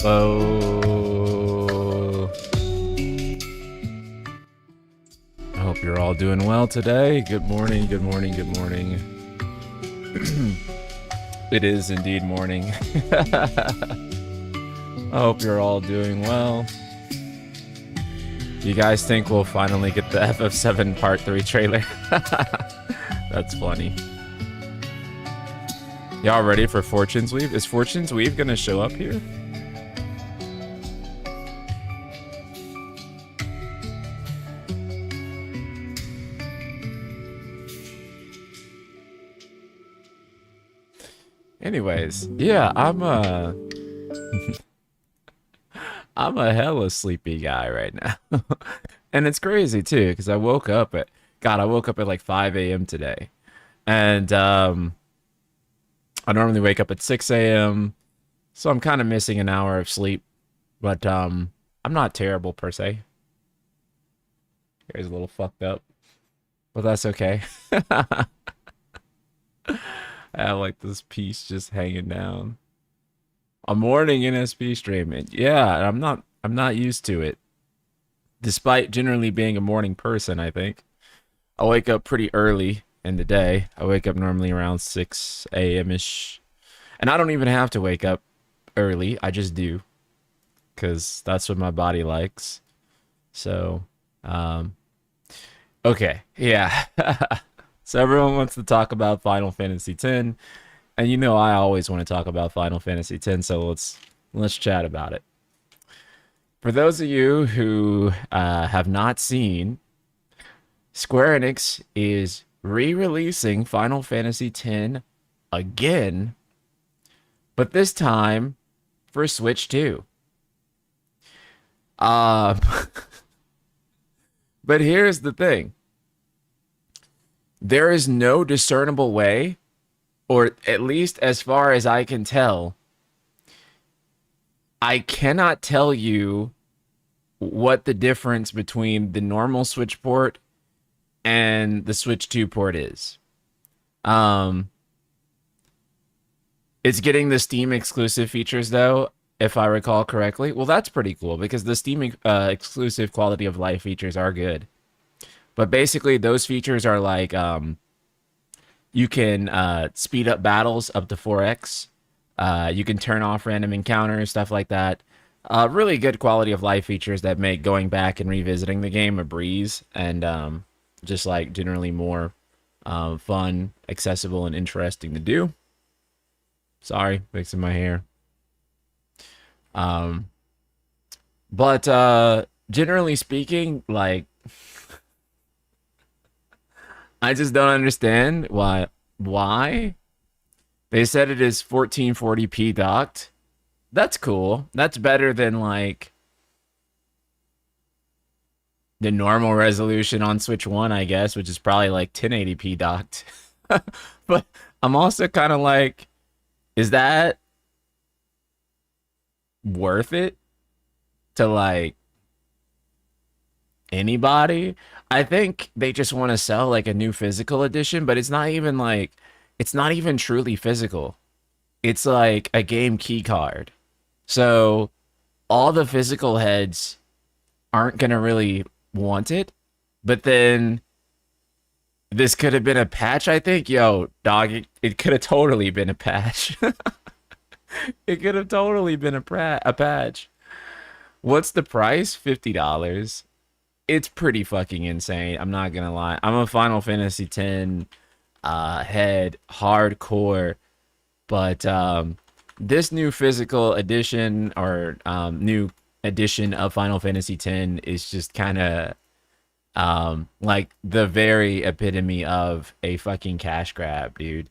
Hello. I hope you're all doing well today. Good morning, good morning, good morning. It is indeed morning. I hope you're all doing well. You guys think we'll finally get the FF7 Part 3 trailer? That's funny. Y'all ready for Fortune's Weave? Is Fortune's Weave gonna show up here? Anyways, yeah, I'm I'm a hella sleepy guy right now. And it's crazy too, because I woke up at like 5 a.m. today. And I normally wake up at 6 a.m. So I'm kind of missing an hour of sleep. But I'm not terrible per se. Here's a little fucked up. But that's okay. I have like this piece just hanging down. A morning NSP streaming. Yeah, I'm not used to it. Despite generally being a morning person, I think. I wake up pretty early in the day. I wake up normally around 6 a.m.-ish. And I don't even have to wake up early. I just do. Because that's what my body likes. So, okay. Yeah. So everyone wants to talk about Final Fantasy X, and you know I always want to talk about Final Fantasy X. So let's chat about it. For those of you who have not seen, Square Enix is re-releasing Final Fantasy X again, but this time for Switch 2. But here's the thing. There is no discernible way, or at least as far as I can tell, I cannot tell you what the difference between the normal Switch port and the Switch 2 port is. It's getting the Steam exclusive features though, if I recall correctly. Well, that's pretty cool because the Steam exclusive quality of life features are good. But basically, those features are like you can speed up battles up to 4x. You can turn off random encounters, stuff like that. Really good quality of life features that make going back and revisiting the game a breeze, and just like generally more fun, accessible, and interesting to do. Sorry, fixing my hair. But generally speaking, like, I just don't understand why they said it is 1440p docked. That's cool. That's better than like the normal resolution on Switch 1, I guess, which is probably like 1080p docked. But I'm also kind of like, is that worth it to like anybody? I think they just want to sell like a new physical edition, but it's not even truly physical. It's like a game key card. So all the physical heads aren't gonna really want it. But then this could have been a patch, I think. Yo, dog, it could have totally been a patch. It could have totally been a patch. What's the price? $50. It's pretty fucking insane. I'm not gonna lie. I'm a Final Fantasy X head hardcore, but this new physical edition or new edition of Final Fantasy X is just kind of like the very epitome of a fucking cash grab, dude.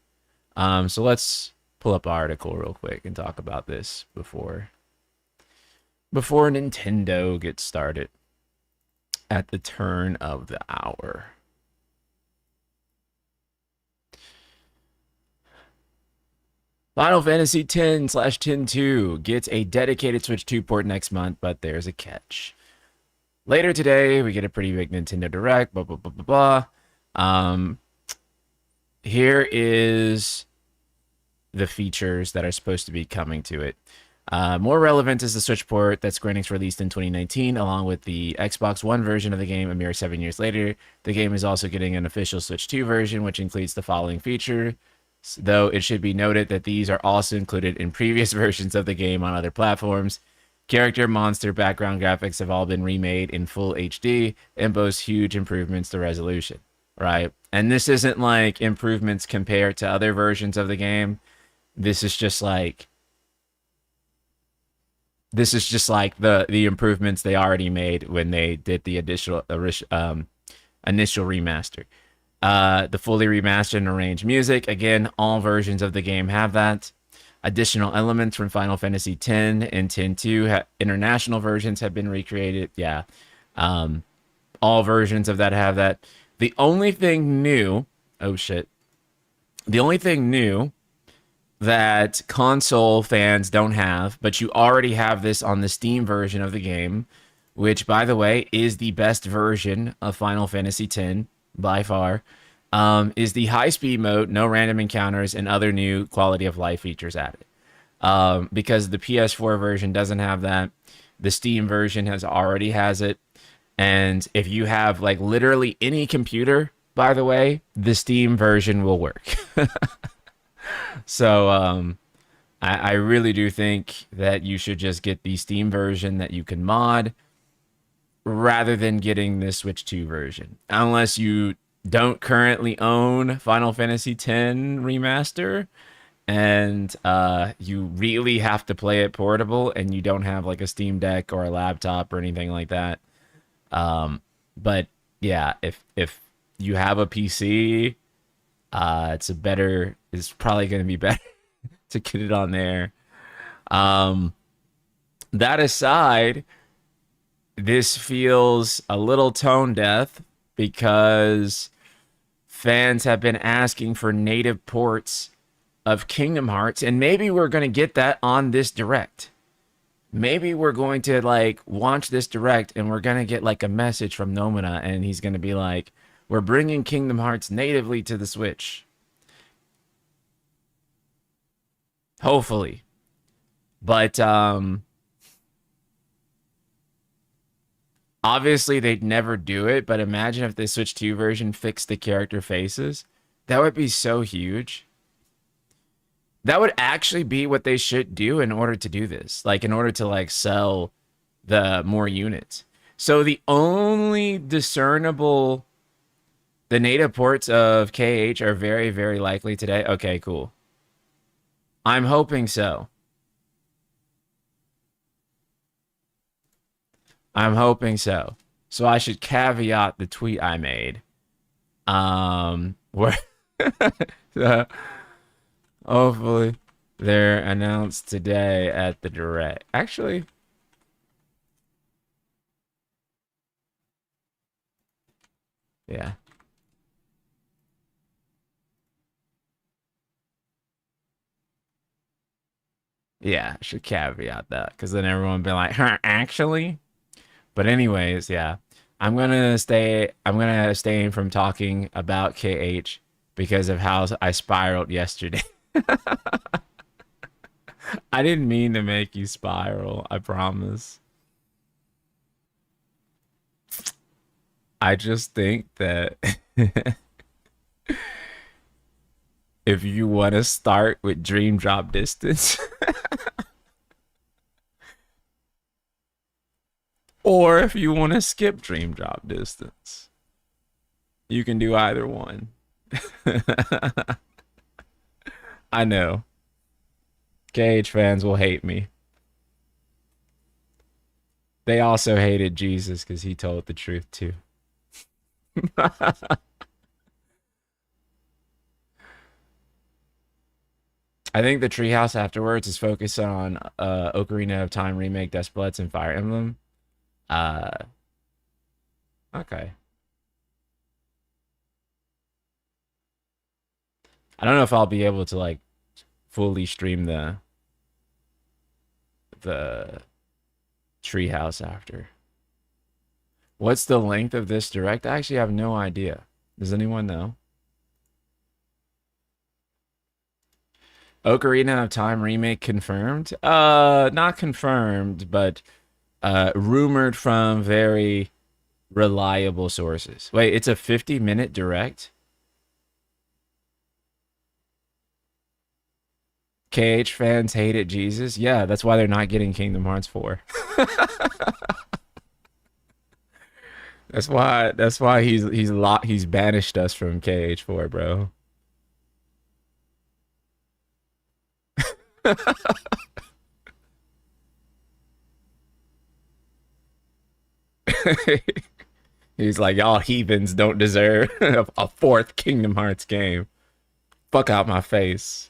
So let's pull up an article real quick and talk about this before Nintendo gets started at the turn of the hour. Final Fantasy X/X-2 gets a dedicated Switch 2 port next month, but there's a catch. Later today, we get a pretty big Nintendo Direct, blah, blah, blah, blah, blah. Here is the features that are supposed to be coming to it. More relevant is the Switch port that Square Enix released in 2019, along with the Xbox One version of the game a mere 7 years later. The game is also getting an official Switch 2 version, which includes the following feature. Though it should be noted that these are also included in previous versions of the game on other platforms. Character, monster, background graphics have all been remade in full HD and boast huge improvements to resolution, right? And this isn't like improvements compared to other versions of the game. This is just like the improvements they already made when they did the initial remaster. The fully remastered and arranged music. Again, all versions of the game have that. Additional elements from Final Fantasy X and X-2 international versions have been recreated. Yeah. All versions of that have that. The only thing new, oh shit. The only thing new that console fans don't have, but you already have this on the Steam version of the game, which, by the way, is the best version of Final Fantasy X by far, is the high speed mode, no random encounters, and other new quality of life features added. Because the PS4 version doesn't have that. The Steam version already has it. And if you have like literally any computer, by the way, the Steam version will work. So I really do think that you should just get the Steam version that you can mod rather than getting the Switch 2 version. Unless you don't currently own Final Fantasy X Remaster and you really have to play it portable and you don't have like a Steam Deck or a laptop or anything like that. But yeah, if you have a PC, it's probably going to be better to get it on there. That aside, this feels a little tone deaf because fans have been asking for native ports of Kingdom Hearts, and maybe we're going to get that on this direct. Maybe we're going to like launch this direct and we're going to get like a message from Nomina and he's going to be like, we're bringing Kingdom Hearts natively to the Switch. Hopefully. But obviously they'd never do it, but imagine if the Switch 2 version fixed the character faces. That would be so huge. That would actually be what they should do in order to do this. Like in order to like sell the more units. So the only discernible the native ports of KH are very, very likely today. Okay, cool. I'm hoping so. I'm hoping so. So I should caveat the tweet I made. Where hopefully they're announced today at the direct. Actually, yeah. Yeah, I should caveat that because then everyone will be like, huh, actually? But anyways, yeah. I'm gonna abstain from talking about KH because of how I spiraled yesterday. I didn't mean to make you spiral, I promise. I just think that if you want to start with Dream Drop Distance or if you want to skip Dream Drop Distance, you can do either one. I know. KH fans will hate me. They also hated Jesus because he told the truth too. I think the treehouse afterwards is focused on Ocarina of Time Remake, Dust Bloods, and Fire Emblem. Uh, okay. I don't know if I'll be able to like fully stream the treehouse after. What's the length of this direct? I actually have no idea. Does anyone know? Ocarina of Time remake confirmed? Not confirmed, but rumored from very reliable sources. Wait, it's a 50-minute direct? KH fans hated Jesus? Yeah, that's why they're not getting Kingdom Hearts 4. That's why he's banished us from KH4, bro. He's like, y'all heathens don't deserve a fourth Kingdom Hearts game. Fuck out my face.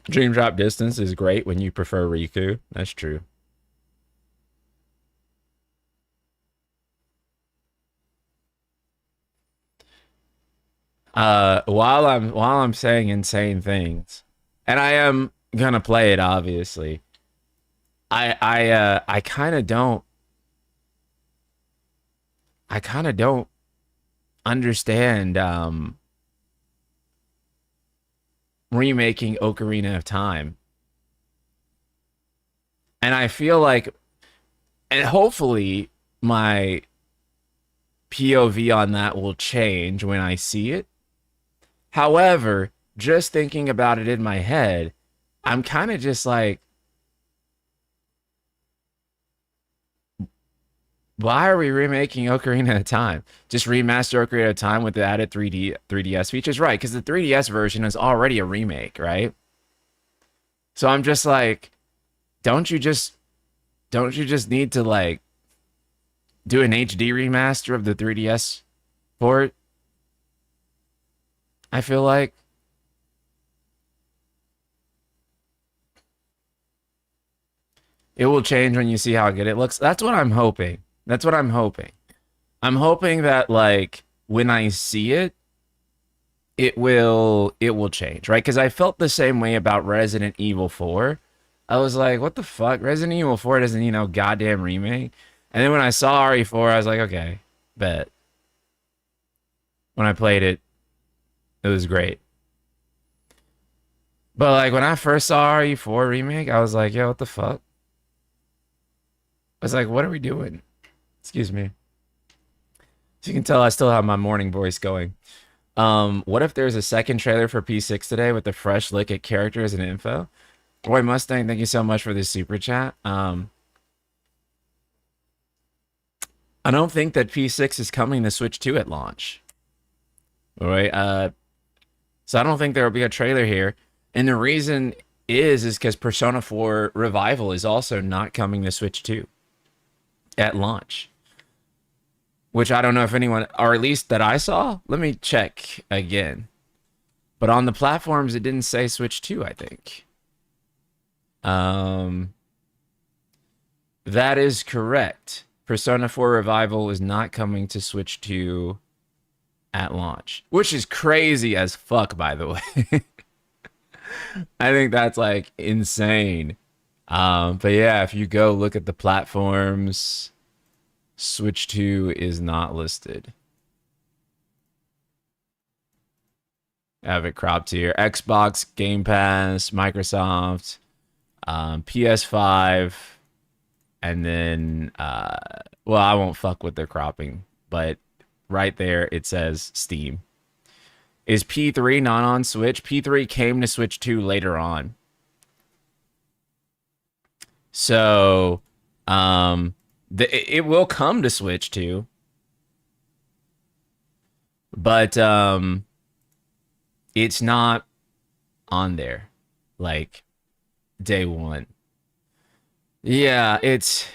Dream Drop Distance is great when you prefer Riku. That's true. While I'm saying insane things, and I am gonna play it, obviously. I kind of don't understand remaking Ocarina of Time, and I feel like, and hopefully my POV on that will change when I see it. However, just thinking about it in my head, I'm kind of just like, why are we remaking Ocarina of Time? Just remaster Ocarina of Time with the added 3DS features, right? Because the 3DS version is already a remake, right? So I'm just like, don't you just don't you just need to like do an HD remaster of the 3DS port? I feel like it will change when you see how good it looks. That's what I'm hoping. That's what I'm hoping. I'm hoping that like when I see it, it will change, right? Because I felt the same way about Resident Evil 4. I was like, what the fuck? Resident Evil 4 doesn't, goddamn remake. And then when I saw RE4, I was like, okay, bet. When I played it, it was great. But like when I first saw RE4 remake, I was like, yo, what the fuck? I was like, what are we doing? Excuse me. As you can tell, I still have my morning voice going. What if there's a second trailer for P6 today with a fresh look at characters and info? Boy Mustang, thank you so much for this super chat. I don't think that P6 is coming to Switch 2 at launch. All right. So I don't think there will be a trailer here. And the reason is because Persona 4 Revival is also not coming to Switch 2 at launch. Which I don't know if anyone, or at least that I saw. Let me check again. But on the platforms, it didn't say Switch 2, I think. Um, that is correct. Persona 4 Revival is not coming to Switch 2 at launch, which is crazy as fuck, by the way. I think that's like insane. But yeah, if you go look at the platforms, Switch 2 is not listed. I have it cropped here. Xbox, Game Pass, Microsoft, PS5, and then well, I won't fuck with their cropping, but right there it says Steam. Is P3 not on Switch? P3 came to Switch 2 later on. So, it will come to Switch 2, but it's not on there like day one. Yeah, it's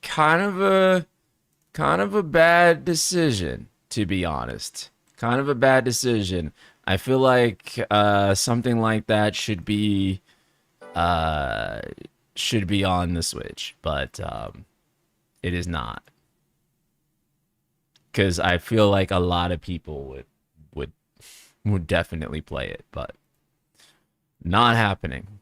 kind of a bad decision, to be honest. Kind of a bad decision. I feel like something like that uh should be on the Switch, but it is not. Because I feel like a lot of people would would definitely play it, but not happening.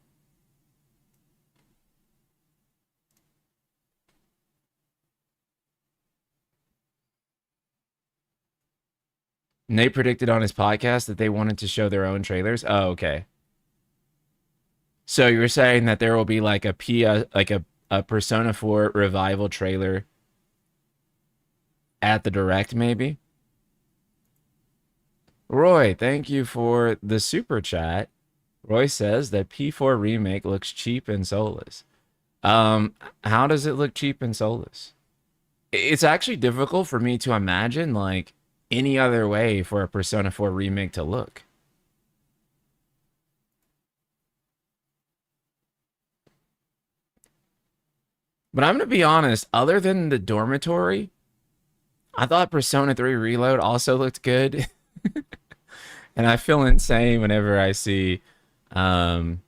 Nate predicted on his podcast that they wanted to show their own trailers. Oh, okay. So you're saying that there will be like a Persona 4 revival trailer at the direct, maybe? Roy, thank you for the super chat. Roy says that P4 remake looks cheap and soulless. Um, how does it look cheap and soulless? It's actually difficult for me to imagine like any other way for a Persona 4 remake to look. But I'm gonna be honest, other than the dormitory, I thought Persona 3 Reload also looked good. And I feel insane whenever I see um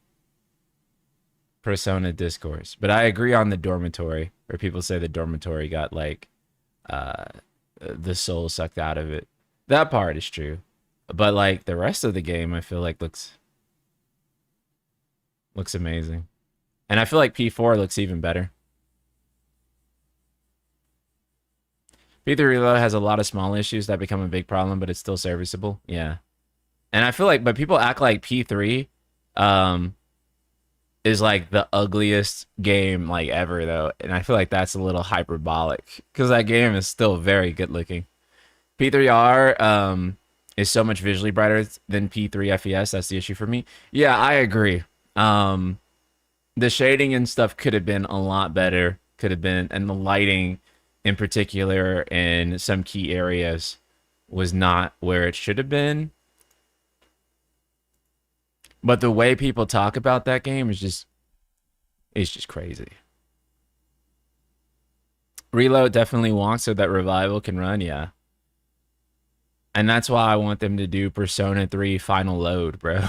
Persona discourse. But I agree on the dormitory, where people say the dormitory got like uh the soul sucked out of it. That part is true. But like the rest of the game I feel like looks amazing. And I feel like P4 looks even better. P3 Reload has a lot of small issues that become a big problem, but it's still serviceable. Yeah. And I feel like but people act like P3 um is like the ugliest game like ever though. And I feel like that's a little hyperbolic because that game is still very good looking. P3R is so much visually brighter than P3 FES. That's the issue for me. Yeah, I agree. Um, the shading and stuff could have been a lot better. Could have been, and the lighting in particular in some key areas was not where it should have been. But the way people talk about that game is just it's just crazy. Reload definitely wants so that revival can run, yeah. And that's why I want them to do Persona 3 Final Load, bro.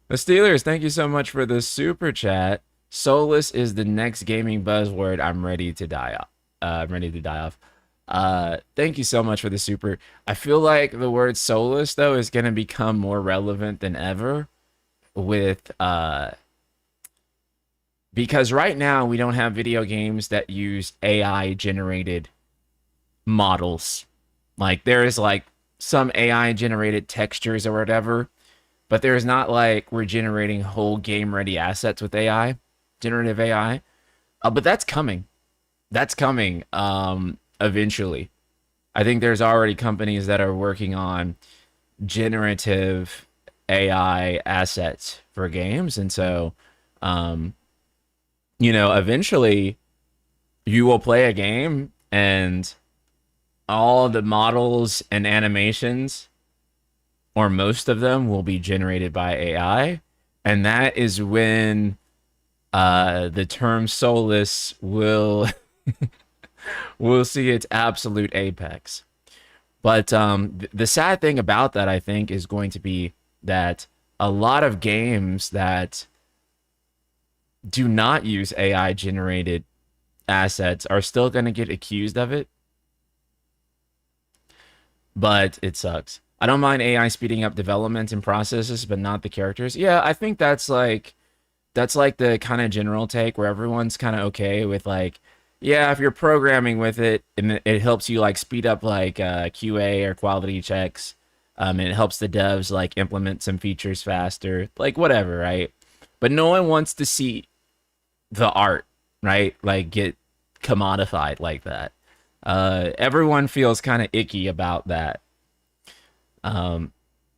The Steelers, thank you so much for the super chat. Soulless is the next gaming buzzword. I'm ready to die off. I'm ready to die off. Thank you so much for the super. I feel like the word soulless though is gonna become more relevant than ever with because right now we don't have video games that use AI generated models. Like there is like some AI generated textures or whatever, but there's not like we're generating whole game ready assets with AI, generative AI. But that's coming. That's coming eventually. I think there's already companies that are working on generative AI assets for games. And so, eventually you will play a game and all the models and animations, or most of them, will be generated by AI. And that is when the term soulless will see its absolute apex. But the sad thing about that, I think, is going to be that a lot of games that do not use AI generated assets are still going to get accused of it. But it sucks. I don't mind AI speeding up development and processes, but not the characters. Yeah, I think that's like the kind of general take where everyone's kind of okay with like, yeah, if you're programming with it and it helps you like speed up like QA or quality checks, and it helps the devs like implement some features faster, like whatever, right? But no one wants to see the art, right? Like get commodified like that. Everyone feels kind of icky about that. Um,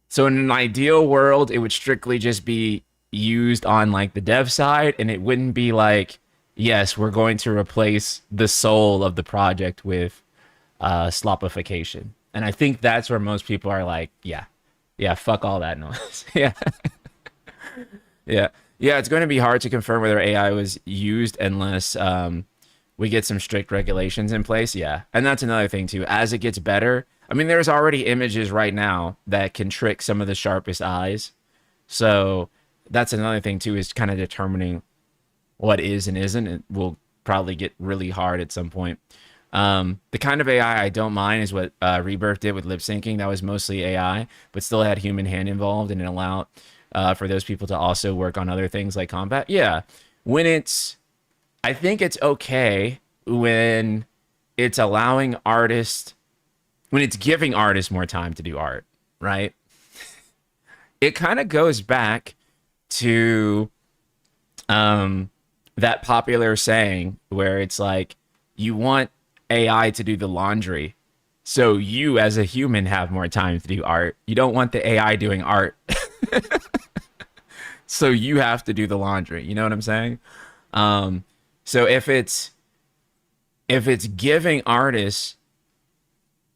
so in an ideal world, it would strictly just be used on like the dev side, and it wouldn't be like, yes, we're going to replace the soul of the project with slopification. And I think that's where most people are like, yeah, fuck all that noise. Yeah, yeah, yeah. It's going to be hard to confirm whether AI was used unless we get some strict regulations in place. Yeah, and that's another thing too. As it gets better, I mean, there's already images right now that can trick some of the sharpest eyes. So that's another thing too, is kind of determining what is and isn't. It will probably get really hard at some point. The kind of AI I don't mind is what Rebirth did with lip syncing. That was mostly AI, but still had human hand involved, and it allowed for those people to also work on other things like combat. Yeah, when it's, I think it's okay when it's allowing artists, when it's giving artists more time to do art, right? It kind of goes back to um, that popular saying where it's like, you want AI to do the laundry, so you as a human have more time to do art. You don't want the AI doing art, so you have to do the laundry. You know what I'm saying? Um, so if it's giving artists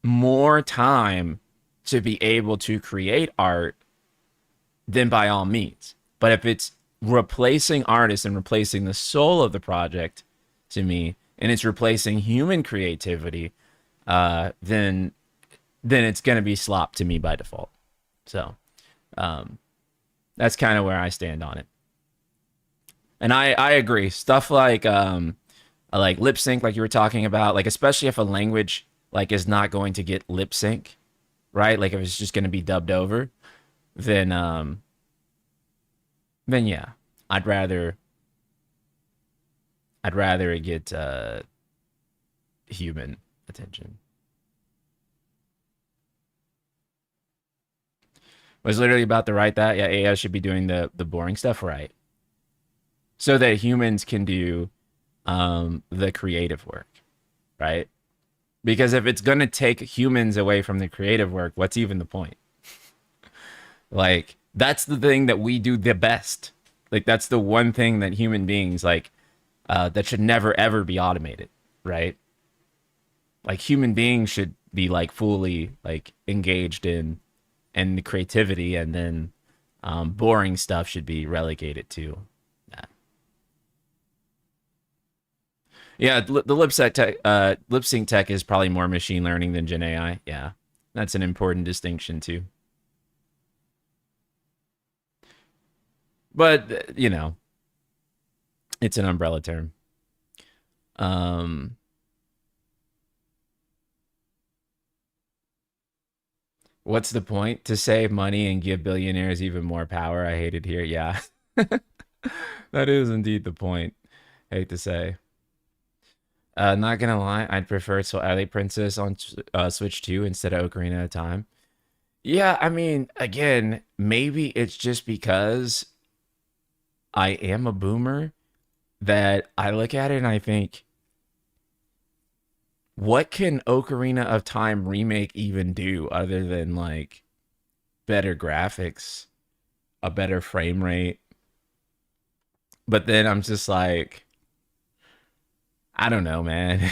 more time to be able to create art, then by all means. But if it's replacing artists and replacing the soul of the project to me, and it's replacing human creativity, then it's gonna be slop to me by default. So um, that's kind of where I stand on it. And I agree. Stuff like lip sync, like you were talking about, like especially if a language like is not going to get lip sync, right? Like if it's just going to be dubbed over, then then yeah, I'd rather I'd rather it get human attention. Was literally about to write that. Yeah, AI should be doing the boring stuff, right? So that humans can do the creative work, right? Because if it's gonna take humans away from the creative work, what's even the point? Like that's the thing that we do the best. Like that's the one thing that human beings like that should never ever be automated, right? Like human beings should be like fully like engaged in the creativity, and then boring stuff should be relegated to that. Yeah, the lip sync tech is probably more machine learning than Gen AI. Yeah, that's an important distinction too. But it's an umbrella term. Um, what's the point? To save money and give billionaires even more power? I hate it here. Yeah, that is indeed the point. Hate to say. Not gonna lie, I'd prefer Twilight Princess on Switch 2 instead of Ocarina of Time. Yeah, I mean, again, maybe it's just because I am a boomer that I look at it and I think, what can Ocarina of Time Remake even do other than like better graphics, a better frame rate? But then I'm just like, I don't know, man.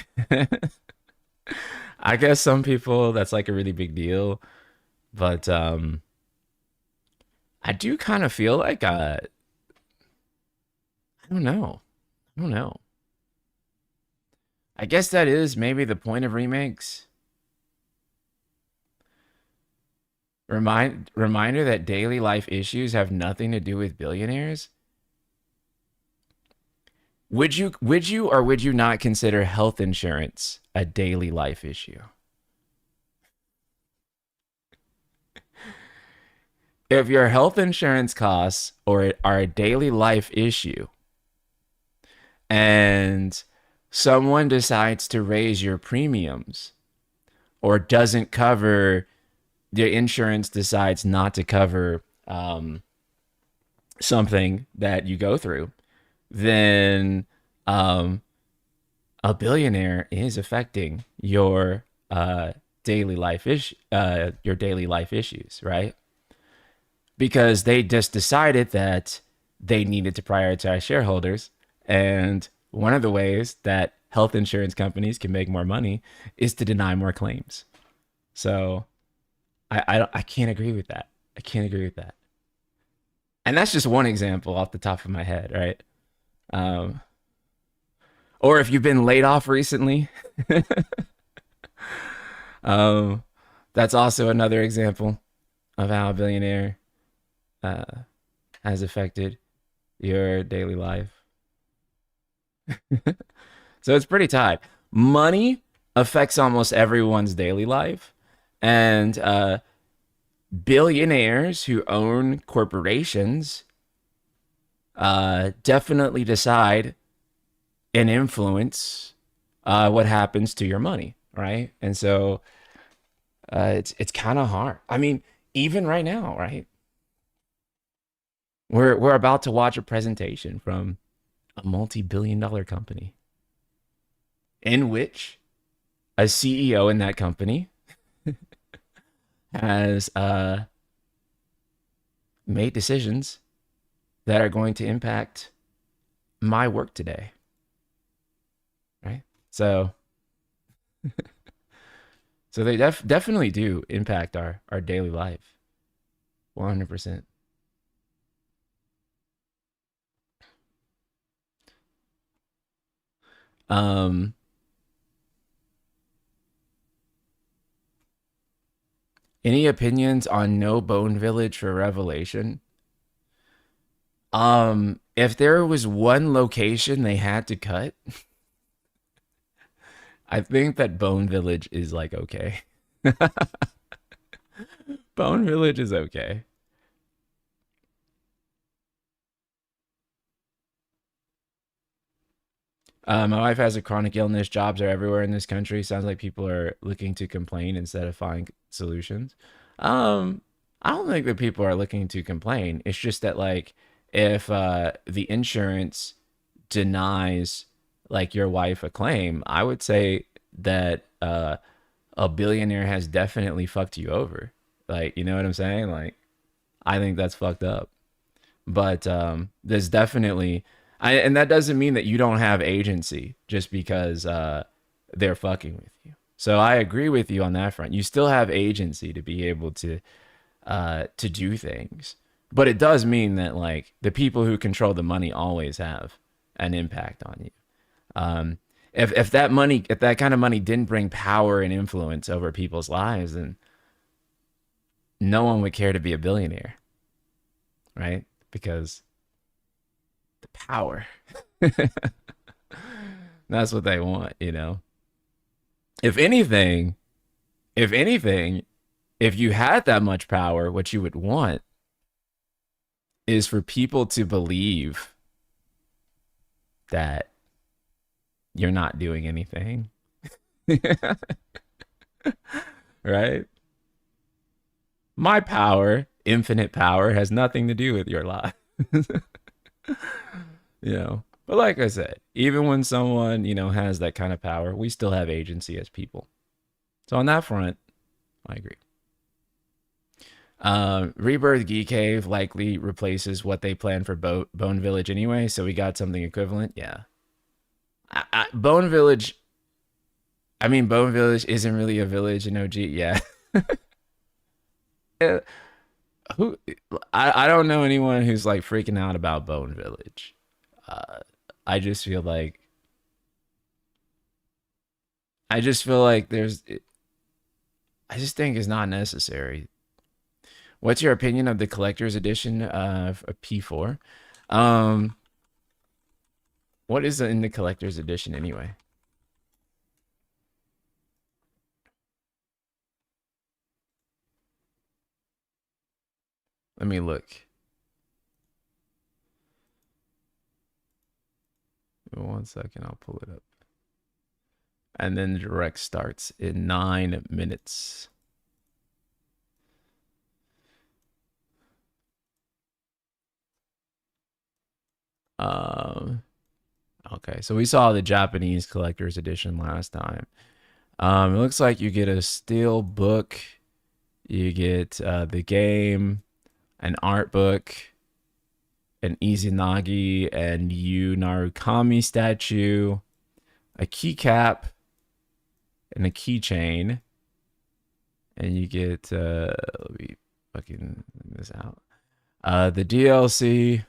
I guess some people that's like a really big deal, but I do kind of feel like I don't know. I don't know. I guess that is maybe the point of remakes. Reminder that daily life issues have nothing to do with billionaires. Would you or would you not consider health insurance a daily life issue? If your health insurance costs or are a daily life issue and someone decides to raise your premiums or doesn't cover, the insurance decides not to cover something that you go through, then um, a billionaire is affecting your daily life issues, right? Because they just decided that they needed to prioritize shareholders, and one of the ways that health insurance companies can make more money is to deny more claims. So I can't agree with that. I can't agree with that. And that's just one example off the top of my head, right? Um, or if you've been laid off recently, um, that's also another example of how a billionaire uh, has affected your daily life. So it's pretty tied. Money affects almost everyone's daily life, and billionaires who own corporations definitely decide and influence what happens to your money, right? And so it's kind of hard. I mean, even right now, right? We're about to watch a presentation from a multi-billion-dollar company in which a CEO in that company has made decisions that are going to impact my work today, right? So so they definitely do impact our daily life, 100%. Um, any opinions on No Bone Village for Revelation? If there was one location they had to cut, I think that Bone Village is like okay. Bone Village is okay. My wife has a chronic illness. Jobs are everywhere in this country. Sounds like people are looking to complain instead of find solutions. Um, I don't think that people are looking to complain. It's just that like if the insurance denies like your wife a claim, I would say that a billionaire has definitely fucked you over. Like, you know what I'm saying? Like, I think that's fucked up. But there's definitely and that doesn't mean that you don't have agency just because they're fucking with you. So I agree with you on that front. You still have agency to be able to do things. But it does mean that like the people who control the money always have an impact on you. Um, if that kind of money didn't bring power and influence over people's lives, then no one would care to be a billionaire, right? Because the power. That's what they want, you know. If anything, if anything, if you had that much power, what you would want is for people to believe that you're not doing anything. Right? My power, infinite power, has nothing to do with your life. You know. But like I said, even when someone, you know, has that kind of power, we still have agency as people. So on that front, I agree. Rebirth Geek Cave likely replaces what they planned for Bone Village anyway, so we got something equivalent. Yeah, Bone Village. I mean, Bone Village isn't really a village in OG. Yeah, Uh, who? I don't know anyone who's like freaking out about Bone Village. Uh, I just feel like I just feel like there's. I just think it's not necessary. What's your opinion of the collector's edition of P4? Um, what is in the collector's edition anyway? Let me look. One second, I'll pull it up. And then the direct starts in 9 minutes. Um, okay, so we saw the Japanese collector's edition last time. It looks like you get a steel book, you get the game, an art book, an Izanagi and Yu Narukami statue, a keycap, and a keychain. And you get let me fucking this out. The DLC,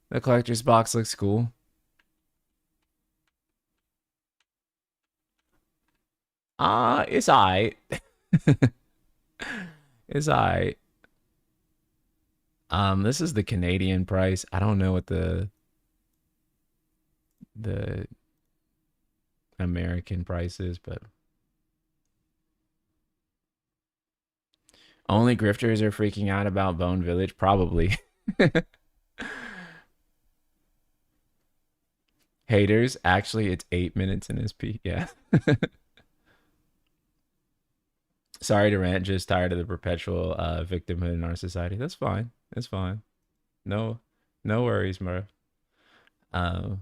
the collector's box looks cool. It's alright. It's alright. This is the Canadian price. I don't know what the American price is, but only grifters are freaking out about Bone Village, probably. Haters, actually, it's 8 minutes in SP. Yeah. Sorry to rant, just tired of the perpetual victimhood in our society. That's fine. That's fine. No, no worries, Murph. Um,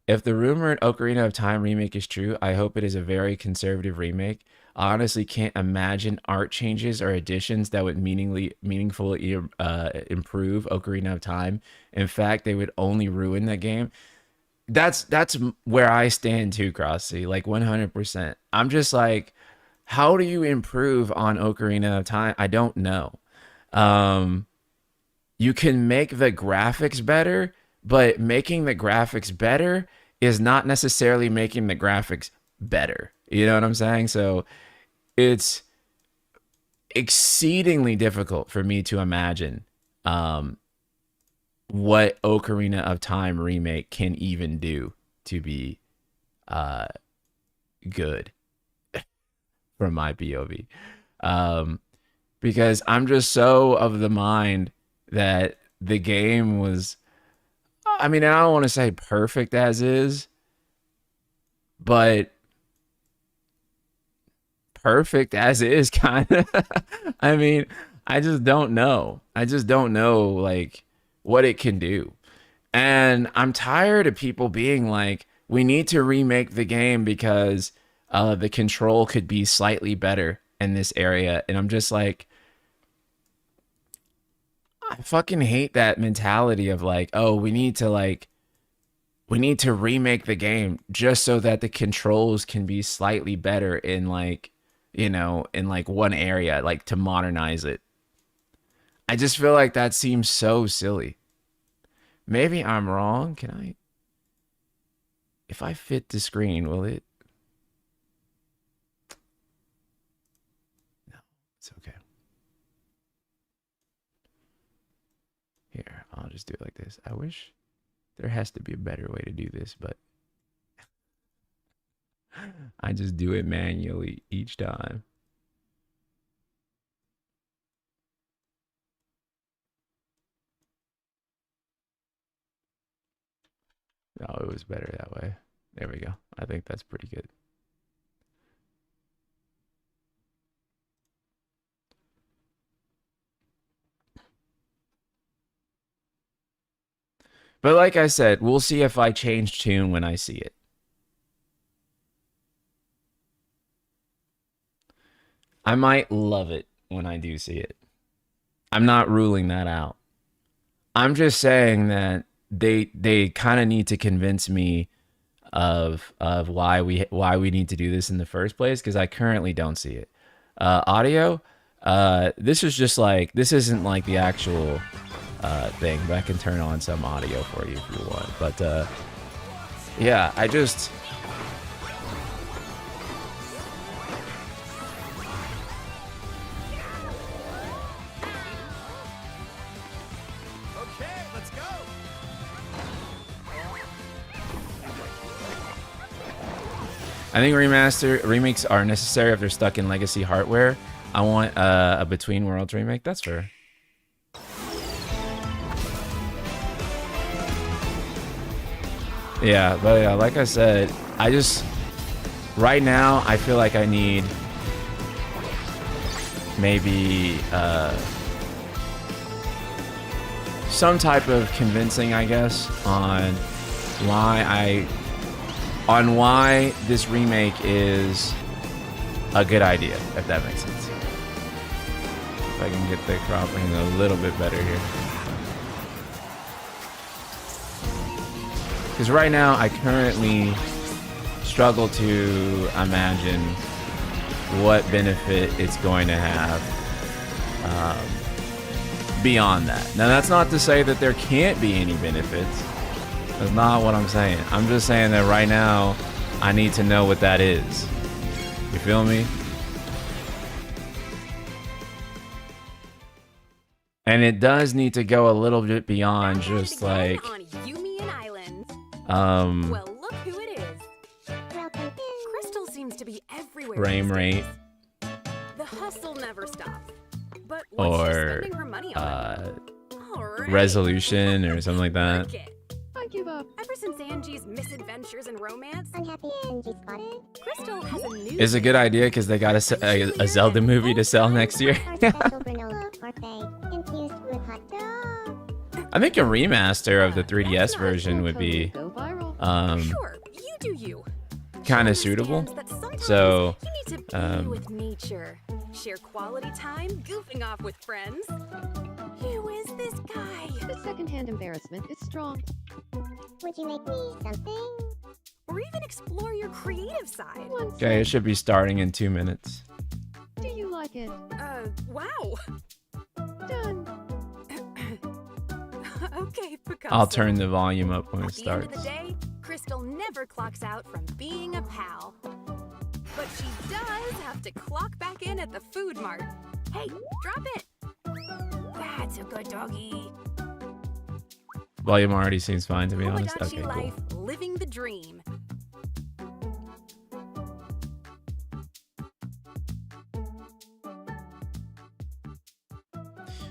if the rumored Ocarina of Time remake is true, I hope it is a very conservative remake. I honestly can't imagine art changes or additions that would meaningfully improve Ocarina of Time. In fact, they would only ruin that game. That's where I stand too, Crossy. Like 100%. I'm just like, how do you improve on Ocarina of Time? I don't know. Um, you can make the graphics better, but making the graphics better is not necessarily making the graphics better. You know what I'm saying? So it's exceedingly difficult for me to imagine um, what Ocarina of Time remake can even do to be uh, good from my POV. Um, because I'm just so of the mind that the game was, I mean, I don't want to say perfect as is, but perfect as is kind of. I mean, I just don't know. I just don't know like what it can do. And I'm tired of people being like, we need to remake the game because the control could be slightly better in this area. And I'm just like, I fucking hate that mentality of like, oh, we need to remake the game just so that the controls can be slightly better in like, you know, in like one area, like to modernize it. I just feel like that seems so silly. Maybe I'm wrong. Can I, if I fit the screen, will it? No, it's okay. Here, I'll just do it like this. I wish there has to be a better way to do this, but I just do it manually each time. No, it was better that way. There we go. I think that's pretty good. But like I said, we'll see if I change tune when I see it. I might love it when I do see it. I'm not ruling that out. I'm just saying that they kind of need to convince me of why we need to do this in the first place because I currently don't see it. Audio, this is just like this isn't like the actual thing, but I can turn on some audio for you if you want. But yeah, I just. I think remakes are necessary if they're stuck in legacy hardware. I want a Between Worlds remake. That's fair. Yeah, but yeah, like I said, I just right now I feel like I need maybe some type of convincing, I guess, on why this remake is a good idea, if that makes sense. If I can get the cropping a little bit better here. Because right now, I currently struggle to imagine what benefit it's going to have beyond that. Now, that's not to say that there can't be any benefits. That's not what I'm saying. I'm just saying that right now, I need to know what that is. You feel me? And it does need to go a little bit beyond just like well, look who it is. Crystal seems to be everywhere. Frame rate. The hustle never stops. But or spending her money on? resolution or something like that. I give up. Ever since Angie's misadventures in romance, unhappy Angie spotted, Crystal has a new. It's a good idea because they got a Zelda movie to sell next year. I think a remaster of the 3DS version would be Sure, you do you. kind of suitable. So You need to be with nature, share quality time, goofing off with friends. Who is this guy? The secondhand embarrassment is strong. Would you make me something? Or even explore your creative side. okay, it should be starting in 2 minutes. Do you like it? Wow. Done. Okay, Picasso. I'll turn the volume up when it At the end of starts. the day, Crystal never clocks out from being a pal. But she does have to clock back in at the food mart. Hey, drop it. That's a good doggy. Volume already seems fine to be honest. Tamagotchi Okay, cool. life, living the dream.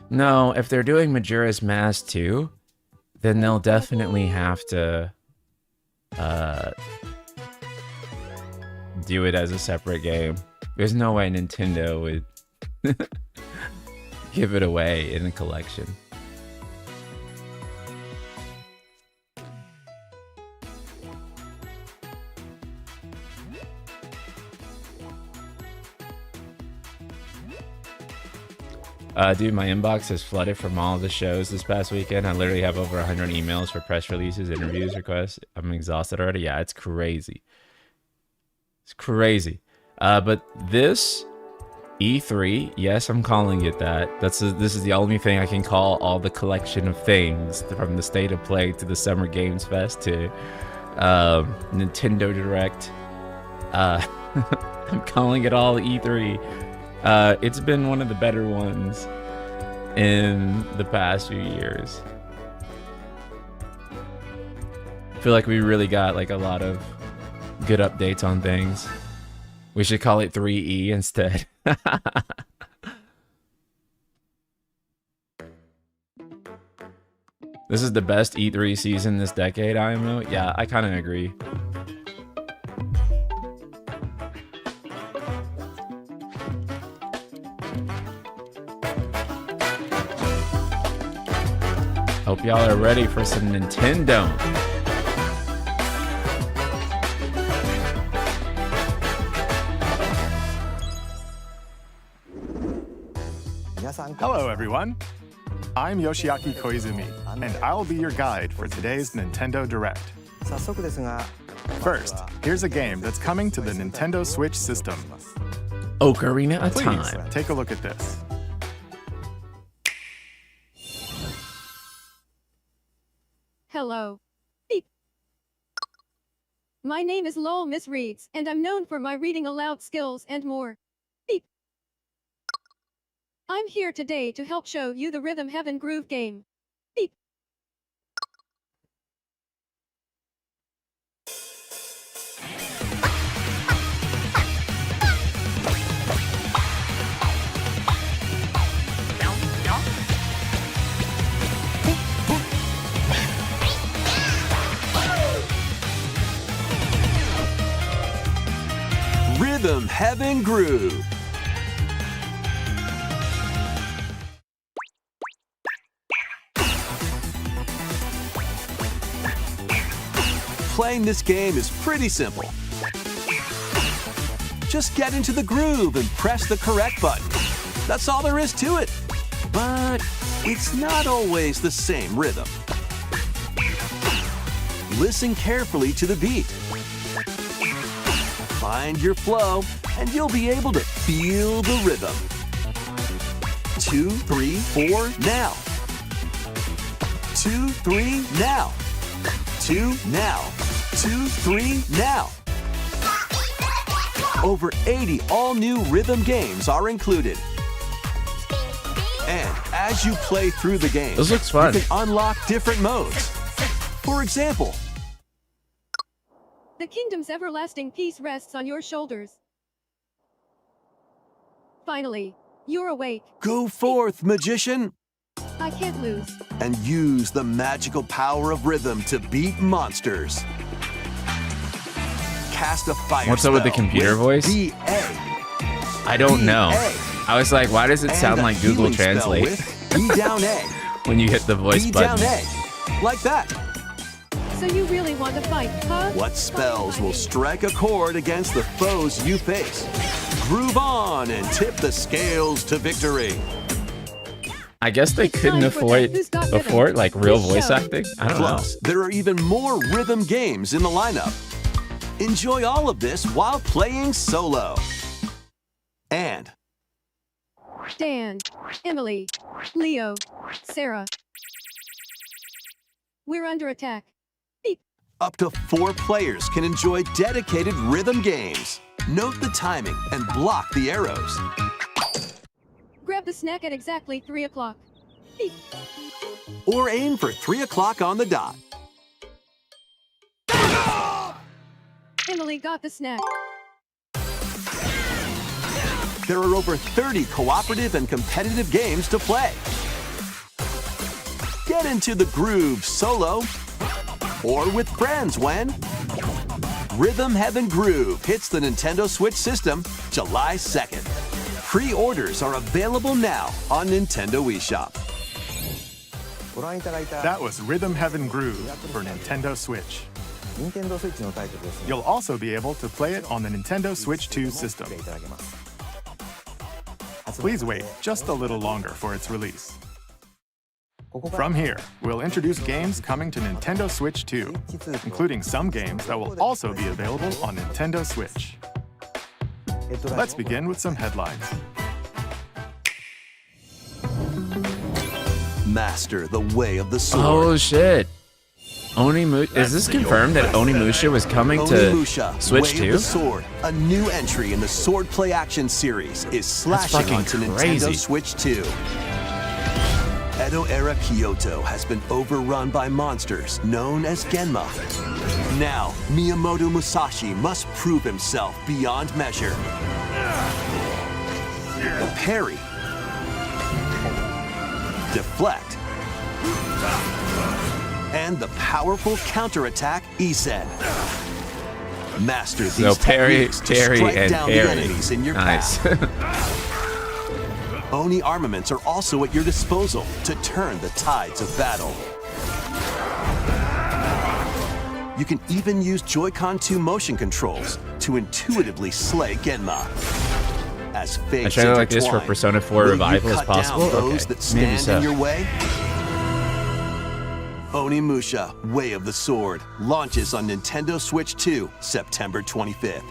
No, if they're doing Majora's Mask 2, then they'll definitely have to do it as a separate game. There's no way Nintendo would give it away in a collection. Dude, my inbox is flooded from all of the shows this past weekend. I literally have over 100 emails for press releases, interviews, requests. I'm exhausted already. Yeah, it's crazy. It's crazy. But this E3, yes, I'm calling it that. This is the only thing I can call all the collection of things from the State of Play to the Summer Games Fest to Nintendo Direct. I'm calling it all E3. It's been one of the better ones in the past few years. I feel like we really got like a lot of good updates on things. We should call it 3E instead. This is the best E3 season this decade, IMO. Yeah, I kind of agree. Hope y'all are ready for some Nintendo. Hello, everyone. I'm Yoshiaki Koizumi, and I'll be your guide for today's Nintendo Direct. First, here's a game that's coming to the Nintendo Switch system. Ocarina of Please Time. take a look at this. Hello. Beep. My name is Lowell Miss Reeds, and I'm known for my reading aloud skills and more. Beep. I'm here today to help show you the Rhythm Heaven Groove game. Beep. Rhythm Heaven Groove. Playing this game is pretty simple. Just get into the groove and press the correct button. That's all there is to it. But it's not always the same rhythm. Listen carefully to the beat. Find your flow, and you'll be able to feel the rhythm. 2, 3, 4, now. 2, 3, now. 2, now. 2, 3, now. Over 80 all-new rhythm games are included. And as you play through the game, This looks fun. you can unlock different modes. For example, The kingdom's everlasting peace rests on your shoulders. Finally, you're awake. go forth, magician. I can't lose. and use the magical power of rhythm to beat monsters. Cast a fire What's up with the spell computer voice? BA. I don't know. BA. I was like, why does it And sound a like Google healing spell Translate with B down A. when you hit the voice B down button? A. Like that. So you really want to fight, huh? What spells will strike a chord against the foes you face? Groove on and tip the scales to victory. I guess they It's couldn't time for afford the Who's Got Rhythm like real quiz voice show. acting. I don't Plus, there are even more rhythm games in the lineup. Enjoy all of this while playing solo. And Dan, Emily, Leo, Sarah. We're under attack. Beep. up to 4 players can enjoy dedicated rhythm games. Note the timing and block the arrows. Grab the snack at exactly 3 o'clock. Beep. Or aim for 3 o'clock on the dot. Emily got the snack. There are over 30 cooperative and competitive games to play. Get into the groove solo or with friends when Rhythm Heaven Groove hits the Nintendo Switch system July 2nd. Pre-orders are available now on Nintendo eShop. That was Rhythm Heaven Groove for Nintendo Switch. You'll also be able to play it on the Nintendo Switch 2 system. Please wait just a little longer for its release. From here, we'll introduce games coming to Nintendo Switch 2, including some games that will also be available on Nintendo Switch. Let's begin with some headlines. Master the way of the sword. Oh shit. Is this confirmed that Onimusha was coming to Onimusha, Switch Way 2? of the Sword, a new entry in the Sword Play Action series, is slashing fucking onto crazy. Nintendo Switch 2. Edo-era Kyoto has been overrun by monsters known as Genma. Now, Miyamoto Musashi must prove himself beyond measure. Parry. Deflect. And the powerful counterattack Isen. Master these So parry, techniques to parry, strike and down the parry. enemies in your Nice. path. Oni armaments are also at your disposal to turn the tides of battle. You can even use Joy-Con 2 motion controls to intuitively slay Genma. As I fates try to like this for intertwine, Persona 4 will revival you as cut down possible. those Okay, that maybe stand so. in your way? Onimusha, Way of the Sword, launches on Nintendo Switch 2, September 25th.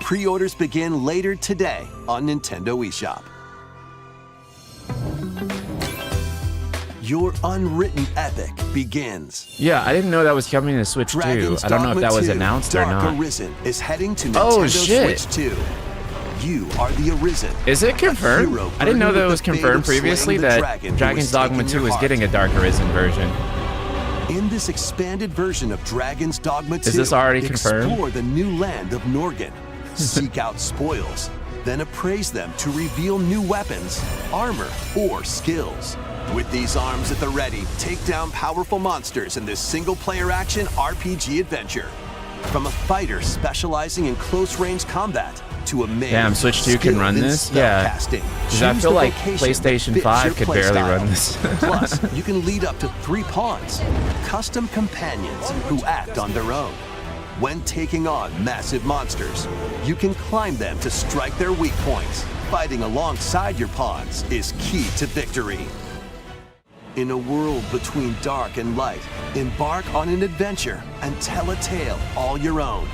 Pre-orders begin later today on Nintendo eShop. Your unwritten epic begins. Yeah, I didn't know that was coming to Switch 2. Dragon's I don't know if Dogma that was 2, announced or Dark not. Arisen is heading to Nintendo Oh, shit. Switch 2. You are the Arisen. Is it confirmed? hero I didn't know that burdened it was with the fate confirmed of slaying previously the that dragon who Dragon's has Dogma taken 2 your is getting a heart. Dark Arisen version. In this expanded version of Dragon's Dogma 2, Is this already confirmed? explore the new land of Norgan, seek out spoils, then appraise them to reveal new weapons, armor, or skills. With these arms at the ready, take down powerful monsters in this single-player action RPG adventure. From a fighter specializing in close-range combat to a mage Damn, Switch 2 can run skilled in this? Yeah. spellcasting, Because I choose feel the like vocation that PlayStation fits 5 your could barely playstyle. run this. Plus, you can lead up to 3 pawns, custom companions who act on their own. When taking on massive monsters, you can climb them to strike their weak points. Fighting alongside your pawns is key to victory. In a world between dark and light, embark on an adventure and tell a tale all your own.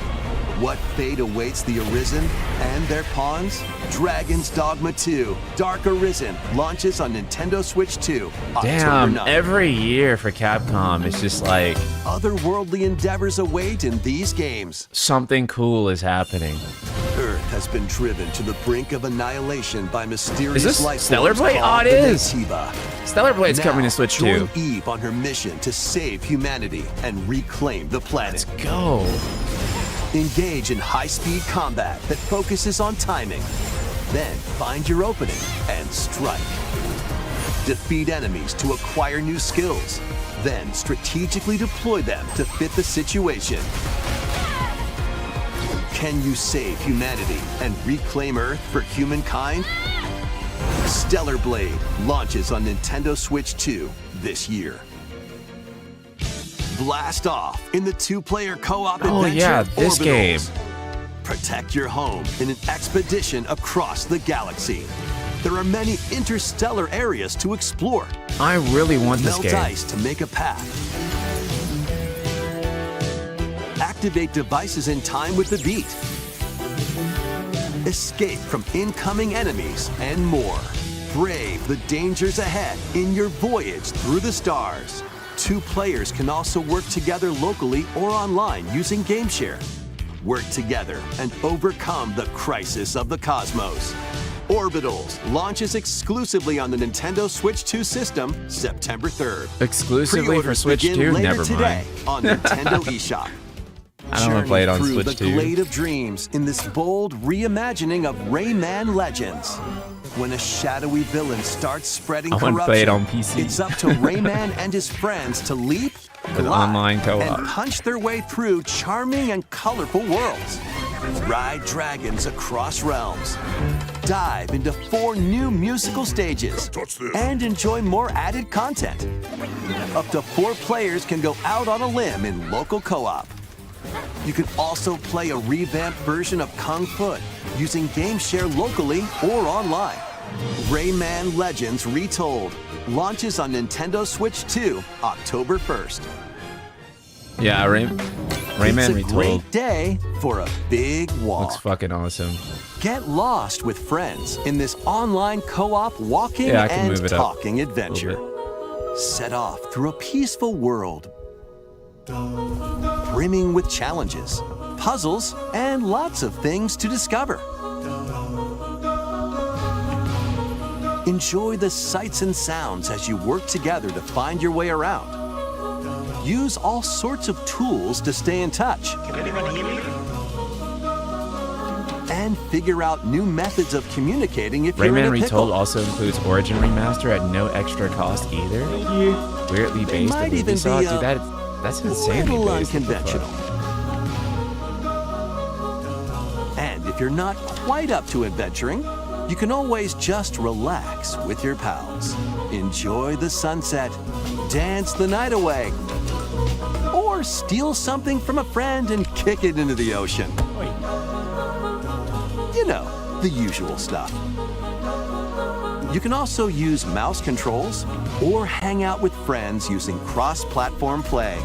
What fate awaits the Arisen and their pawns? Dragon's Dogma 2, Dark Arisen, launches on Nintendo Switch 2, October Damn, 9th. every year for Capcom, it's just like Otherworldly endeavors await in these games. something cool is happening. Earth has been driven to the brink of annihilation by mysterious Is this life Stellar forms Blade? called Oh, it the is. Naytiba. Stellar Blade's Now, coming to Switch 2. join Eve on her mission to save humanity and reclaim the planet. Go. Engage in high-speed combat that focuses on timing. Then find your opening and strike. Defeat enemies to acquire new skills. Then strategically deploy them to fit the situation. Can you save humanity and reclaim Earth for humankind? Stellar Blade launches on Nintendo Switch 2 this year. Blast off in the two-player co-op Oh adventure yeah, this Orbitals. game. Protect your home in an expedition across the galaxy. There are many interstellar areas to explore. I really want this Melt game. ice to make a path. Activate devices in time with the beat. Escape from incoming enemies and more. Brave the dangers ahead in your voyage through the stars. Two players can also work together locally or online using GameShare. Work together and overcome the crisis of the cosmos. Orbitals launches exclusively on the Nintendo Switch 2 system September 3rd. Exclusively for Pre-orders Switch begin 2? later Never today mind. on Nintendo eShop. I don't want to play it on Journey through Switch the 2. Glade of Dreams in this bold reimagining of Rayman Legends. When a shadowy villain starts spreading I want to corruption, play it on PC. it's up to Rayman and his friends to leap, With glide, online co-op. and punch their way through charming and colorful worlds. Ride dragons across realms. Dive into 4 new musical stages. And enjoy more added content. Up to 4 players can go out on a limb in local co-op. You can also play a revamped version of Kung Fu using GameShare locally or online. Rayman Legends Retold launches on Nintendo Switch 2 October 1st. Yeah, Rayman It's a Retold great day for a big walk. looks fucking awesome. Get lost with friends in this online co-op walking Yeah, I can and move it up talking a adventure. little Set off through a peaceful world, brimming with challenges, puzzles, and lots of things to discover. Enjoy the sights and sounds as you work together to find your way around. Use all sorts of tools to stay in touch. And figure out new methods of communicating if you're Rayman in a Retold pickle. also includes Origin Remaster at no extra cost either. Weirdly based might on even Ubisoft. be Dude, that's insanely little based. What the fuck? unconventional. And if you're not quite up to adventuring, you can always just relax with your pals. Enjoy the sunset, dance the night away, or steal something from a friend and kick it into the ocean. You know, the usual stuff. You can also use mouse controls or hang out with friends using cross-platform play.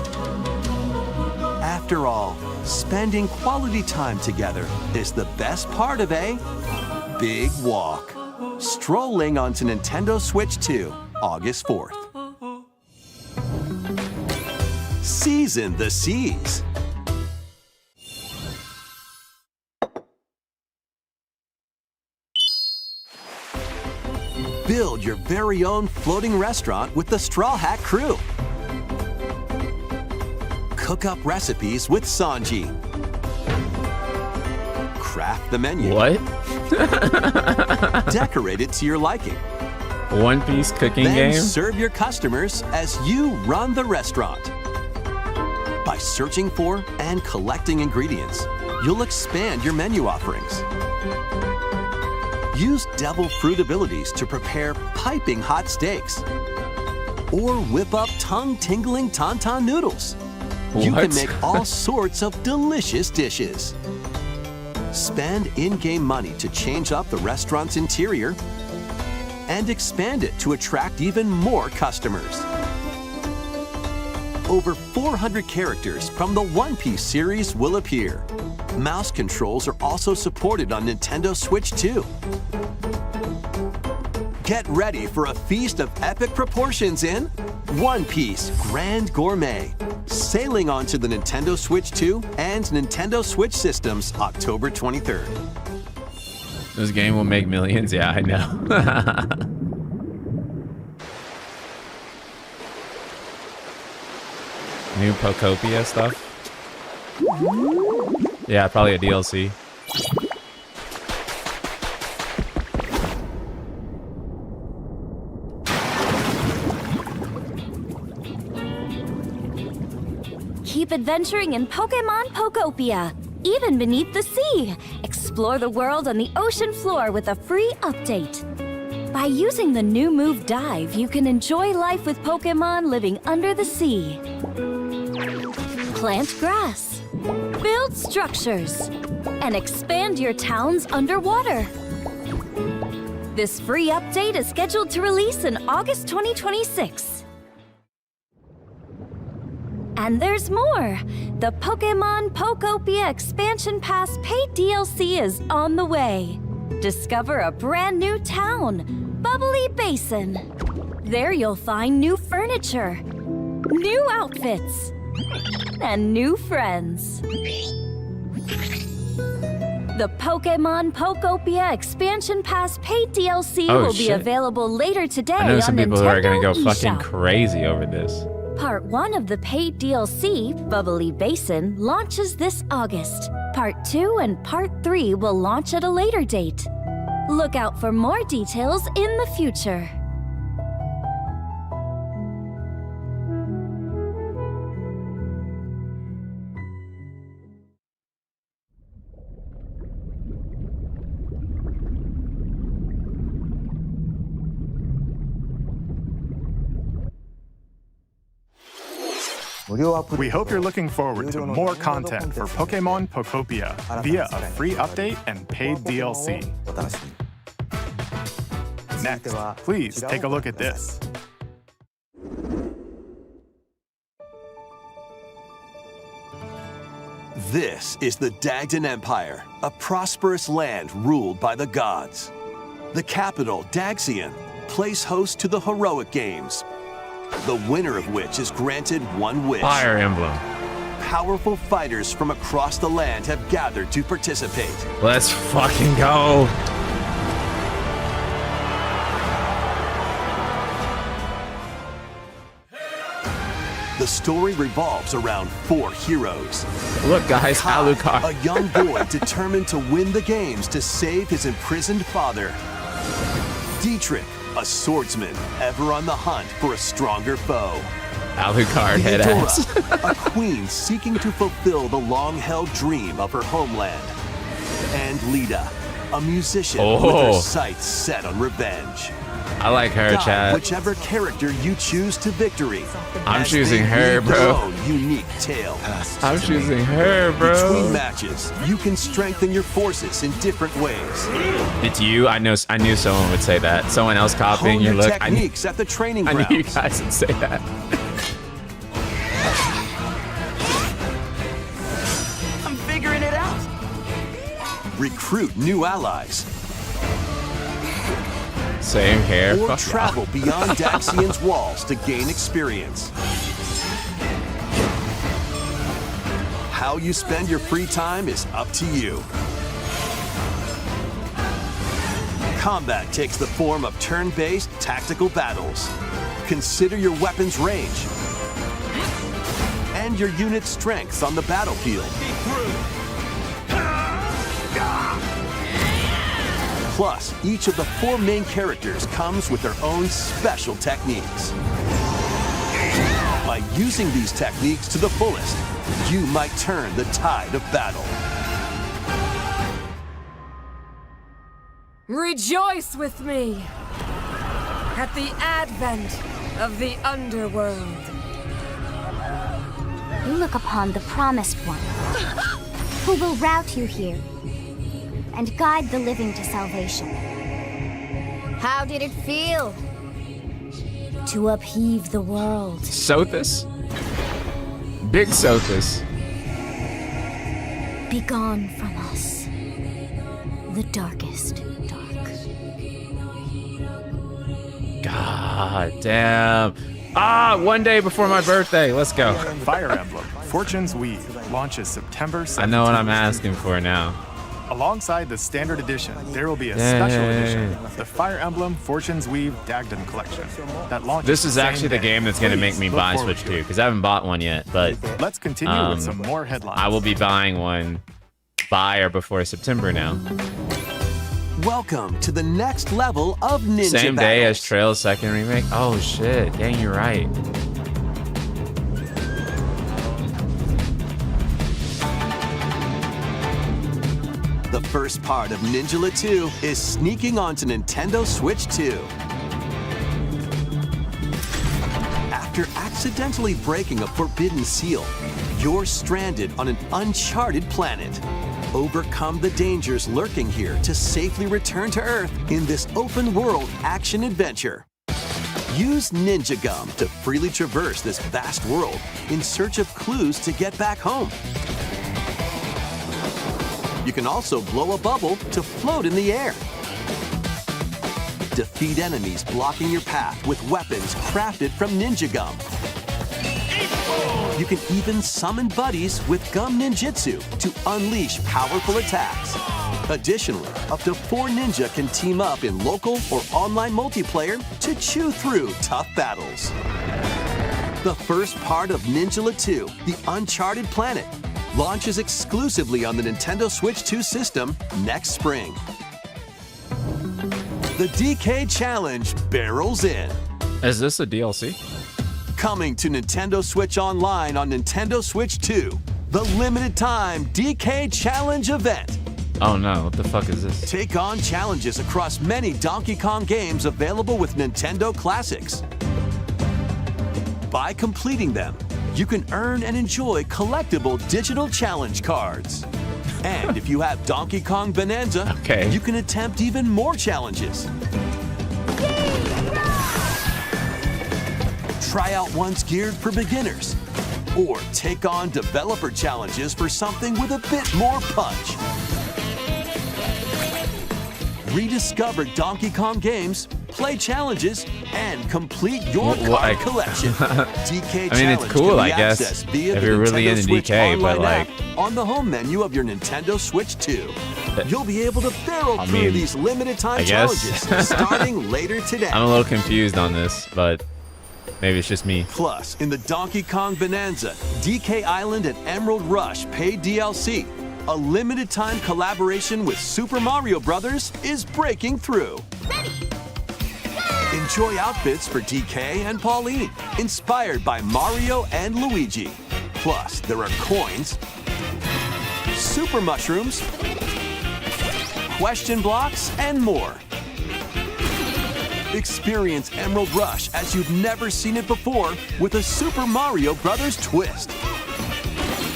After all, spending quality time together is the best part of a big walk. Strolling onto Nintendo Switch 2, August 4th. Season the seas. Build your very own floating restaurant with the Straw Hat Crew. Cook up recipes with Sanji. Craft the menu. What? Decorate it to your liking. One Piece cooking Then game? serve your customers as you run the restaurant. By searching for and collecting ingredients, you'll expand your menu offerings. Use devil fruit abilities to prepare piping hot steaks. Or whip up tongue-tingling tauntaun noodles. You can What? make all sorts of delicious dishes. Spend in-game money to change up the restaurant's interior and expand it to attract even more customers. Over 400 characters from the One Piece series will appear. Mouse controls are also supported on Nintendo Switch 2. Get ready for a feast of epic proportions in One Piece Grand Gourmet, sailing onto the Nintendo Switch 2 and Nintendo Switch systems October 23rd. This game will make millions. Yeah, I know. New Pocopia stuff? Yeah, probably a DLC. keep adventuring in Pokemon Pokopia, even beneath the sea. Explore the world on the ocean floor with a free update. By using the new move Dive, you can enjoy life with Pokemon living under the sea. Plant grass, build structures, and expand your towns underwater. This free update is scheduled to release in August 2026. And there's more! The Pokemon Pokopia Expansion Pass paid DLC is on the way. Discover a brand new town, Bubbly Basin. There you'll find new furniture, new outfits, and new friends. The Pokemon Pokopia Expansion Pass paid DLC will be available later today on Nintendo I know some people who are gonna go fucking eShop. crazy over this. Part 1 of the paid DLC, Bubbly Basin, launches this August. Part 2 and Part 3 will launch at a later date. Look out for more details in the future. We hope you're looking forward to more content for Pokemon Pokopia via a free update and paid DLC. Next, please take a look at this. This is the Dagdan Empire, a prosperous land ruled by the gods. The capital, Daxian, plays host to the heroic games, the winner of which is granted one wish. Fire Emblem. Powerful fighters from across the land have gathered to participate. Let's fucking go. The story revolves around 4 heroes. Look, guys, Kai, Alucard. a young boy determined to win the games to save his imprisoned father. Dietrich, a swordsman ever on the hunt for a stronger foe. Alucard head ass. Theodora, a queen seeking to fulfill the long-held dream of her homeland. And Lita, a musician with her sights set on revenge. I like her, Guide Chad. whichever character you choose to victory. I'm as choosing they her, weave their bro. own unique tale. I'm choosing her, Between bro. matches, you can strengthen your forces in different ways. It's you. I knew someone would say that. Someone else copying Hone your your look. I knew techniques at the training you grounds. guys would say that. I'm figuring it out. Recruit new allies. Same hair. Or Fuck travel beyond Daxian's walls to gain experience. How you spend your free time is up to you. Combat takes the form of turn-based tactical battles. Consider your weapon's range and your unit's strengths on the battlefield. Plus, each of the 4 main characters comes with their own special techniques. By using these techniques to the fullest, you might turn the tide of battle. Rejoice with me at the advent of the underworld. You look upon the Promised One, who will route you here and guide the living to salvation. How did it feel to upheave the world? Sothis? Big Sothis. Begone from us, the darkest dark. God damn. One day before my birthday. Let's go. Fire Emblem Fortune's Weave launches September 17th. I know what I'm asking for now. Alongside the standard edition, there will be a special edition, the Fire Emblem Fortune's Weave Dagdan Collection, that launches. This is the same actually the day. game that's going to make Please me look buy forward Switch to 2, it. because I haven't bought one yet, but Let's continue with some more headlines. I will be buying one by or before September now. Welcome to the next level of ninja Same day as battles. Trail's second remake. Oh shit, dang, you're right. The first part of Ninja 2 is sneaking onto Nintendo Switch 2. After accidentally breaking a forbidden seal, you're stranded on an uncharted planet. Overcome the dangers lurking here to safely return to Earth in this open-world action-adventure. Use Ninja Gum to freely traverse this vast world in search of clues to get back home. You can also blow a bubble to float in the air. Defeat enemies blocking your path with weapons crafted from Ninja Gum. You can even summon buddies with Gum Ninjutsu to unleash powerful attacks. Additionally, up to 4 ninja can team up in local or online multiplayer to chew through tough battles. The first part of Ninja 2, The Uncharted Planet, launches exclusively on the Nintendo Switch 2 system next spring. The DK Challenge barrels in. Is this a DLC? Coming to Nintendo Switch Online on Nintendo Switch 2, the limited time DK Challenge event. Oh no, what the fuck is this? Take on challenges across many Donkey Kong games available with Nintendo Classics. By completing them, you can earn and enjoy collectible digital challenge cards. And if you have Donkey Kong Bonanza, Okay. you can attempt even more challenges. Try out ones geared for beginners, or take on developer challenges for something with a bit more punch. Rediscover Donkey Kong games, play challenges, and complete your card collection. DK I mean, it's Challenge cool, can I be guess, accessed via if the you're really Nintendo into Switch DK, but, Online like- app on the home menu of your Nintendo Switch 2. You'll be able to barrel through mean, these limited time I guess. challenges starting later today. I'm a little confused on this, but maybe it's just me. Plus, in the Donkey Kong Bonanza, DK Island and Emerald Rush paid DLC, a limited time collaboration with Super Mario Bros. Is breaking through. Enjoy outfits for DK and Pauline, inspired by Mario and Luigi. Plus, there are coins, super mushrooms, question blocks, and more. Experience Emerald Rush as you've never seen it before with a Super Mario Bros. Twist.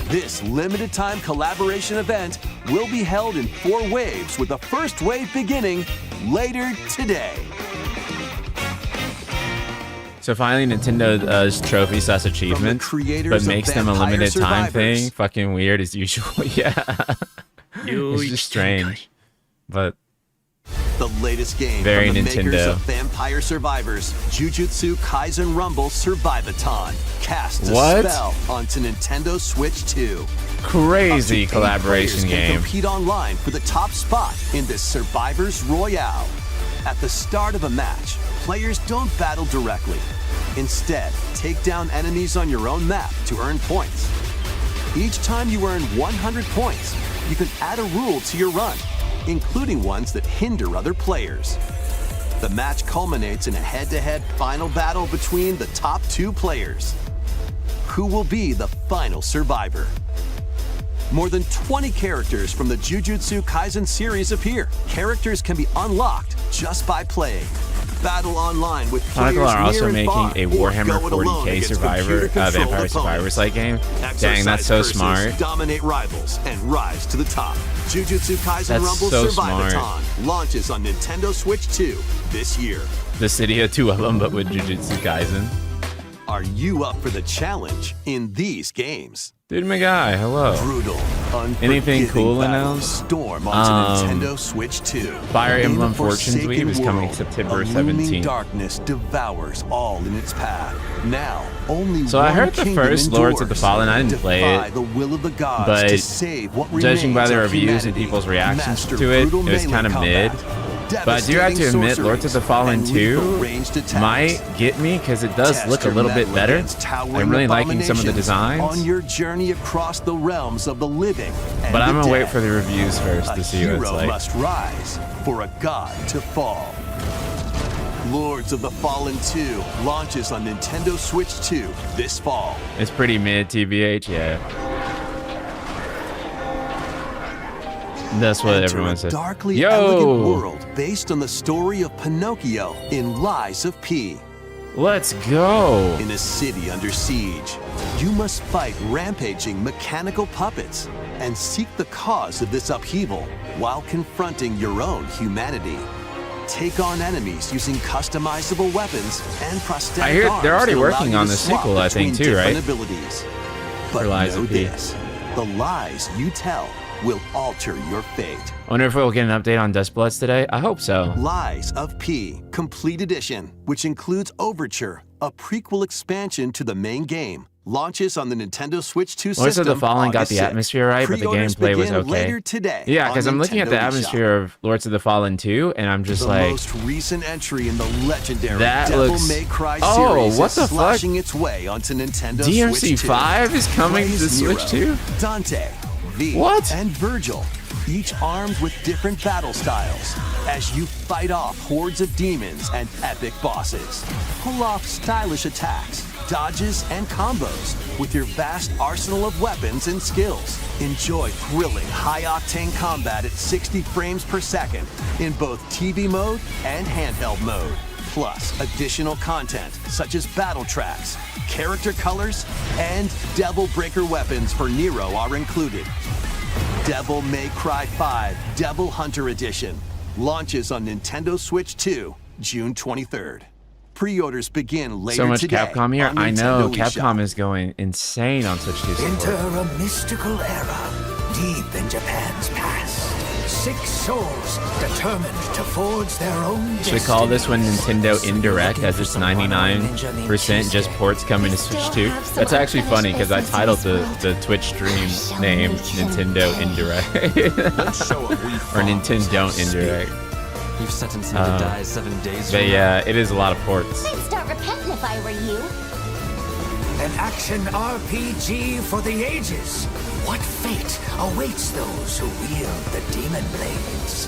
This limited time collaboration event will be held in 4 waves with the first wave beginning later today. So finally, Nintendo does trophies as achievements, creators but of makes them a Vampire limited time Survivors. thing. Fucking weird as usual. Yeah, it's just strange, but The latest game Very from the Nintendo. makers of Vampire Survivors, Jujutsu Kaisen Rumble Survivathon, casts a What? spell onto Nintendo Switch 2. crazy Up to 8 collaboration players can game. compete online for the top spot in this Survivors Royale. At the start of a match, players don't battle directly. Instead, take down enemies on your own map to earn points. Each time you earn 100 points, you can add a rule to your run, including ones that hinder other players. The match culminates in a head-to-head final battle between the top 2 players. Who will be the final survivor? More than 20 characters from the Jujutsu Kaisen series appear. Characters can be unlocked just by playing. Battle online with players Chronicle are also near and making far, a or Warhammer go it alone 40k against Survivor, computer-controlled Vampire Survivors opponents. like game. Dang, that's Exercise so curses, smart. Dominate rivals and rise to the top. Jujutsu Kaisen That's Rumble so Survivathon launches on Nintendo Switch 2 this year. The city of 2 of them, but with Jujutsu Kaisen. Are you up for the challenge in these games? Dude, my guy, hello. Brutal, Anything cool battles announced? storm onto Nintendo Switch 2. Fire In Emblem a Fortunes forsaken Weave is coming world, September a looming 17th. darkness devours all in its path. Now, only So I one heard the kingdom first Lords of the endures. Fallen. I didn't play Defy it, the will of the gods but to save what judging by remains the of reviews and humanity. people's reactions Master to it, brutal it was melee kind of mid. combat, But I do have to devastating admit, Lords of the sorceries, Fallen and 2 lethal ranged attacks. might get me because it does Test look a your little bit mettle better. against towering I'm really liking some of the abominations designs, on your journey across the realms of the living and but I'm the gonna wait dead. for the reviews first A to see what it's hero like. must rise for a god to fall. Lords of the Fallen 2 launches on Nintendo Switch 2 this fall. It's pretty mid, TBH, yeah. That's what Enter everyone a said. darkly Yo! elegant world based on the story of Pinocchio in Lies of P. Let's go. In a city under siege, you must fight rampaging mechanical puppets and seek the cause of this upheaval while confronting your own humanity. Take on enemies using customizable weapons and prosthetic I hear arms they're already that allow working you on to the swap sequel, I think, between too, right? different abilities. But For Lies know of P. this, the lies you tell will alter your fate. I wonder if we'll get an update on Dustbloods today. I hope so. Lies of P Complete Edition, which includes Overture, a prequel expansion to the main game, launches on the Nintendo Switch 2 Lords system of the Fallen got August the 6th. atmosphere right, but the Pre-orders gameplay was begin okay. later today Yeah, on because I'm looking at the Nintendo eShop. atmosphere of Lords of the Fallen 2, and I'm just The like, most recent entry in the legendary That Devil looks- May Cry Oh, series what is the fuck? slashing its way onto Nintendo DMC Switch 2. 5 is coming to Plays Switch Nero, 2? Dante, V, What? and Virgil, each armed with different battle styles, as you fight off hordes of demons and epic bosses. Pull off stylish attacks, dodges, and combos with your vast arsenal of weapons and skills. Enjoy thrilling, high-octane combat at 60 frames per second in both TV mode and handheld mode. Plus, additional content such as battle tracks, character colors, and Devil Breaker weapons for Nero are included. Devil May Cry 5 Devil Hunter Edition launches on Nintendo Switch 2, June 23rd. Pre-orders begin later so much today Capcom here. on I know, Nintendo Capcom eShop. is going insane on Switch 2 support. Enter a mystical era deep in Japan's past. 6 souls determined to forge their own Should we call this one destinies. Nintendo Indirect, as it's 99% just ports coming to Switch 2? That's actually funny because I titled the Twitch stream name Nintendo Indirect. Or Nintendo Indirect. You've sentenced him to die 7 days But from yeah, it is a lot of ports. I'd start repenting if I were you. An action RPG for the ages. What fate awaits those who wield the demon blades?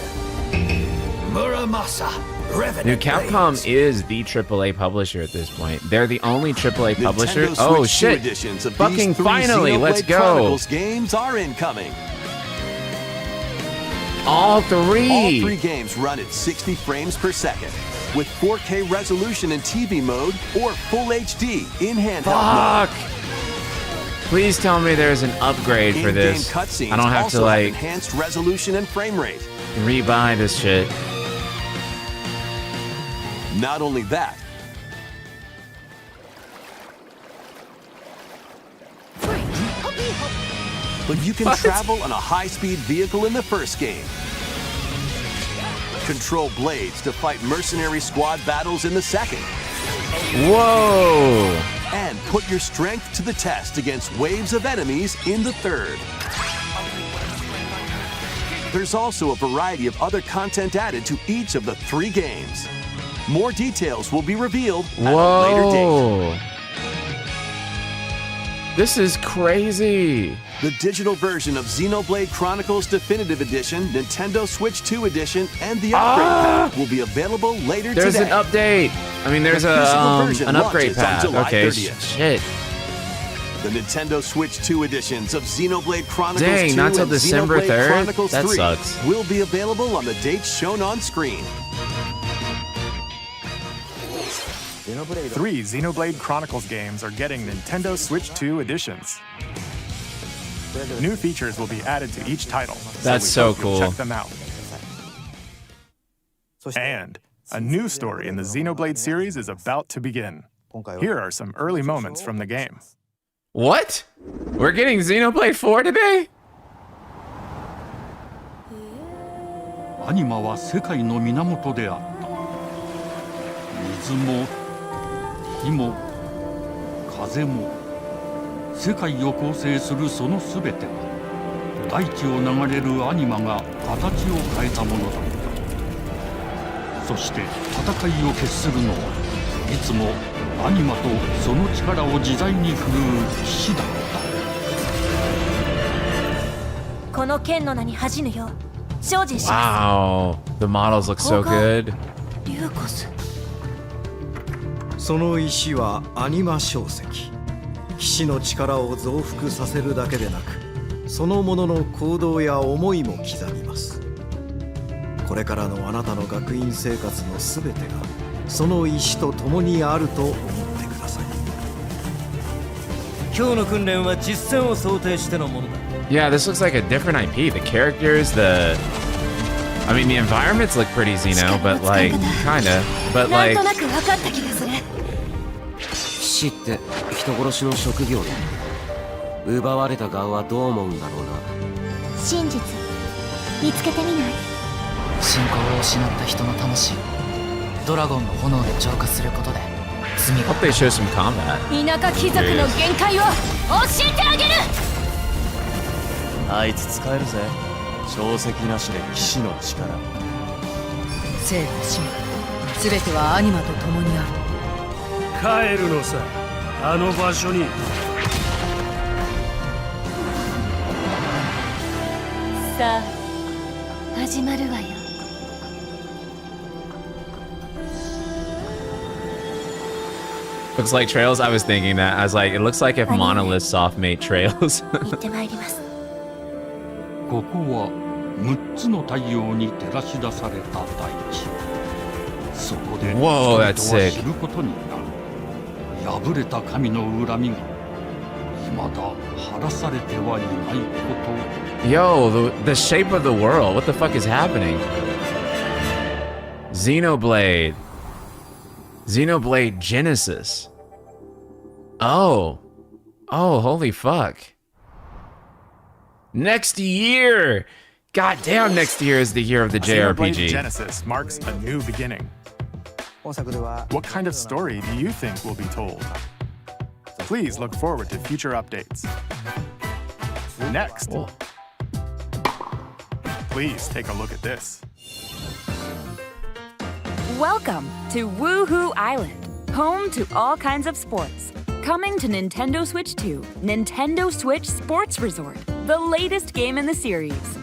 Muramasa, Revenant Dude, Capcom Blades. is the AAA publisher at this point. They're the only AAA publisher. Nintendo Oh Switch 2 shit! editions of Fucking these 3 finally, let's Xenoblade go! Chronicles games are incoming. All three. All 3 games run at 60 frames per second with 4K resolution in TV mode or Full HD in handheld Fuck! Please tell me there's an upgrade mode. for In-game this. cutscenes I don't have also to like enhanced resolution and frame rate. rebuy this shit. Not only that, but you can What? travel on a high-speed vehicle in the first game. Control blades to fight mercenary squad battles in the second. Whoa! And put your strength to the test against waves of enemies in the third. There's also a variety of other content added to each of the 3 games. More details will be revealed at a later date. Whoa! This is crazy. The digital version of Xenoblade Chronicles Definitive Edition, Nintendo Switch 2 Edition, and the upgrade pack will be available later There's today. an update. I mean, there's The physical version an upgrade launches on path. July Okay, 30th. shit. The Nintendo Switch 2 editions of Xenoblade Chronicles Dang, 2 not till and December Xenoblade 3rd? Chronicles That 3 sucks. will be available on the dates shown on screen. 3 Xenoblade Chronicles games are getting Nintendo Switch 2 editions. New features will be added to each title. That's we so hope you'll cool. Check them out. And a new story in the Xenoblade series is about to begin. Here are some early moments from the game. What? We're getting Xenoblade 4 today? アニマは世界の源であった水も火も風も世界を構成するそのすべては大地を流れるアニマが形を変えたものだったそして戦いを決するのはいつもアニマとその力を自在に振るう騎士だったこの剣の名に恥じぬよう精進しま Wow. The models look so good. すリューコスその石はアニマ晶石騎士の力を増幅させるだけでなくそのものの行動や思いも刻みます。これからのあなたの学院生活のすべてがその意志と共にあると思ってください。今日の訓練は実践を想定してのものだ。Yeah, this looks like a different IP. The characters, I mean, the environments look pretty Xeno, but like, kinda. But なん like, となく分かった気がする。死って人殺しの職業だ。奪われた側はどう思うんだろうな。真実見つけてみない？信仰を失った人の魂をドラゴンの炎で浄化することで罪 I hope they show some combat. 田舎貴族の限界を教えてあげる。あいつ使えるぜ。証石なしで騎士の力。生と死すべてはアニマと共にある。帰るのさ、あの場所に。さあ始まるわよ。Looks like Trails. I was thinking that. I was like, it looks like if Monolith Soft made Trails. 行ってまいります。ここは6つの太陽に照らし出された大地。そこで人 Whoa, 々は that's sick. 知ることになる。破れた神の恨みが未だ晴らされてはいないこと。 Yo, the shape of the world. What the fuck is happening? Xenoblade. Xenoblade Genesis. Oh. Oh, holy fuck. Next year! God damn, next year is the year of the Xenoblade JRPG. Genesis marks a new beginning. What kind of story do you think will be told? Please look forward to future updates. Next, please take a look at this. Welcome to Woohoo Island, home to all kinds of sports. Coming to Nintendo Switch 2, Nintendo Switch Sports Resort, the latest game in the series.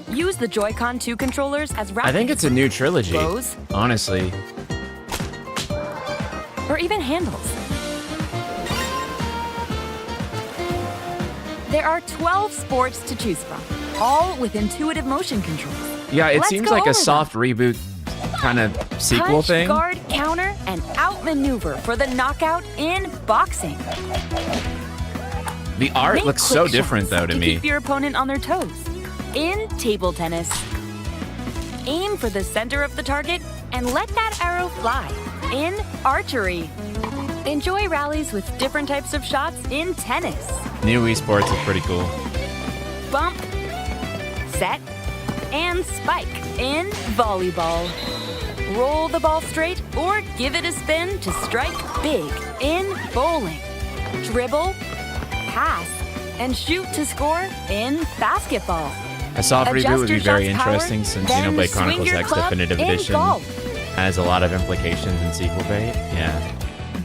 Use the Joy-Con 2 controllers as I think it's a new trilogy, bows, honestly. or even handles. There are 12 sports to choose from, all with intuitive motion controls. Yeah, it Let's seems go like a over soft reboot kind of sequel Punch, thing. guard, counter, and outmaneuver for the knockout in boxing. The art Make looks so quick different shots though to to me. keep your opponent on their toes. In table tennis, aim for the center of the target and let that arrow fly. In archery, enjoy rallies with different types of shots in tennis. New Wii Sports is pretty cool. Bump, set, and spike in volleyball. Roll the ball straight or give it a spin to strike big in bowling. Dribble, pass, and shoot to score in basketball. A soft Adjust reboot would your be very shot's power, interesting since then Xenoblade swing Chronicles your X club Definitive in Edition golf. has a lot of implications in sequel bait. Yeah.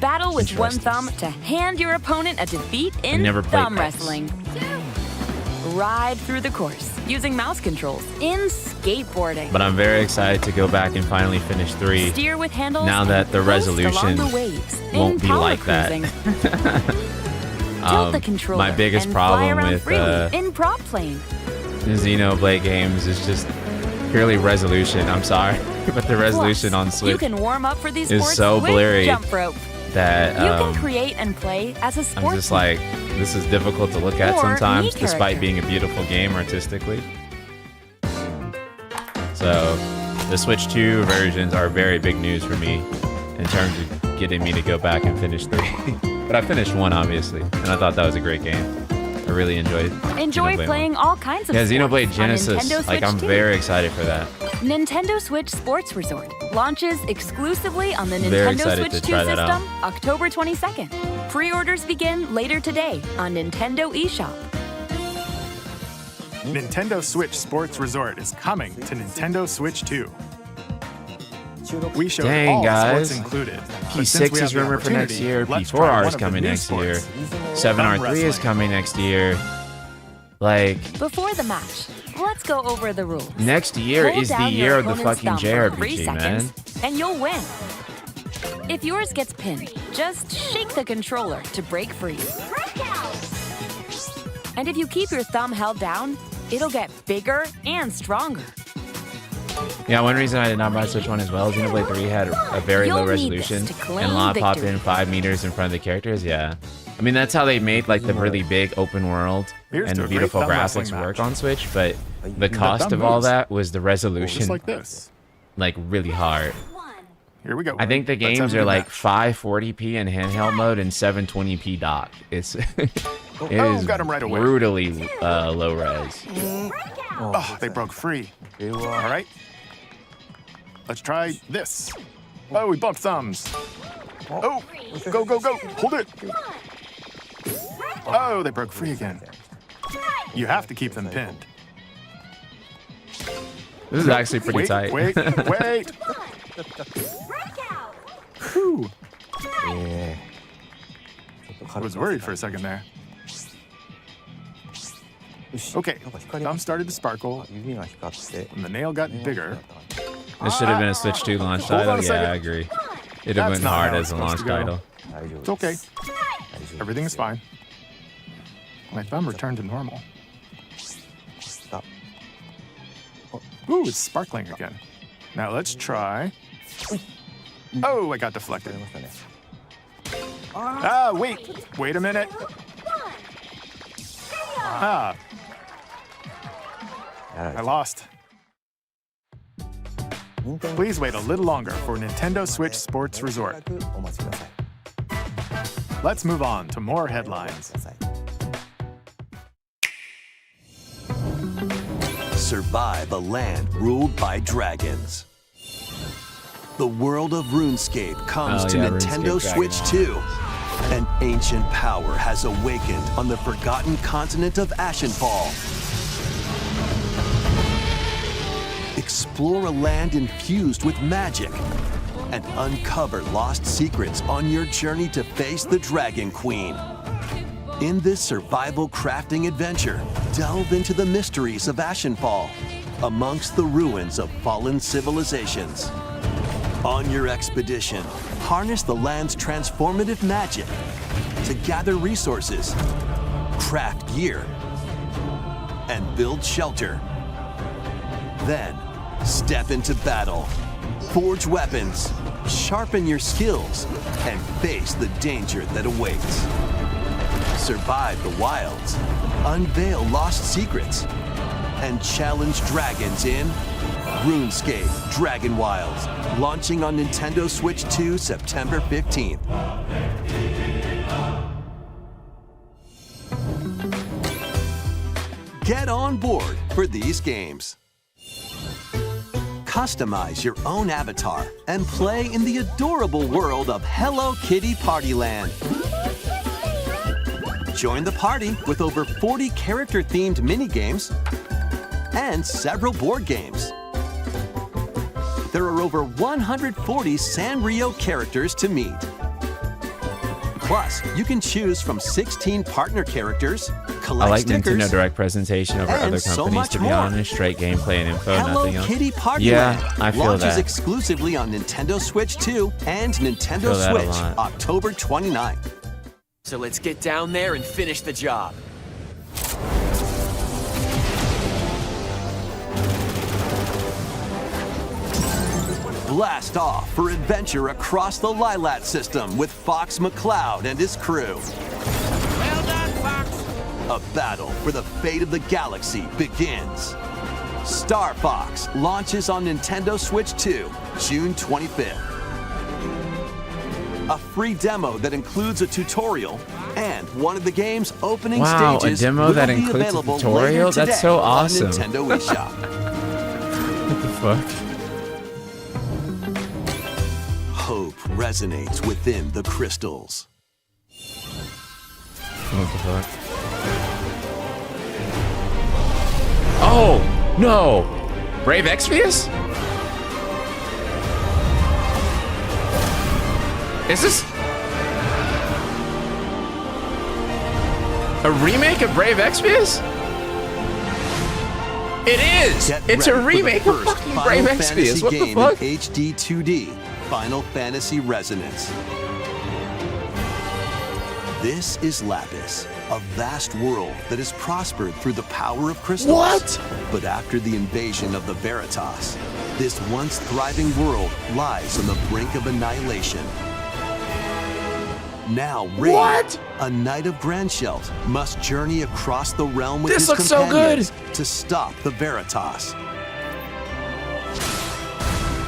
Battle with one thumb to hand your opponent a defeat in never played thumb X. wrestling. Ride through the course using mouse controls in skateboarding. But I'm very excited to go back and finally finish 3 Steer with handles now that the and coast resolution along the waves won't in be power like cruising. that. Tilt the controller My biggest and fly problem around with freely in prop plane. the Xenoblade games is just purely resolution. I'm sorry, but the resolution on You Switch can warm up for these is sports so with blurry jump rope. that You can create and play as a I'm sportsman. just like, this is difficult to look at Or sometimes, Mii despite character. being a beautiful game artistically. So, the Switch 2 versions are very big news for me in terms of getting me to go back and finish 3. But I finished 1, obviously, and I thought that was a great game. I really enjoyed Enjoy Xenoblade playing 1. all kinds of Yeah, sports Xenoblade on Genesis, Nintendo like, Switch I'm 2. very excited for that. Nintendo Switch Sports Resort launches exclusively on the Very Nintendo excited Switch to 2 try that system out. October 22nd. Pre-orders begin later today on Nintendo eShop. Nintendo Switch Sports Resort is coming to Nintendo Switch 2. We showed Dang, all guys. sports included. But since P6 we is have the rumored for next opportunity, year. let's try P4R one is of the coming new next year. sports. 7R3 is wrestling. coming next year. Like, Before the match, let's go over the rules. next year Hold is the down year your of the opponent's fucking thumb for 3 JRPG, man. seconds, and you'll win. If yours gets pinned, just shake the controller to break free. And if you keep your thumb held down, it'll get bigger and stronger. Yeah, one reason I did not buy Switch 1 as well is Xenoblade 3 had a very low resolution and Law popped in 5 meters in front of the characters. Yeah. I mean, that's how they made like the really big open world and the beautiful graphics work on Switch, but the cost of all that was the resolution. Like this. Like really hard. Here we go. I think the games are like 540p in handheld mode and 720p dock. It is got him right away. brutally low res. Oh, they broke free. All right. Let's try this. Oh, we bumped thumbs. Oh, go, go, go. Hold it. Oh, they broke free again. You have to keep them pinned. This is actually pretty tight. Wait, wait. Whew. Yeah. I was worried for a second there. Okay, thumb started to sparkle, and the nail got bigger. This should have been a Switch 2 launch Hold on title. a second. Yeah, I agree. It'd have been not hard how as it's a launch supposed to go. title. It's okay. Everything is fine. My thumb returned to normal. Ooh, it's sparkling again. Now let's try. Oh, I got deflected. Ah, wait a minute. Ah, I lost. Please wait a little longer for Nintendo Switch Sports Resort. Let's move on to more headlines. Survive a land ruled by dragons. The world of RuneScape comes to Nintendo RuneScape Switch Dragon 2. An ancient power has awakened on the forgotten continent of Ashenfall. Explore a land infused with magic and uncover lost secrets on your journey to face the Dragon Queen. In this survival crafting adventure, delve into the mysteries of Ashenfall amongst the ruins of fallen civilizations. On your expedition, harness the land's transformative magic to gather resources, craft gear, and build shelter. Then, step into battle, forge weapons, sharpen your skills, and face the danger that awaits. Survive the wilds, unveil lost secrets, and challenge dragons in RuneScape Dragon Wilds, launching on Nintendo Switch 2 September 15th. Get on board for these games. Customize your own avatar and play in the adorable world of Hello Kitty Partyland. Join the party with over 40 character-themed mini-games and several board games. There are over 140 Sanrio characters to meet. Plus, you can choose from 16 partner characters, collect I like stickers, Nintendo Direct presentation over and other so companies, much to be more. honest. Straight gameplay and info, Hello nothing else. Kitty Partyland Yeah, I feel launches that. exclusively on Nintendo Switch 2 and Nintendo Feel that a Switch lot. October 29th. So let's get down there and finish the job. Blast off for adventure across the Lilat system with Fox McCloud and his crew. Well done, Fox. A battle for the fate of the galaxy begins. Star Fox launches on Nintendo Switch 2, June 25th. A free demo that includes a tutorial and one of the game's opening Wow, a stages demo will that be includes a available tutorial? later That's today so on awesome. Nintendo eShop. What the fuck? Hope resonates within the crystals. What the fuck? Oh, no! Brave Exvius? Is this a remake of Brave Exvius? It is! Get It's a ready for the remake of first fucking Final Brave Fantasy Exvius. What the game fuck? in HD 2D, Final Fantasy Resonance. This is Lapis, a vast world that has prospered through the power of crystals. What? But after the invasion of the Veritas, this once thriving world lies on the brink of annihilation. Now, Rain, What? a knight of Grandshelt, must journey across the realm with This his looks so companions to stop the Veritas.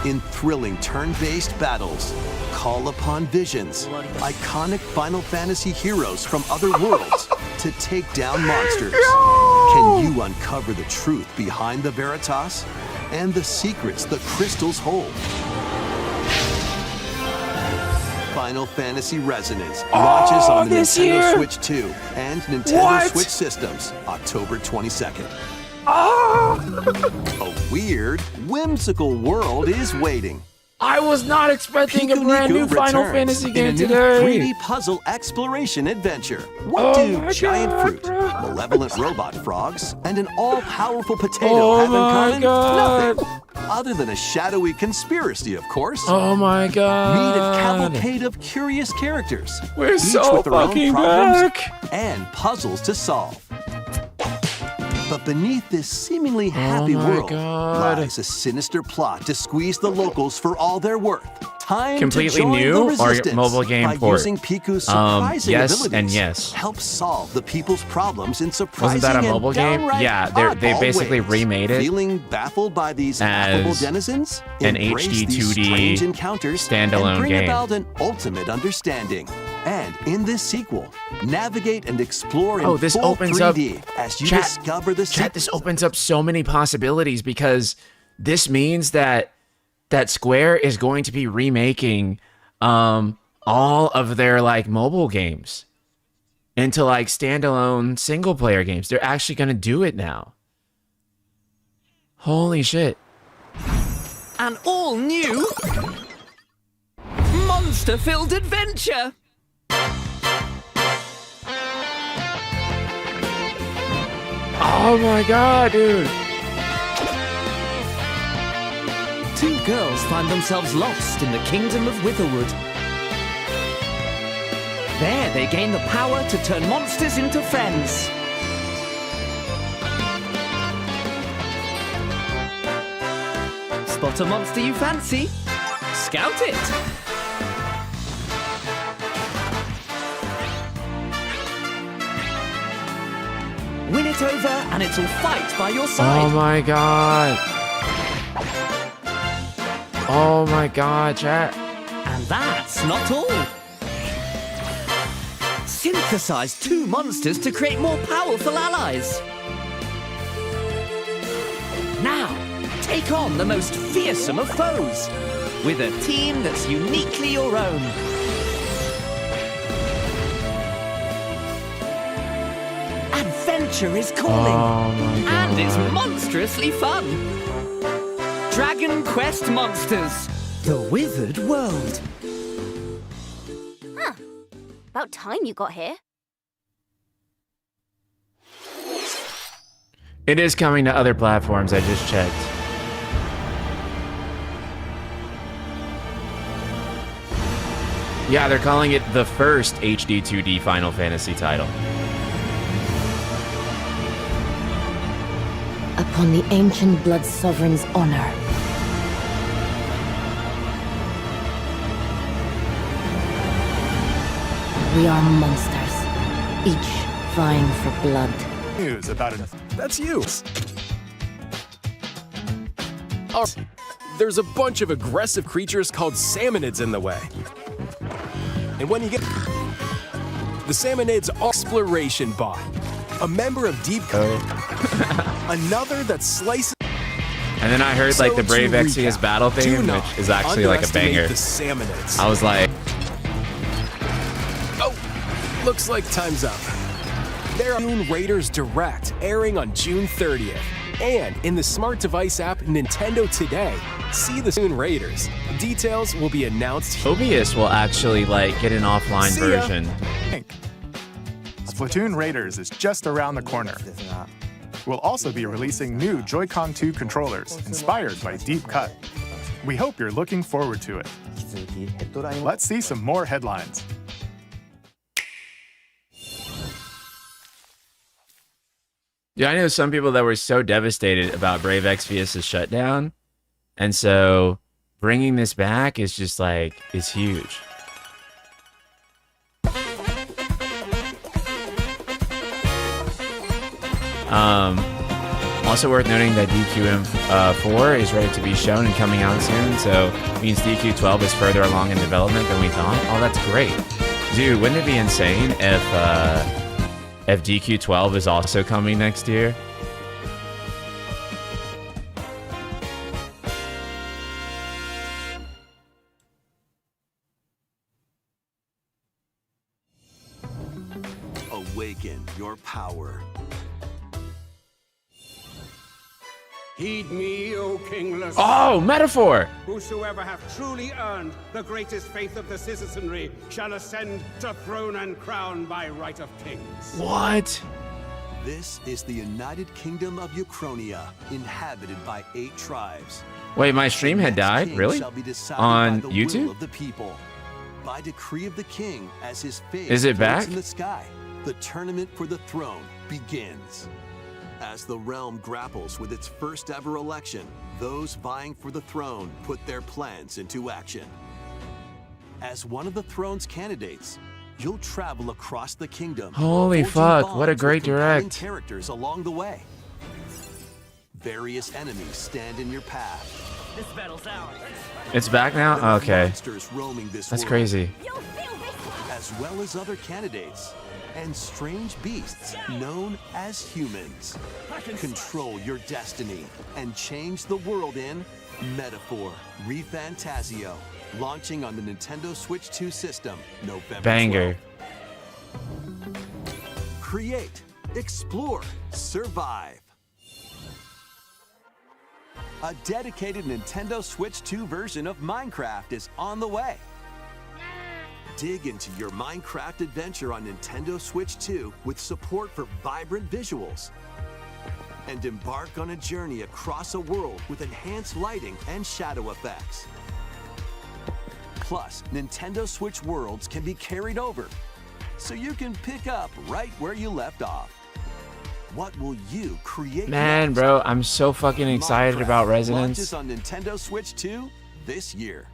In thrilling turn-based battles, call upon visions, iconic Final Fantasy heroes from other worlds to take down monsters. Can you uncover the truth behind the Veritas and the secrets the crystals hold? Final Fantasy Resonance launches on the this Nintendo year? Switch 2 and Nintendo What? Switch systems October 22nd. A weird, whimsical world is waiting. I was not expecting a Pico brand new Nico Final returns Fantasy in game a new today. 3D puzzle exploration adventure. What Oh do my giant God, fruit, bro. malevolent robot frogs, and an all-powerful potato Oh have in my common? God. Nothing. Other than a shadowy conspiracy, of course. Oh my god. Meet a cavalcade of curious characters, We're each so with their own fucking problems back. and puzzles to solve. But beneath this seemingly happy my world God. lies a sinister plot to squeeze the locals for all their worth. Time Completely to join new the or resistance mobile game by port? using Piku's surprising Yes abilities. and yes. Help solve the people's problems in surprising Wasn't that a and mobile game? downright Yeah, they oddball basically ways. remade it Feeling baffled by these affable as denizens? an Embrace HD these 2D strange encounters standalone and bring game. about an ultimate understanding. And in this sequel, navigate and explore in Oh, this full opens up 3D as you chat, discover the chat. This opens up so many possibilities because this means that Square is going to be remaking all of their like mobile games into like standalone single player games. They're actually going to do it now. Holy shit. An all new monster-filled adventure. Oh my god, dude. Two girls find themselves lost in the kingdom of Witherwood. There, they gain the power to turn monsters into friends. Spot a monster you fancy? Scout it! Win it over and it'll fight by your side. Oh my god. Oh my god, chat. And that's not all. Synthesize two monsters to create more powerful allies. Now, take on the most fearsome of foes with a team that's uniquely your own. Adventure is calling, Oh my god. and it's monstrously fun. Dragon Quest Monsters, the Withered World. Huh. About time you got here. It is coming to other platforms, I just checked. Yeah, they're calling it the first HD 2D Final Fantasy title. Upon the ancient blood sovereign's honor. We are monsters, each vying for blood. News about it. That's you. Oh, there's a bunch of aggressive creatures called salmonids in the way. And when you get... The salmonids are exploration bot. A member of Deep Another that slices... And then I heard like the So Brave to Exvius recap, battle do theme, not which is actually like a underestimate banger. the salmonids. I was like, Oh, looks like time's up. There are Toon Raiders Direct airing on June 30th. And in the smart device app Nintendo Today, see the Toon Raiders. Details will be announced. Mobius will actually like get an offline See ya. version. Splatoon Raiders is just around the corner. We'll also be releasing new Joy-Con 2 controllers inspired by Deep Cut. We hope you're looking forward to it. Let's see some more headlines. Dude, I know some people that were so devastated about Brave Exvius' shutdown, and so bringing this back is just like, is huge. Also worth noting that DQM4 is ready to be shown and coming out soon, so it means DQ12 is further along in development than we thought. Oh, that's great. Dude, wouldn't it be insane if DQ12 is also coming next year? Awaken your power. Heed me, O kingless. Oh, metaphor! Whosoever hath truly earned the greatest faith of the citizenry shall ascend to throne and crown by right of kings. What? This is the United Kingdom of Uchronia, inhabited by 8 tribes. Wait, my stream had died? Really? On YouTube? Of the people. By decree of the king, as his face is it back? In the sky, the tournament for the throne begins. As the realm grapples with its first ever election, those vying for the throne put their plans into action. As one of the throne's candidates, you'll travel across the kingdom. Holy fuck, what a great direct. Characters along the way. Various enemies stand in your path. This battle's ours. It's back now? Okay. Monsters roaming this That's world, crazy. as well as other candidates and strange beasts known as humans. Control your destiny and change the world in Metaphor ReFantazio, launching on the Nintendo Switch 2 system November Banger. 12th. Create, explore, survive. A dedicated Nintendo Switch 2 version of Minecraft is on the way. Dig into your Minecraft adventure on Nintendo Switch 2 with support for vibrant visuals. And embark on a journey across a world with enhanced lighting and shadow effects. Plus, Nintendo Switch worlds can be carried over, so you can pick up right where you left off. What will you create? Man, bro, I'm so fucking excited Minecraft about Resonance. launches on Nintendo Switch 2 this year.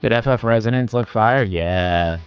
Did FF Resonance look fire? Yeah.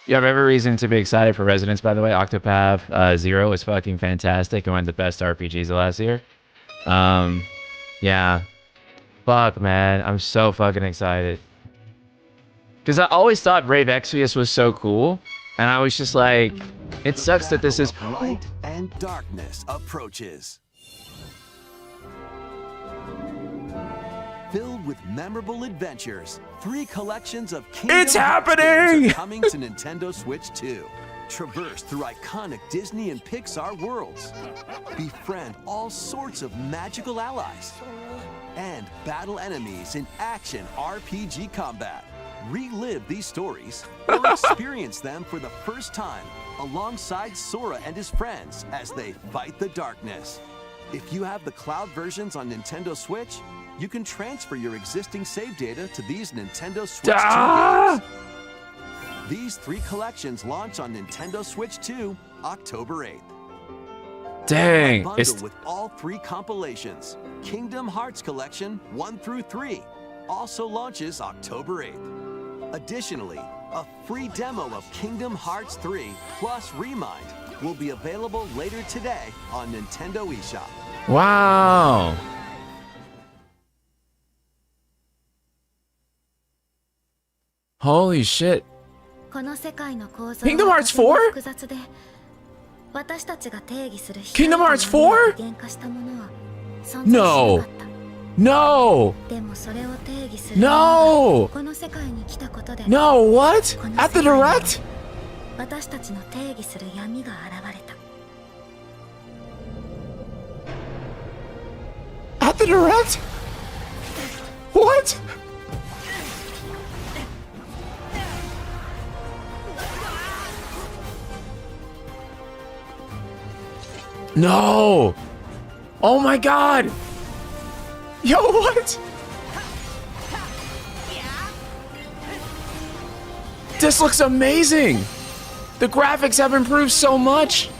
You have every reason to be excited for Resonance, by the way. Octopath Zero is fucking fantastic and one of the best RPGs of last year. Yeah. Fuck, man. I'm so fucking excited. Because I always thought Brave Exvius was so cool. And I was just like, it sucks that this is... Light and darkness approaches. Filled with memorable adventures, 3 collections of Kingdom It's happening! are coming to Nintendo Switch 2. Traverse through iconic Disney and Pixar worlds. Befriend all sorts of magical allies. And battle enemies in action RPG combat. Relive these stories or experience them for the first time alongside Sora and his friends as they fight the darkness. If you have the cloud versions on Nintendo Switch, you can transfer your existing save data to these Nintendo Switch 2 games. These 3 collections launch on Nintendo Switch 2 October 8th. Dang. Bundle with all 3 compilations. Kingdom Hearts Collection 1 through 3 also launches October 8th. Additionally, a free demo of Kingdom Hearts 3 plus Remind will be available later today on Nintendo eShop. Wow. Holy shit. Kingdom Hearts 4? Kingdom Hearts 4? No. No. No. No, what? At the direct? At the direct? What? No! Oh my god! Yo, what? This looks amazing! The graphics have improved so much!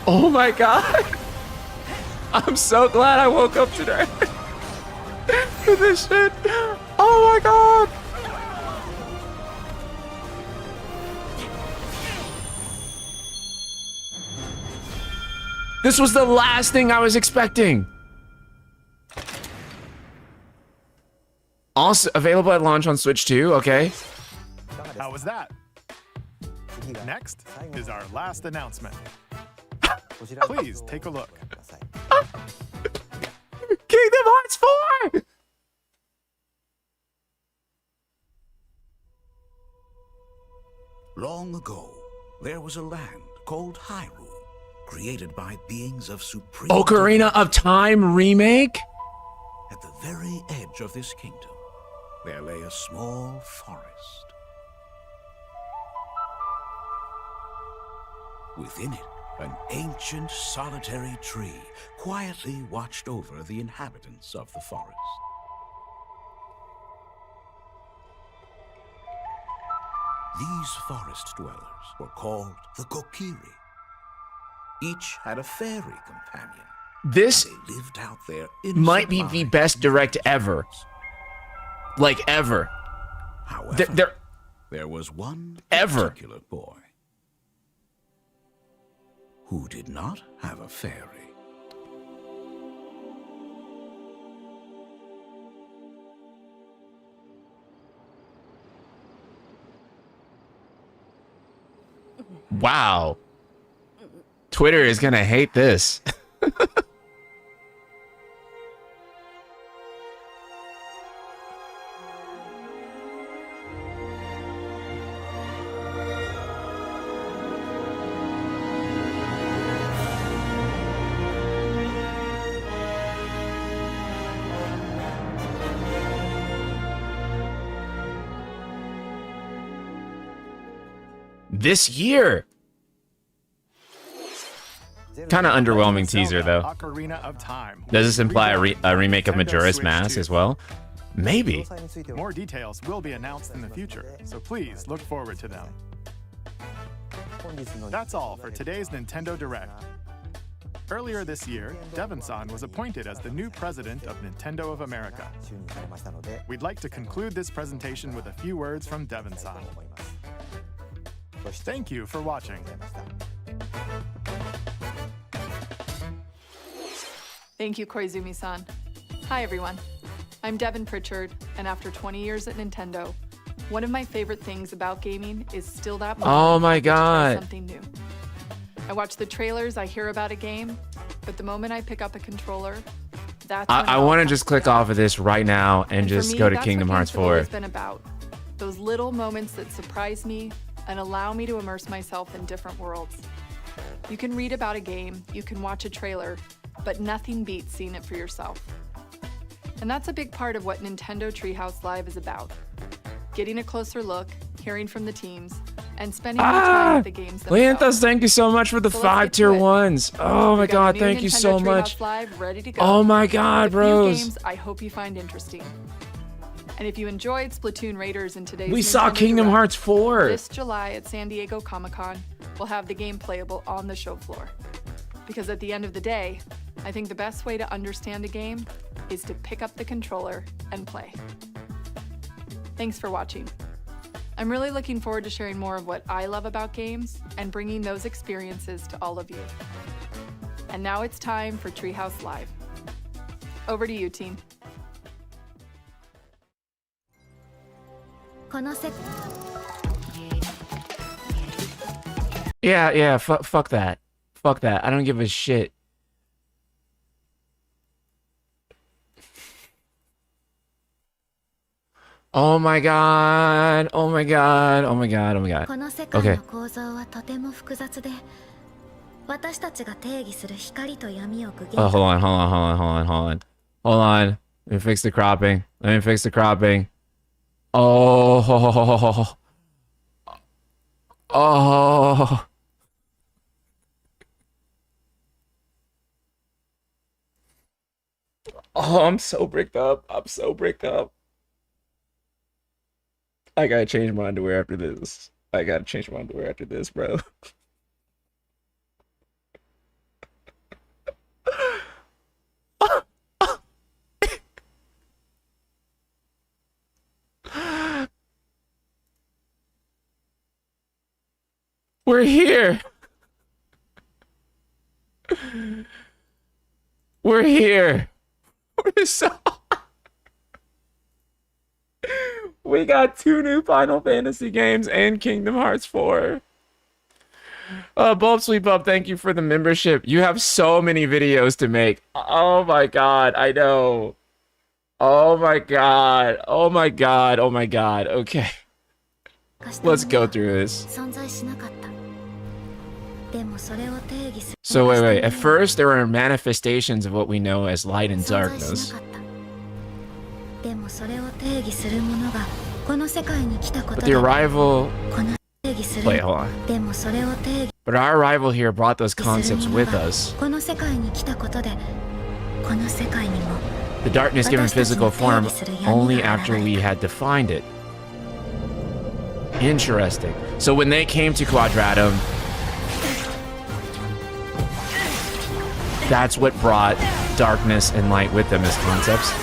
Oh my god! I'm so glad I woke up today for this shit. Oh my god! This was the last thing I was expecting. Also available at launch on Switch 2, okay. How was that? Next is our last announcement. Please take a look. Kingdom Hearts 4! Long ago, there was a land called Hyrule, created by beings of supreme... Ocarina of Time Remake? At the very edge of this kingdom, there lay a small forest. Within it, an ancient solitary tree quietly watched over the inhabitants of the forest. These forest dwellers were called the Kokiri. Each had a fairy companion. This They lived out their might be the best direct ever. Like ever. However, there was one particular boy who did not have a fairy. Wow. Twitter is gonna hate this. This year. Kind of underwhelming teaser, though. Ocarina of Time. Does this imply a remake of Majora's Mask as well? Maybe. More details will be announced in the future, so please look forward to them. That's all for today's Nintendo Direct. Earlier this year, Devon-san was appointed as the new president of Nintendo of America. We'd like to conclude this presentation with a few words from Devon-san. Thank you for watching. Thank you, Koizumi-san. Hi, everyone. I'm Devin Pritchard, and after 20 years at Nintendo, one of my favorite things about gaming is still that moment Oh my when I try god. something new. I watch the trailers, I hear about a game, but the moment I pick up a controller, that's when I want to just click off of this right now and for just me, go to that's Kingdom what Hearts games have always 4. been about. Those little moments that surprise me and allow me to immerse myself in different worlds. You can read about a game, you can watch a trailer, but nothing beats seeing it for yourself. And that's a big part of what Nintendo Treehouse Live is about. Getting a closer look, hearing from the teams, and spending more time with the games themselves. Leanthus, thank you so much for the So let's 5 get to tier it. 1s. Oh my We've got a god, new thank you Nintendo so Treehouse much. Live ready to go. Oh my god, with a few bros. games I hope you find interesting. And if you enjoyed Splatoon Raiders in today's We saw Nintendo Kingdom Direct, Hearts 4. this July at San Diego Comic-Con, we'll have the game playable on the show floor. Because at the end of the day, I think the best way to understand a game is to pick up the controller and play. Thanks for watching. I'm really looking forward to sharing more of what I love about games and bringing those experiences to all of you. And now it's time for Treehouse Live. Over to you, team. Yeah, fuck that. Fuck that. I don't give a shit. Oh my god. Oh my god. Oh my god. Oh my god. この世界 Okay. の構造はとても複雑で、私たちが定義する光と闇を具現 Oh, hold on, hold on, hold on, hold on, hold on. Hold on. Let me fix the cropping. Let me fix the cropping. Oh. Oh. Oh, I'm so bricked up. I'm so bricked up. I gotta change my underwear after this. I gotta change my underwear after this, bro. We're here. We're here. We're so. We got 2 new Final Fantasy games and Kingdom Hearts 4. Bulb Sweep Up, thank you for the membership. You have so many videos to make. Oh my god, I know. Oh my god. Oh my god. Oh my god. Okay. Let's go through this. 存在しなかった。でもそれを定義する So wait. At first, there were manifestations of what we know as light and 存在し darkness. なかったでもそれを定義するものがこの世界に来たこと But で the arrival... この定義する Wait, hold on. でもそれを定義 But our arrival here brought those する concepts もの with が us. この世界に来たことでこの世界にも The darkness given physical form only after we had defined it. Interesting. So when they came to Quadratum, that's what brought darkness and light with them as concepts.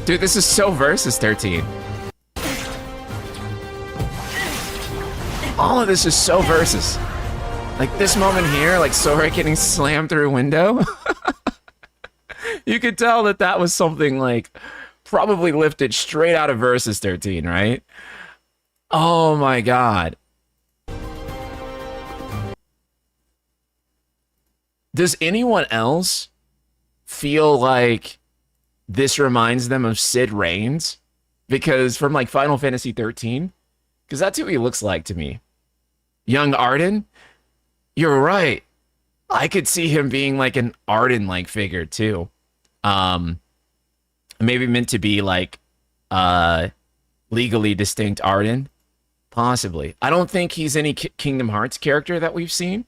Dude, this is so Versus 13. All of this is so Versus. Like this moment here, like Sora getting slammed through a window. You could tell that that was something like probably lifted straight out of Versus 13, right? Oh my god. Does anyone else feel like this reminds them of Sid Reigns? Because from like Final Fantasy 13? Because that's who he looks like to me. Young Arden? You're right. I could see him being like an Arden-like figure too. Maybe meant to be like legally distinct Arden. Possibly. I don't think he's any Kingdom Hearts character that we've seen.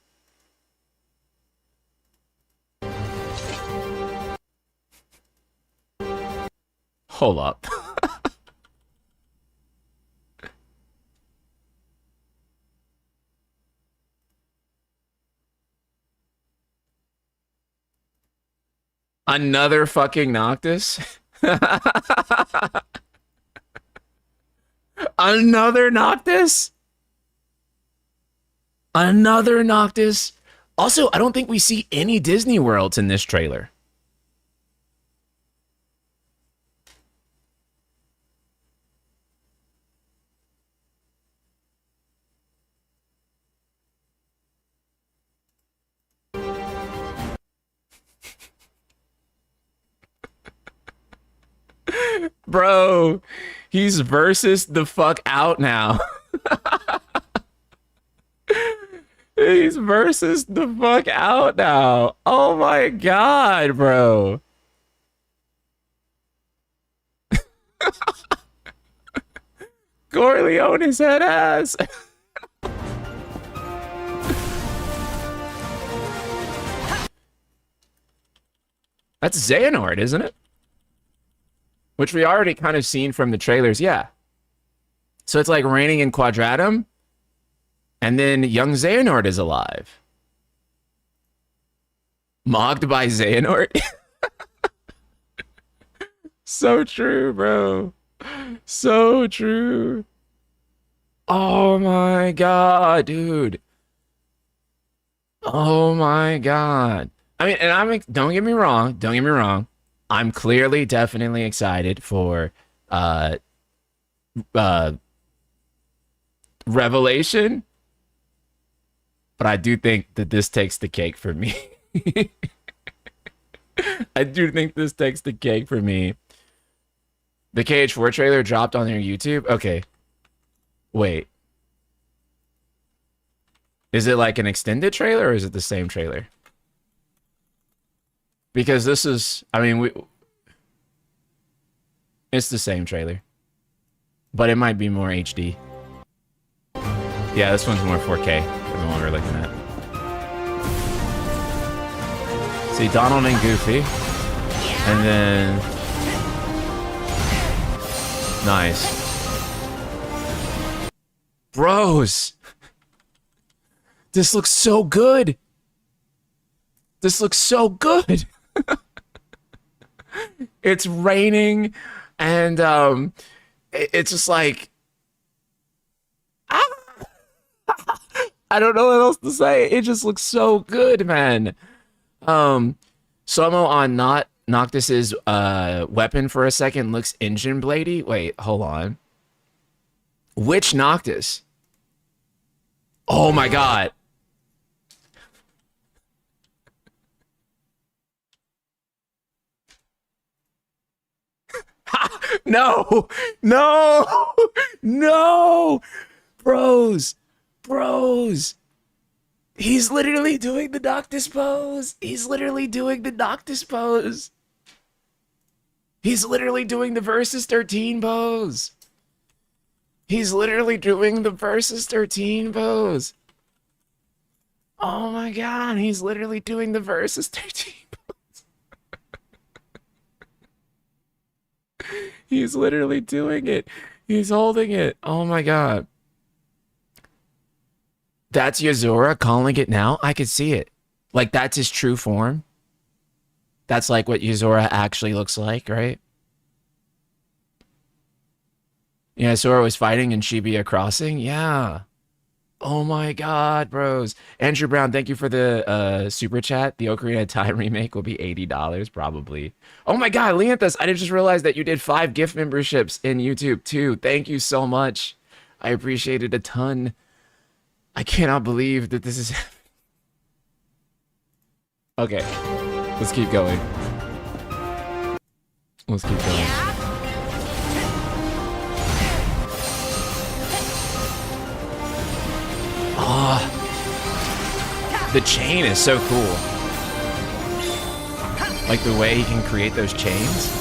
Hold up. Another fucking Noctis? Another Noctis? Another Noctis? Also, I don't think we see any Disney Worlds in this trailer. Bro, he's versus the fuck out now. He's versus the fuck out now. Oh my god, bro. Corleone's head ass. That's Xehanort, isn't it? Which we already kind of seen from the trailers, yeah. So it's like raining in Quadratum, and then young Xehanort is alive. Mocked by Xehanort? So true, bro. So true. Oh my god, dude. Oh my god. I mean, and don't get me wrong. I'm clearly definitely excited for Revelation, but I do think that this takes the cake for me. I do think this takes the cake for me. The KH4 trailer dropped on their YouTube? Okay. Wait. Is it like an extended trailer or is it the same trailer? Because this is, I mean, it's the same trailer. But it might be more HD. Yeah, this one's more 4K than the one we're looking at. See, Donald and Goofy. And then... Nice. Bros! This looks so good! This looks so good! It's raining, and it's just like... I don't know what else to say. It just looks so good, man. Slow-mo on Noctis's weapon for a second looks engine bladey. Wait, hold on. Which Noctis? Oh my god. No! No! No! Bros! Bros! He's literally doing the Noctis pose! He's literally doing the Noctis pose! He's literally doing the Versus 13 pose! He's literally doing the Versus 13 pose! Oh my god, he's literally doing the Versus 13 pose! He's literally doing it! He's holding it! Oh my god. That's Yozora calling it now? I could see it. Like, that's his true form. That's like what Yozora actually looks like, right? Yeah, Sora was fighting in Shibuya Crossing? Yeah. Oh my god, bros. Andrew Brown, thank you for the super chat. The Ocarina of Time remake will be $80, probably. Oh my god, Leanthus, I just realized that you did 5 gift memberships in YouTube, too. Thank you so much. I appreciate it a ton. I cannot believe that this is... Okay. Let's keep going. Let's keep going. Ah, the chain is so cool. Like the way he can create those chains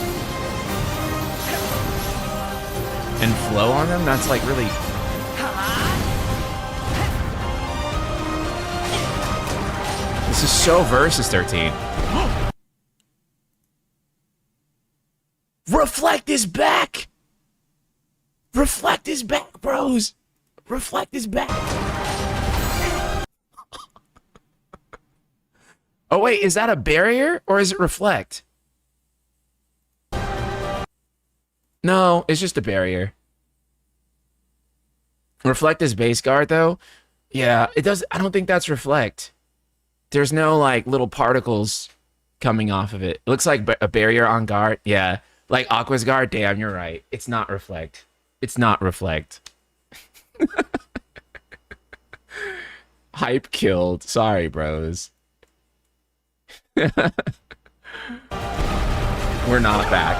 and flow on them. That's like really. This is so Versus 13. Reflect is back. Reflect is back, bros. Reflect is back. Oh wait, is that a barrier or is it Reflect? No, it's just a barrier. Reflect is base guard though. Yeah, it does. I don't think that's Reflect. There's no like little particles coming off of it. It looks like a barrier on guard. Yeah, like Aqua's guard. Damn, you're right. It's not Reflect. It's not Reflect. Hype killed. Sorry, bros. We're not back.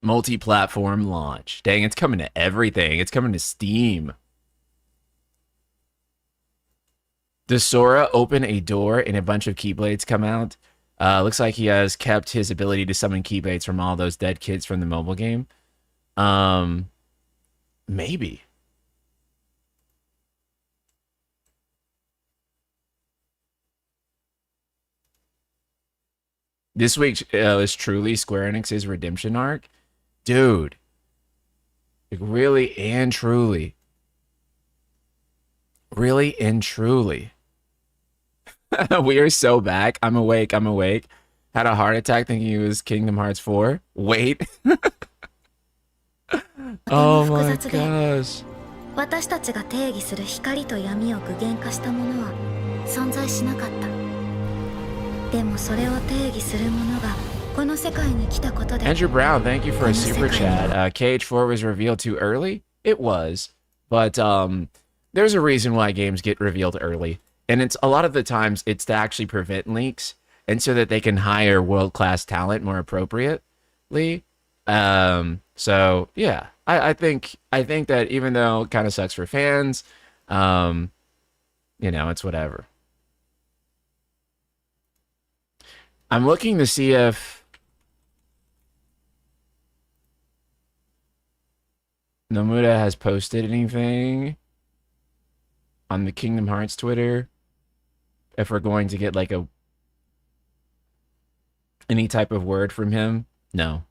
Multi-platform launch. Dang, it's coming to everything. It's coming to Steam. Does Sora open a door and a bunch of Keyblades come out? Looks like he has kept his ability to summon Keyblades from all those dead kids from the mobile game. Maybe. This week is truly Square Enix's redemption arc. Dude. Like, really and truly. Really and truly. We are so back. I'm awake. I'm awake. Had a heart attack thinking it was Kingdom Hearts 4. Wait. Oh my gosh. 私たちが定義する光と闇を具現化したものは存在しなかった。でもそれを定義するものがこの世界に来たことで。Andrew Brown, thank you for a super chat. KH4 was revealed too early. It was, but there's a reason why games get revealed early, and it's a lot of the times it's to actually prevent leaks and so that they can hire world-class talent more appropriately. So yeah, I think that even though it kind of sucks for fans, you know, it's whatever. I'm looking to see if Nomura has posted anything on the Kingdom Hearts Twitter. If we're going to get like any type of word from him. No.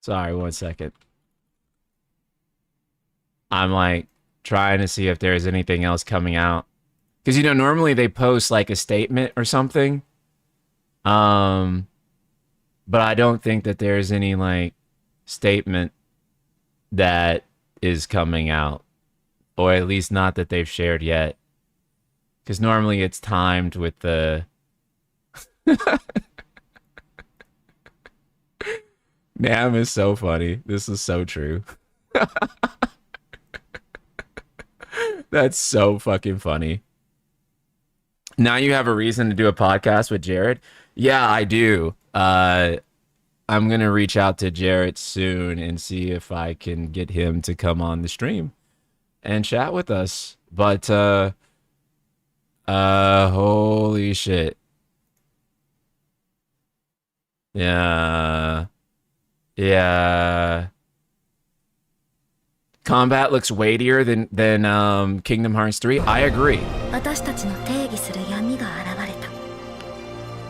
Sorry, 1 second. I'm like trying to see if there's anything else coming out. Because, you know, normally they post like a statement or something. But I don't think that there's any like statement that is coming out. Or at least not that they've shared yet. Because normally it's timed with the... Nam is so funny. This is so true. That's so fucking funny. Now you have a reason to do a podcast with Jared? Yeah, I do. I'm going to reach out to Jared soon and see if I can get him to come on the stream and chat with us. But, holy shit. Yeah. Yeah. Combat looks weightier than Kingdom Hearts 3. I agree.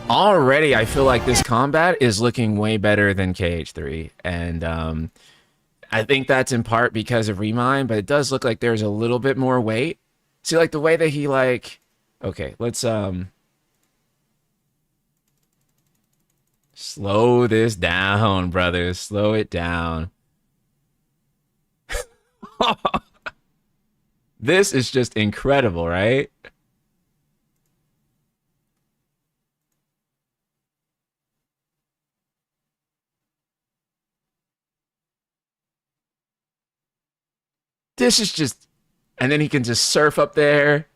Already, I feel like this combat is looking way better than KH3. And I think that's in part because of Remind, but it does look like there's a little bit more weight. See, like the way that he like... Okay, let's... Slow this down, brother. Slow it down. This is just incredible, right? This is just... And then he can just surf up there.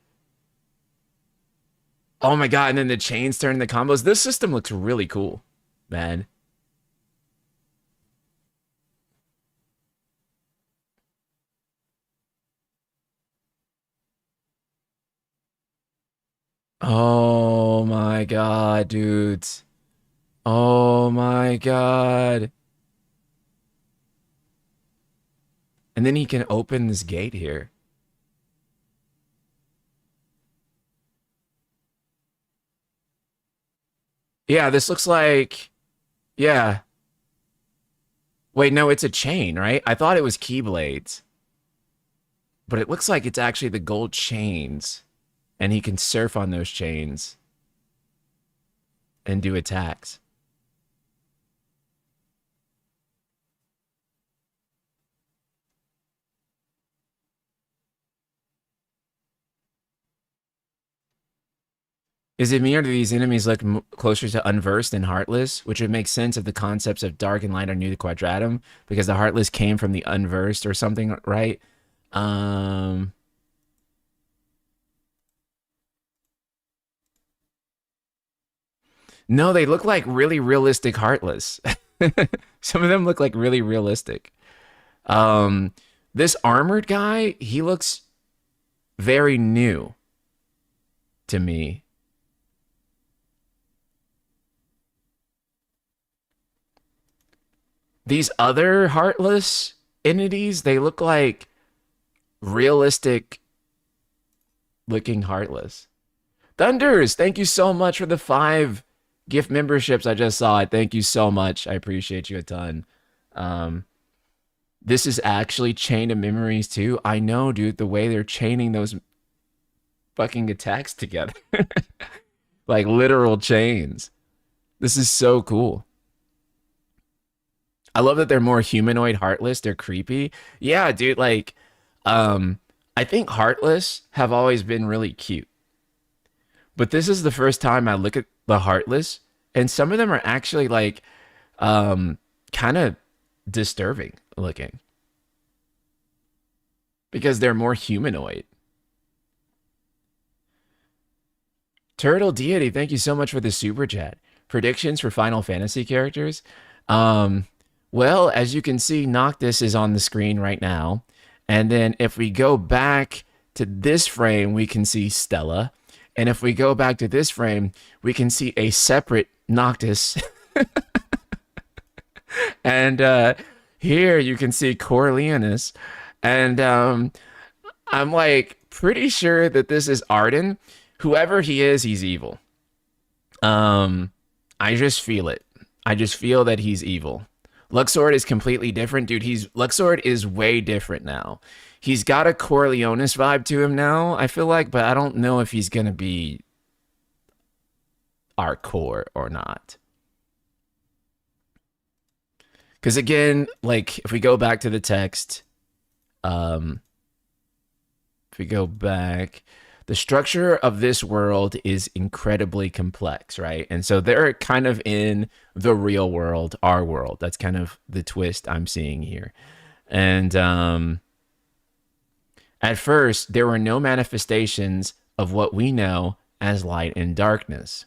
Oh my god, and then the chains turn the combos. This system looks really cool, man. Oh my god, dudes. Oh my god. And then he can open this gate here. Yeah, this looks like... Yeah. Wait, no, it's a chain, right? I thought it was Keyblades. But it looks like it's actually the gold chains. And he can surf on those chains. And do attacks. Is it me or do these enemies look closer to Unversed and Heartless, which would make sense if the concepts of Dark and Light are new to Quadratum, because the Heartless came from the Unversed or something, right? No, they look like really realistic Heartless. Some of them look like really realistic. This armored guy, he looks very new to me. These other Heartless entities, they look like realistic looking Heartless. Thunders, thank you so much for the 5 gift memberships I just saw. Thank you so much. I appreciate you a ton. This is actually Chain of Memories too. I know, dude, the way they're chaining those fucking attacks together. Like literal chains. This is so cool. I love that they're more humanoid Heartless. They're creepy. Yeah, dude, like, I think Heartless have always been really cute. But this is the first time I look at the Heartless, and some of them are actually like, kind of disturbing looking. Because they're more humanoid. Turtle Deity, thank you so much for the super chat. Predictions for Final Fantasy characters? Well, as you can see, Noctis is on the screen right now. And then if we go back to this frame, we can see Stella. And if we go back to this frame, we can see a separate Noctis. And here you can see Corleonis. And I'm like pretty sure that this is Arden. Whoever he is, he's evil. I just feel it. I just feel that he's evil. Luxord is completely different, dude. Luxord is way different now. He's got a Corleonis vibe to him now, I feel like, but I don't know if he's gonna be our core or not. Because again, like if we go back to the text, if we go back, the structure of this world is incredibly complex, right? And so they're kind of in the real world, our world. That's kind of the twist I'm seeing here. And at first, there were no manifestations of what we know as light and darkness.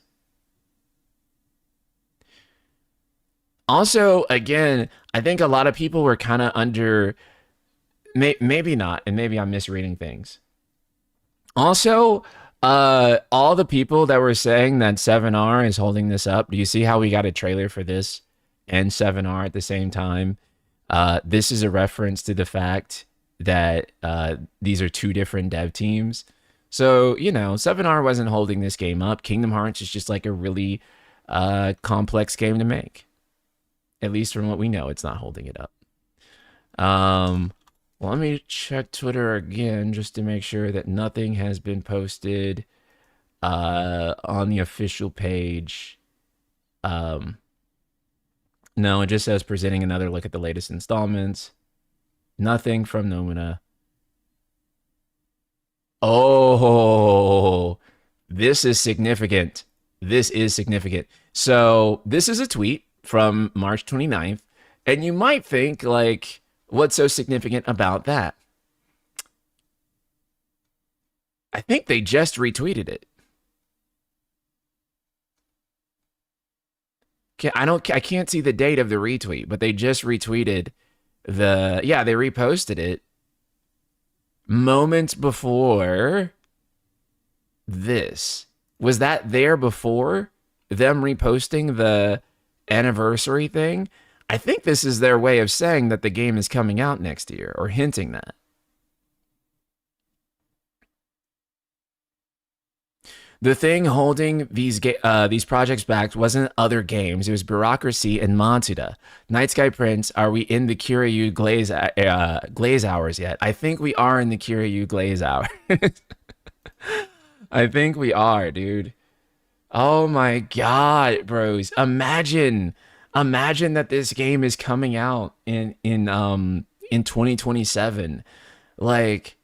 Also, again, I think a lot of people were kind of under, maybe not, and maybe I'm misreading things. Also, all the people that were saying that 7R is holding this up, do you see how we got a trailer for this and 7R at the same time? This is a reference to the fact that these are 2 different dev teams. So, you know, 7R wasn't holding this game up. Kingdom Hearts is just like a really complex game to make. At least from what we know, it's not holding it up. Well, let me check Twitter again just to make sure that nothing has been posted on the official page. No, it just says presenting another look at the latest installments. Nothing from Nomina. Oh, this is significant. This is significant. So this is a tweet from March 29th, and you might think like, what's so significant about that? I think they just retweeted it. I can't see the date of the retweet, but they just retweeted they reposted it moments before this. Was that there before them reposting the anniversary thing? I think this is their way of saying that the game is coming out next year, or hinting that. The thing holding these projects back wasn't other games. It was bureaucracy and Matsuda. Night Sky Prince, are we in the Kiryu Glaze hours yet? I think we are in the Kiryu Glaze hour. I think we are, dude. Oh my god, bros. Imagine that this game is coming out in 2027. Like,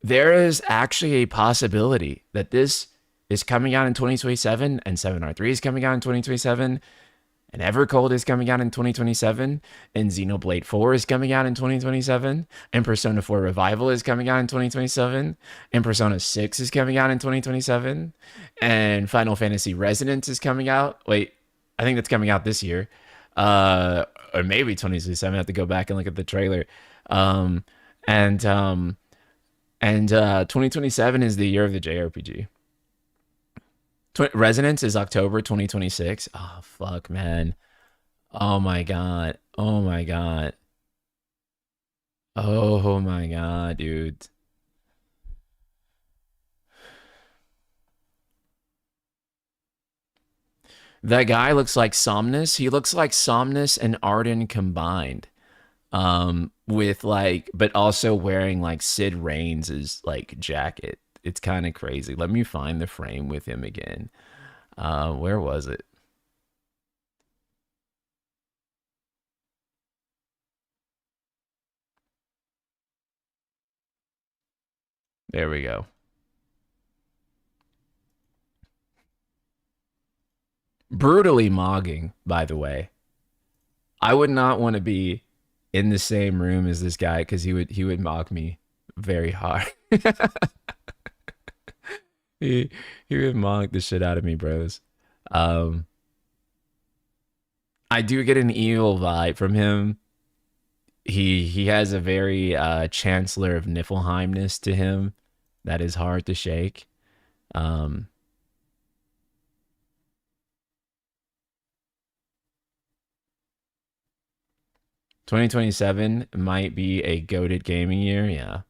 there is actually a possibility that this is coming out in 2027, and 7R3 is coming out in 2027, and Evercold is coming out in 2027, and Xenoblade 4 is coming out in 2027, and Persona 4 Revival is coming out in 2027, and Persona 6 is coming out in 2027, and Final Fantasy Resonance is coming out. Wait, I think that's coming out this year. Or maybe 2027. I have to go back and look at the trailer. And 2027 is the year of the JRPG. Resonance is October 2026. Oh, fuck, man. Oh, my God. Oh, my God. Oh, my God, dude. That guy looks like Somnus. He looks like Somnus and Arden combined. With like, but also wearing like Sid Reigns' like jacket. It's kind of crazy. Let me find the frame with him again. Where was it? There we go. Brutally mogging, by the way. I would not want to be in the same room as this guy because he would mock me very hard. he would mock the shit out of me, bros. I do get an evil vibe from him. He has a very Chancellor of Niflheimness to him that is hard to shake. 2027 might be a goated gaming year. Yeah.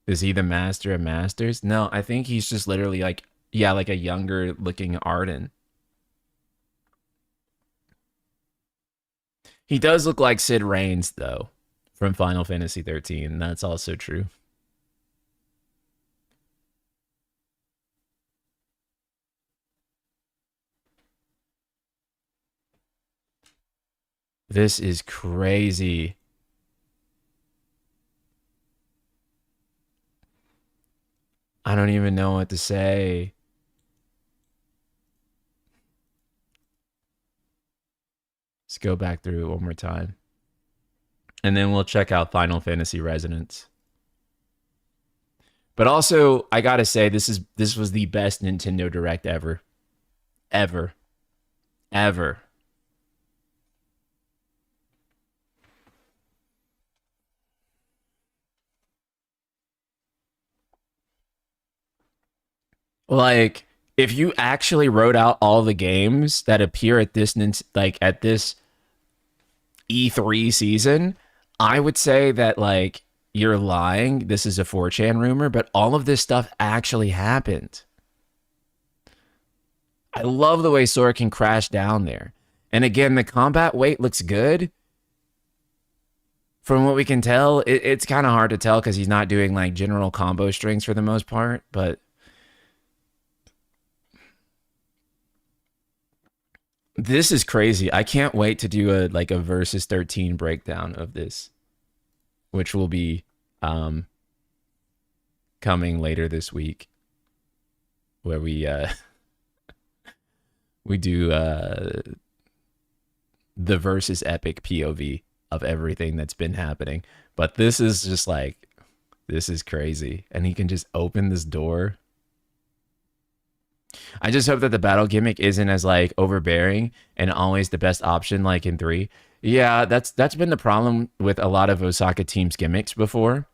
Is he the master of masters? No, I think he's just literally like, yeah, like a younger looking Arden. He does look like Sid Reigns, though, from Final Fantasy 13. That's also true. This is crazy. I don't even know what to say. Let's go back through it one more time. And then we'll check out Final Fantasy Resonance. But also, I gotta say, this was the best Nintendo Direct ever. Ever. Ever. Like, if you actually wrote out all the games that appear at this at this E3 season, I would say that like you're lying. This is a 4chan rumor, but all of this stuff actually happened. I love the way Sora can crash down there. And again, the combat weight looks good. From what we can tell, it's kind of hard to tell because he's not doing like general combo strings for the most part, but this is crazy. I can't wait to do a versus 13 breakdown of this, which will be coming later this week, where we we do the versus epic POV of everything that's been happening. But this is just like, this is crazy, and he can just open this door. I just hope that the battle gimmick isn't as like overbearing and always the best option like in 3. Yeah, that's been the problem with a lot of Osaka teams gimmicks before.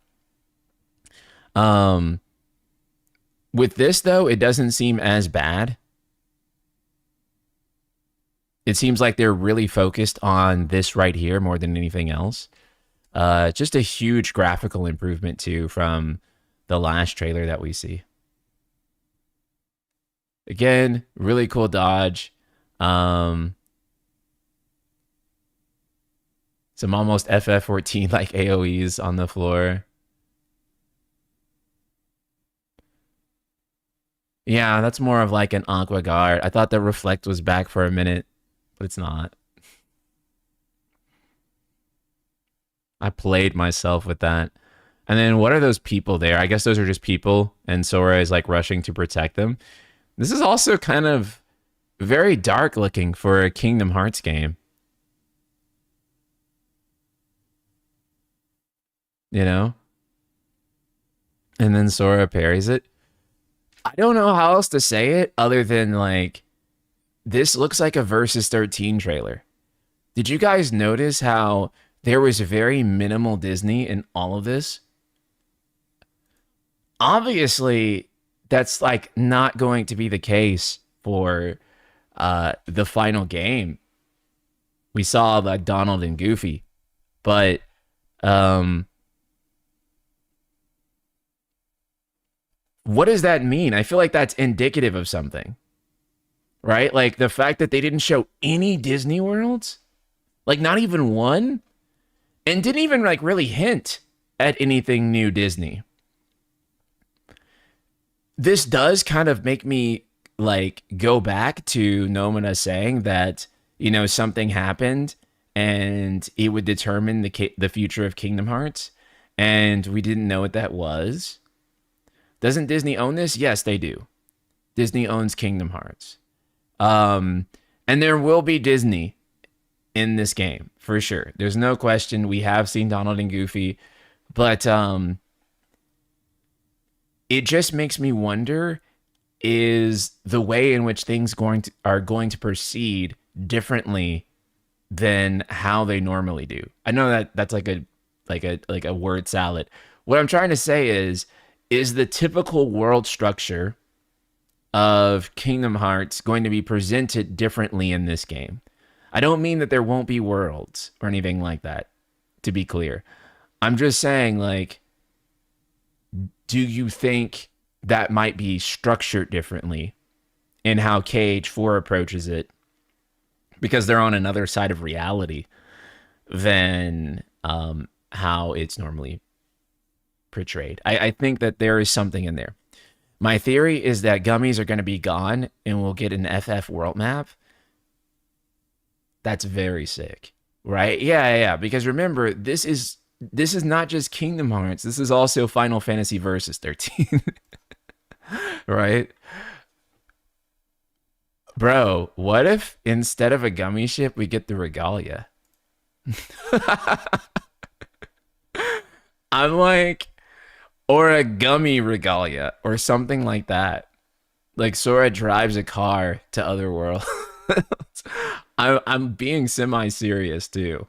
With this though, it doesn't seem as bad. It seems like they're really focused on this right here more than anything else. Just a huge graphical improvement too from the last trailer that we see. Again, really cool dodge. Some almost FF14 like AoEs on the floor. Yeah, that's more of like an Aqua Guard. I thought that Reflect was back for a minute, but it's not. I played myself with that. And then what are those people there? I guess those are just people, and Sora is like rushing to protect them. This is also kind of very dark looking for a Kingdom Hearts game. You know? And then Sora parries it. I don't know how else to say it other than like, this looks like a Versus 13 trailer. Did you guys notice how there was very minimal Disney in all of this? Obviously, that's like not going to be the case for the final game. We saw like Donald and Goofy, but what does that mean? I feel like that's indicative of something, right? Like the fact that they didn't show any Disney worlds, like not even one, and didn't even like really hint at anything new Disney. This does kind of make me like go back to Nomina saying that, you know, something happened and it would determine the future of Kingdom Hearts, and we didn't know what that was. Doesn't Disney own this? Yes, they do. Disney owns Kingdom Hearts. And there will be Disney in this game, for sure. There's no question. We have seen Donald and Goofy, but it just makes me wonder, is the way in which things are going to proceed differently than how they normally do? I know that that's like a word salad. What I'm trying to say is the typical world structure of Kingdom Hearts going to be presented differently in this game? I don't mean that there won't be worlds or anything like that, to be clear. I'm just saying, like, do you think that might be structured differently in how KH4 approaches it? Because they're on another side of reality than how it's normally portrayed. I think that there is something in there. My theory is that gummies are going to be gone and we'll get an FF world map. That's very sick, right? Yeah. Because remember, this is not just Kingdom Hearts. This is also Final Fantasy Versus 13, right? Bro, what if instead of a gummy ship, we get the Regalia? I'm like, or a gummy Regalia or something like that. Like Sora drives a car to other worlds. I'm being semi-serious too.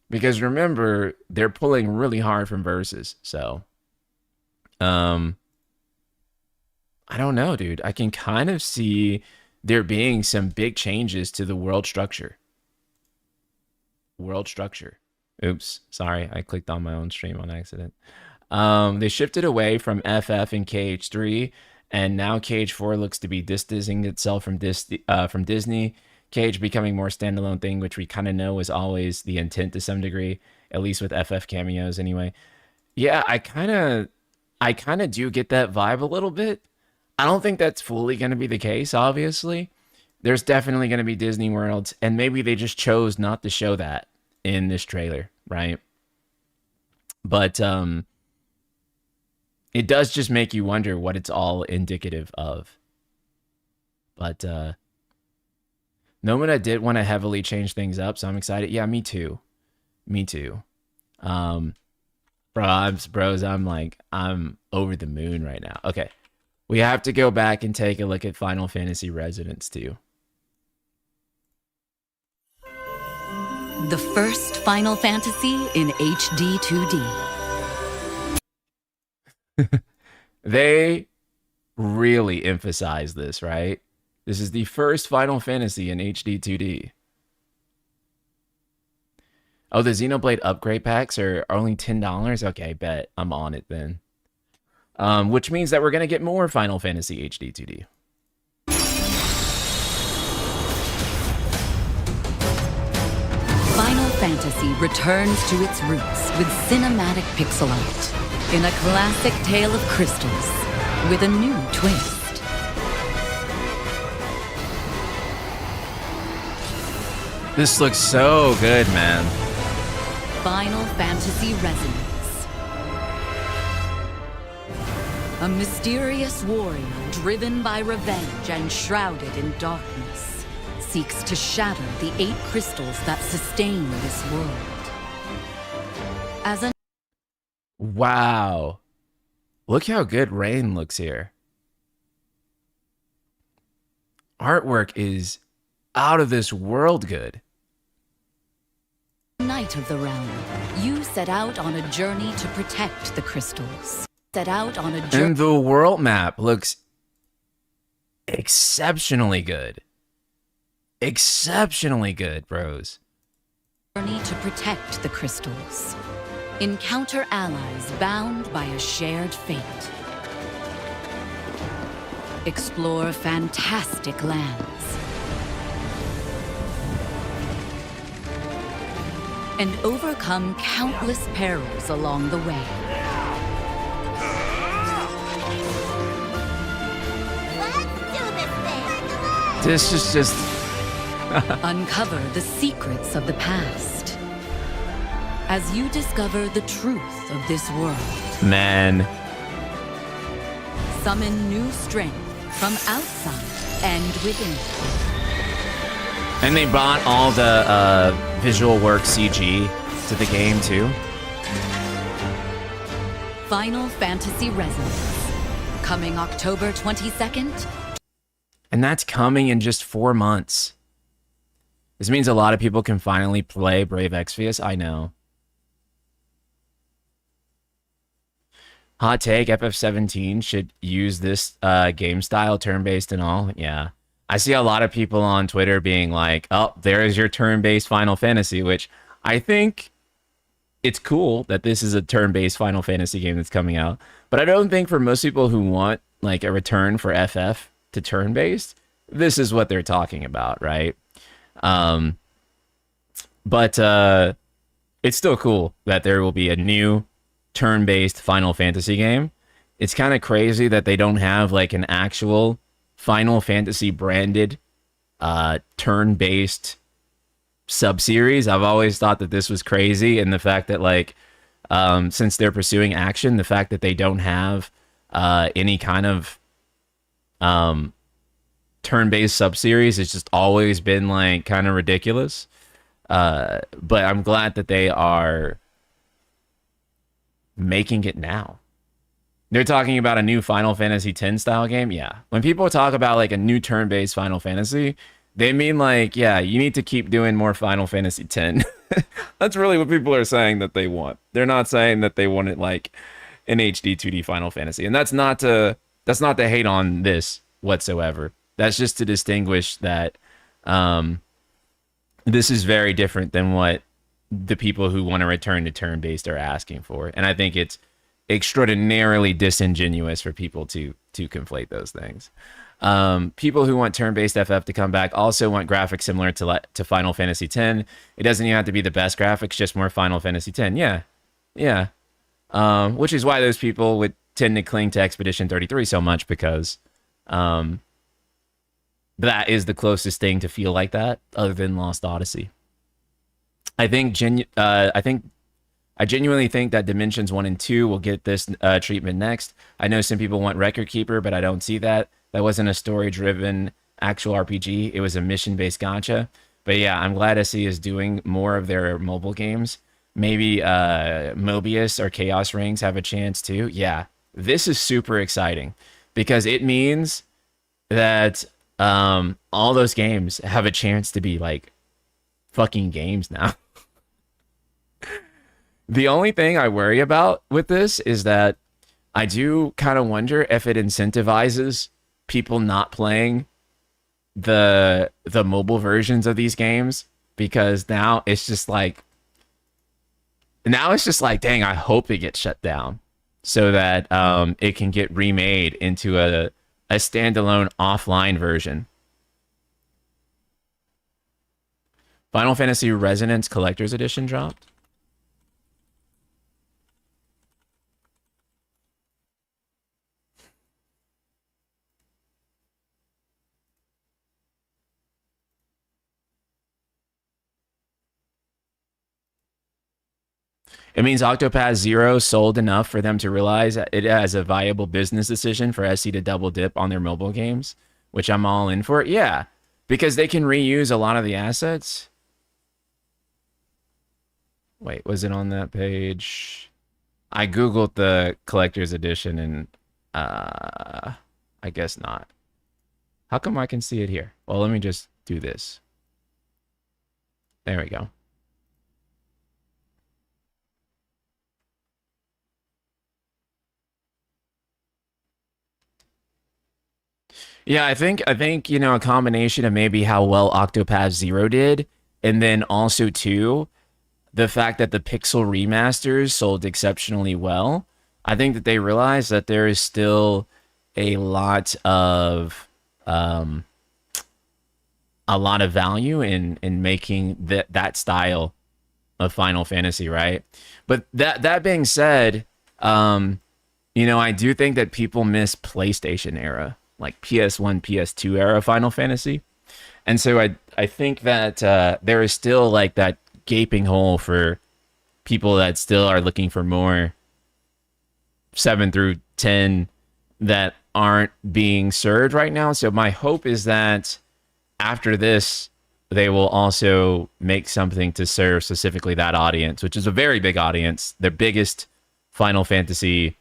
Because remember, they're pulling really hard from Versus. So, I don't know, dude. I can kind of see there being some big changes to the world structure. Oops, sorry. I clicked on my own stream on accident. They shifted away from FF and KH3, and now KH4 looks to be distancing itself from Disney. KH becoming more standalone thing, which we kind of know is always the intent to some degree, at least with FF cameos anyway. Yeah, I kind of do get that vibe a little bit. I don't think that's fully going to be the case, obviously. There's definitely going to be Disney worlds, and maybe they just chose not to show that in this trailer, right? But it does just make you wonder what it's all indicative of. But Nomina did want to heavily change things up, so I'm excited. Yeah, me too. Bros, I'm over the moon right now. Okay. We have to go back and take a look at Final Fantasy Resonance 2. The first Final Fantasy in HD 2D. They really emphasize this, right? This is the first Final Fantasy in HD 2D. Oh, the Xenoblade upgrade packs are only $10? Okay, bet. I'm on it then. Which means that we're going to get more Final Fantasy HD 2D. Final Fantasy returns to its roots with cinematic pixel art in a classic tale of crystals with a new twist. This looks so good, man. Final Fantasy Resonance. A mysterious warrior driven by revenge and shrouded in darkness seeks to shatter the 8 crystals that sustain this world. As a Wow. Look how good Rain looks here. Artwork is out of this world good. Knight of the realm, you set out on a journey to protect the crystals. Set out on a journey. And the world map looks exceptionally good. Exceptionally good, bros. Journey to protect the crystals. Encounter allies bound by a shared fate. Explore fantastic lands. And overcome countless perils along the way. This is just... Uncover the secrets of the past. As you discover the truth of this world. Man. Summon new strength from outside and within. And they brought all the visual work CG to the game too. Final Fantasy Resonance. Coming October 22nd. And that's coming in just 4 months. This means a lot of people can finally play Brave Exvius. I know. Hot take, FF17 should use this game style, turn-based and all. Yeah. I see a lot of people on Twitter being like, oh, there is your turn-based Final Fantasy, which I think it's cool that this is a turn-based Final Fantasy game that's coming out. But I don't think for most people who want like a return for FF to turn-based, this is what they're talking about, right? But it's still cool that there will be a new turn-based Final Fantasy game. It's kind of crazy that they don't have like an actual Final Fantasy branded turn-based sub-series. I've always thought that this was crazy, and the fact that like since they're pursuing action, the fact that they don't have any kind of turn-based sub-series has just always been like kind of ridiculous. But I'm glad that they are making it now. They're talking about a new Final Fantasy X style game. Yeah. When people talk about like a new turn-based Final Fantasy, they mean like, yeah, you need to keep doing more Final Fantasy X. That's really what people are saying that they want. They're not saying that they want it like an HD 2D Final Fantasy. And that's not to hate on this whatsoever. That's just to distinguish that this is very different than what the people who want to return to turn-based are asking for. And I think it's extraordinarily disingenuous for people to conflate those things. People who want turn-based FF to come back also want graphics similar to Final Fantasy X. It doesn't even have to be the best graphics, just more Final Fantasy X. Yeah. Which is why those people would tend to cling to Expedition 33 so much, because that is the closest thing to feel like that, other than Lost Odyssey. I genuinely think that Dimensions 1 and 2 will get this treatment next. I know some people want Record Keeper, but I don't see that. That wasn't a story-driven actual RPG. It was a mission-based gacha. But yeah, I'm glad SE is doing more of their mobile games. Maybe Mobius or Chaos Rings have a chance too. Yeah, this is super exciting because it means that all those games have a chance to be like fucking games now. The only thing I worry about with this is that I do kind of wonder if it incentivizes people not playing the mobile versions of these games, because now it's just like, dang, I hope it gets shut down so that it can get remade into a standalone offline version. Final Fantasy Resonance Collector's Edition dropped. It means Octopath Zero sold enough for them to realize it as a viable business decision for SC to double dip on their mobile games, which I'm all in for. Yeah, because they can reuse a lot of the assets. Wait, was it on that page? I googled the collector's edition and I guess not. How come I can see it here? Well, let me just do this. There we go. Yeah, I think you know, a combination of maybe how well Octopath Zero did, and then also too the fact that the Pixel remasters sold exceptionally well. I think that they realized that there is still a lot of value in making that style of Final Fantasy, right? But that being said, you know, I do think that people miss PlayStation era, like PS1, PS2 era Final Fantasy. And so I think that there is still like that gaping hole for people that still are looking for more 7 through 10 that aren't being served right now. So my hope is that after this, they will also make something to serve specifically that audience, which is a very big audience, the biggest Final Fantasy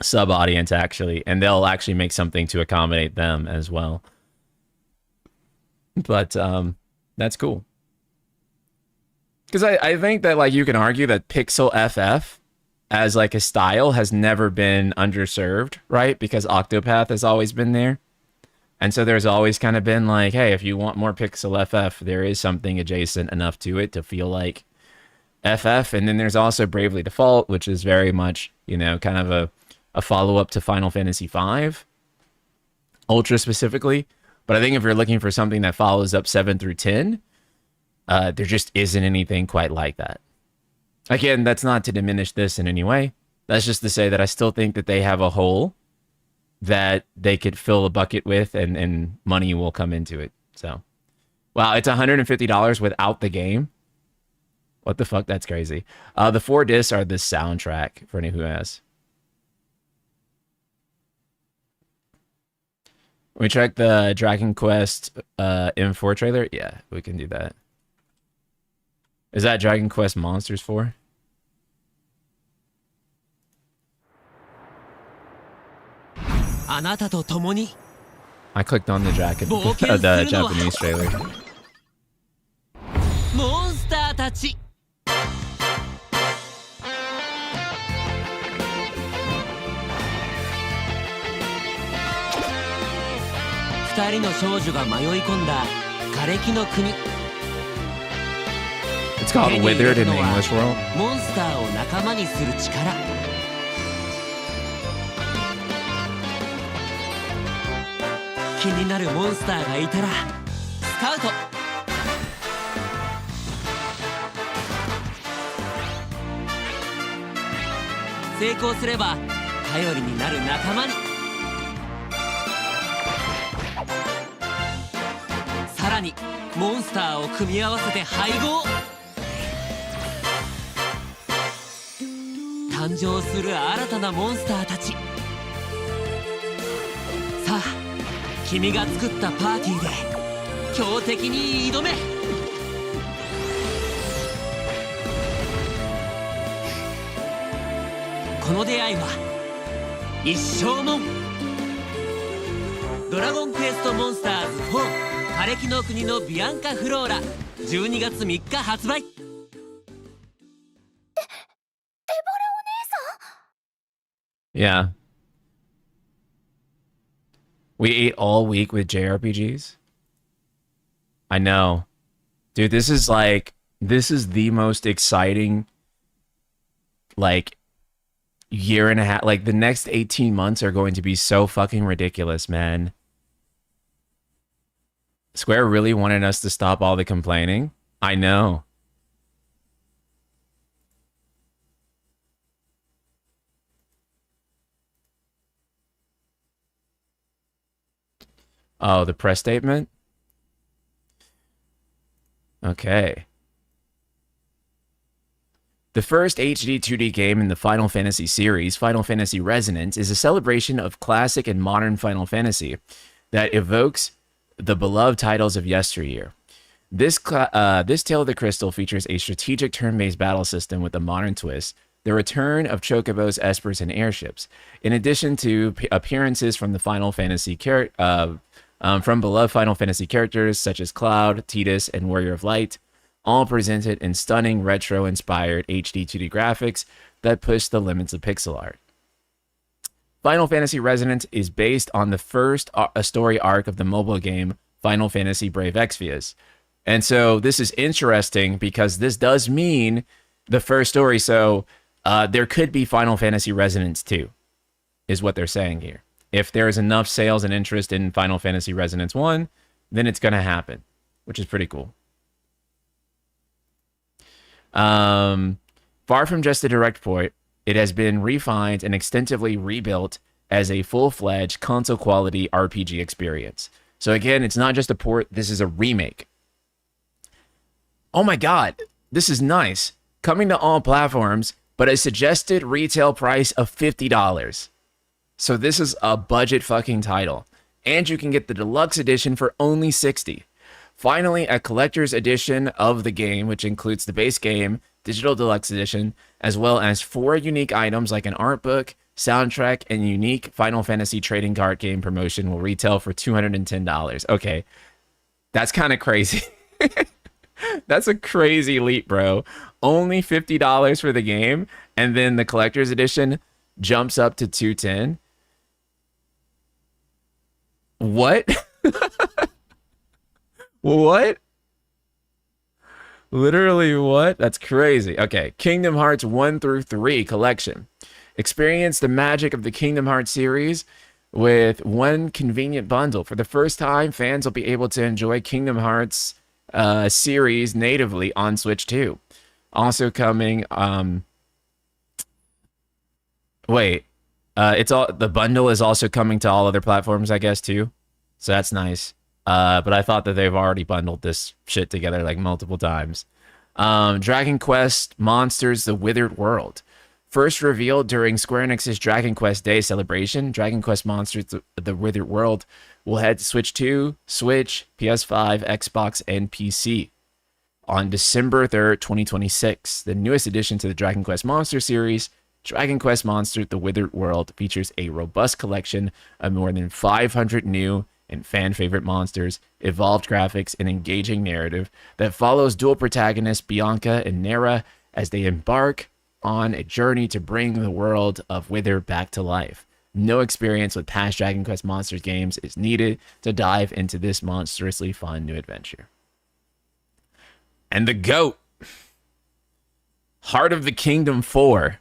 sub audience actually, and they'll actually make something to accommodate them as well. But that's cool. Because I think that like you can argue that Pixel FF as like a style has never been underserved, right? Because Octopath has always been there. And so there's always kind of been like, hey, if you want more Pixel FF, there is something adjacent enough to it to feel like FF. And then there's also Bravely Default, which is very much, you know, kind of a follow-up to Final Fantasy V, Ultra specifically. But I think if you're looking for something that follows up 7 through 10, there just isn't anything quite like that. Again, that's not to diminish this in any way. That's just to say that I still think that they have a hole that they could fill a bucket with and money will come into it. So, wow, it's $150 without the game. What the fuck? That's crazy. The 4 discs are the soundtrack for anyone who has. We check the Dragon Quest M4 trailer. Yeah, we can do that. Is that Dragon Quest Monsters 4? I clicked on the the Japanese trailer. It's called Withered in the English world.ドラゴンクエストモンスターズ4枯れ木の国のビアンカフローラ12月3日発売。Yeah. We ate all week with JRPGs. I know. Dude, this is the most exciting, like, year and a half. Like, the next 18 months are going to be so fucking ridiculous, man. Square really wanted us to stop all the complaining. I know. Oh, the press statement? Okay. The first HD 2D game in the Final Fantasy series, Final Fantasy Resonance, is a celebration of classic and modern Final Fantasy that evokes the beloved titles of yesteryear. This Tale of the Crystal features a strategic turn-based battle system with a modern twist, the return of chocobos, espers, and airships, in addition to appearances from the Final Fantasy from beloved Final Fantasy characters such as Cloud, Tidus, and Warrior of Light, all presented in stunning retro-inspired HD 2D graphics that push the limits of pixel art. Final Fantasy Resonance is based on the first story arc of the mobile game Final Fantasy Brave Exvius. And so this is interesting because this does mean the first story. So there could be Final Fantasy Resonance 2, is what they're saying here. If there's enough sales and interest in Final Fantasy Resonance 1, then it's going to happen, which is pretty cool. Far from just a direct port, it has been refined and extensively rebuilt as a full-fledged console-quality RPG experience. So again, it's not just a port, this is a remake. Oh my god, this is nice. Coming to all platforms, but a suggested retail price of $50. So this is a budget fucking title. And you can get the deluxe edition for only $60. Finally, a collector's edition of the game, which includes the base game, digital deluxe edition, as well as 4 unique items like an art book, soundtrack, and unique Final Fantasy trading card game promotion will retail for $210. Okay, that's kind of crazy. That's a crazy leap, bro. Only $50 for the game, and then the collector's edition jumps up to $210. What? What? Literally what? That's crazy. Okay, Kingdom Hearts 1 through 3 collection. Experience the magic of the Kingdom Hearts series with one convenient bundle. For the first time, fans will be able to enjoy Kingdom Hearts series natively on Switch 2. Also coming, the bundle is also coming to all other platforms, I guess, too. So that's nice. But I thought that they've already bundled this shit together like multiple times. Dragon Quest Monsters: The Withered World. First revealed during Square Enix's Dragon Quest Day celebration, Dragon Quest Monsters: The Withered World will head to Switch 2, Switch, PS5, Xbox, and PC on December 3rd, 2026. The newest addition to the Dragon Quest Monster series, Dragon Quest Monsters: The Withered World, features a robust collection of more than 500 new and fan-favorite monsters, evolved graphics, and engaging narrative that follows dual protagonists Bianca and Nera as they embark on a journey to bring the world of Wither back to life. No experience with past Dragon Quest Monsters games is needed to dive into this monstrously fun new adventure. And the GOAT! Heart of the Kingdom 4.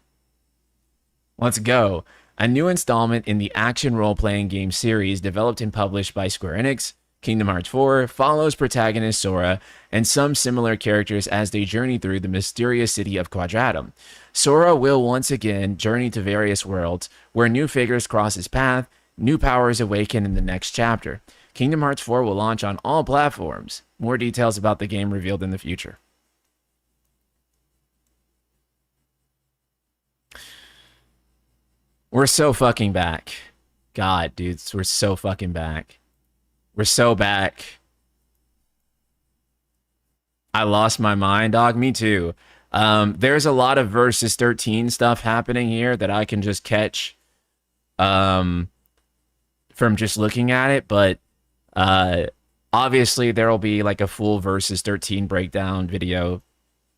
Let's go. A new installment in the action role-playing game series developed and published by Square Enix, Kingdom Hearts 4 follows protagonist Sora and some similar characters as they journey through the mysterious city of Quadratum. Sora will once again journey to various worlds where new figures cross his path, new powers awaken in the next chapter. Kingdom Hearts 4 will launch on all platforms. More details about the game revealed in the future. We're so fucking back. God, dudes, we're so fucking back. We're so back. I lost my mind, dog. Me too. There's a lot of Versus 13 stuff happening here that I can just catch from just looking at it, but obviously there will be like a full Versus 13 breakdown video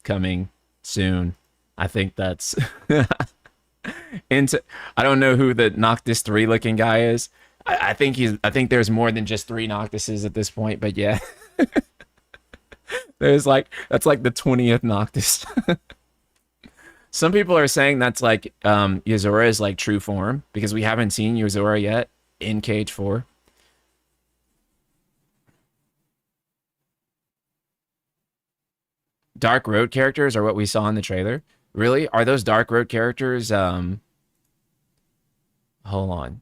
coming soon. I think that's... I don't know who the Noctis 3 looking guy is. I think there's more than just 3 Noctises at this point, but yeah. That's like the 20th Noctis. Some people are saying that's like Yozora like true form because we haven't seen Yozora yet in Cage 4. Dark Road characters are what we saw in the trailer. Really? Are those Dark Road characters? Hold on.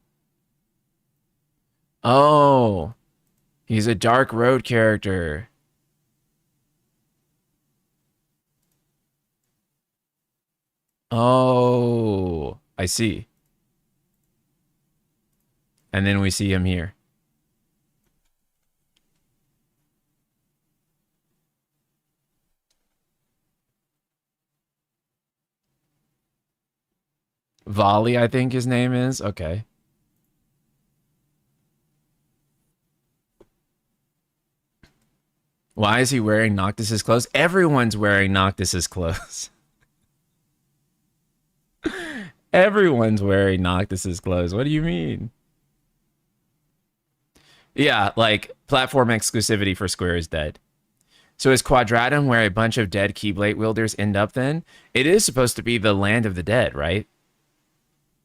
Oh, he's a Dark Road character. Oh, I see. And then we see him here. Volley, I think his name is. Okay. Why is he wearing Noctis's clothes? Everyone's wearing Noctis's clothes. Everyone's wearing Noctis's clothes. What do you mean? Yeah, like platform exclusivity for Square is dead. So is Quadratum where a bunch of dead Keyblade wielders end up then? It is supposed to be the land of the dead, right?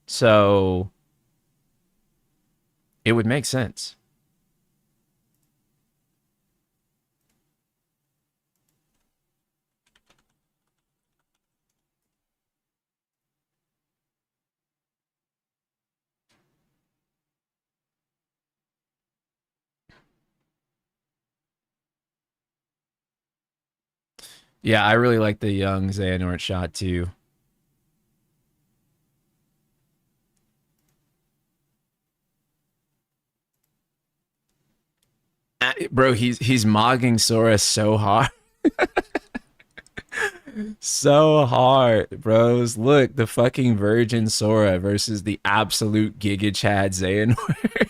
So it would make sense. Yeah, I really like the young Xehanort shot too. Bro, he's mogging Sora so hard. So hard, bros. Look, the fucking Virgin Sora versus the absolute Giga Chad Xehanort.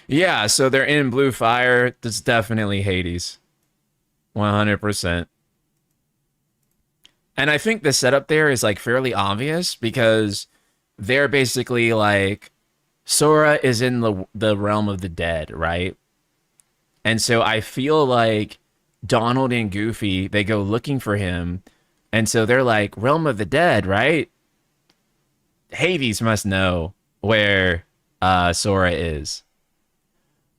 Yeah, so they're in Blue Fire. That's definitely Hades. 100%. And I think the setup there is like fairly obvious because they're basically like Sora is in the realm of the dead, right? And so I feel like Donald and Goofy, they go looking for him. And so they're like, realm of the dead, right? Hades must know where Sora is.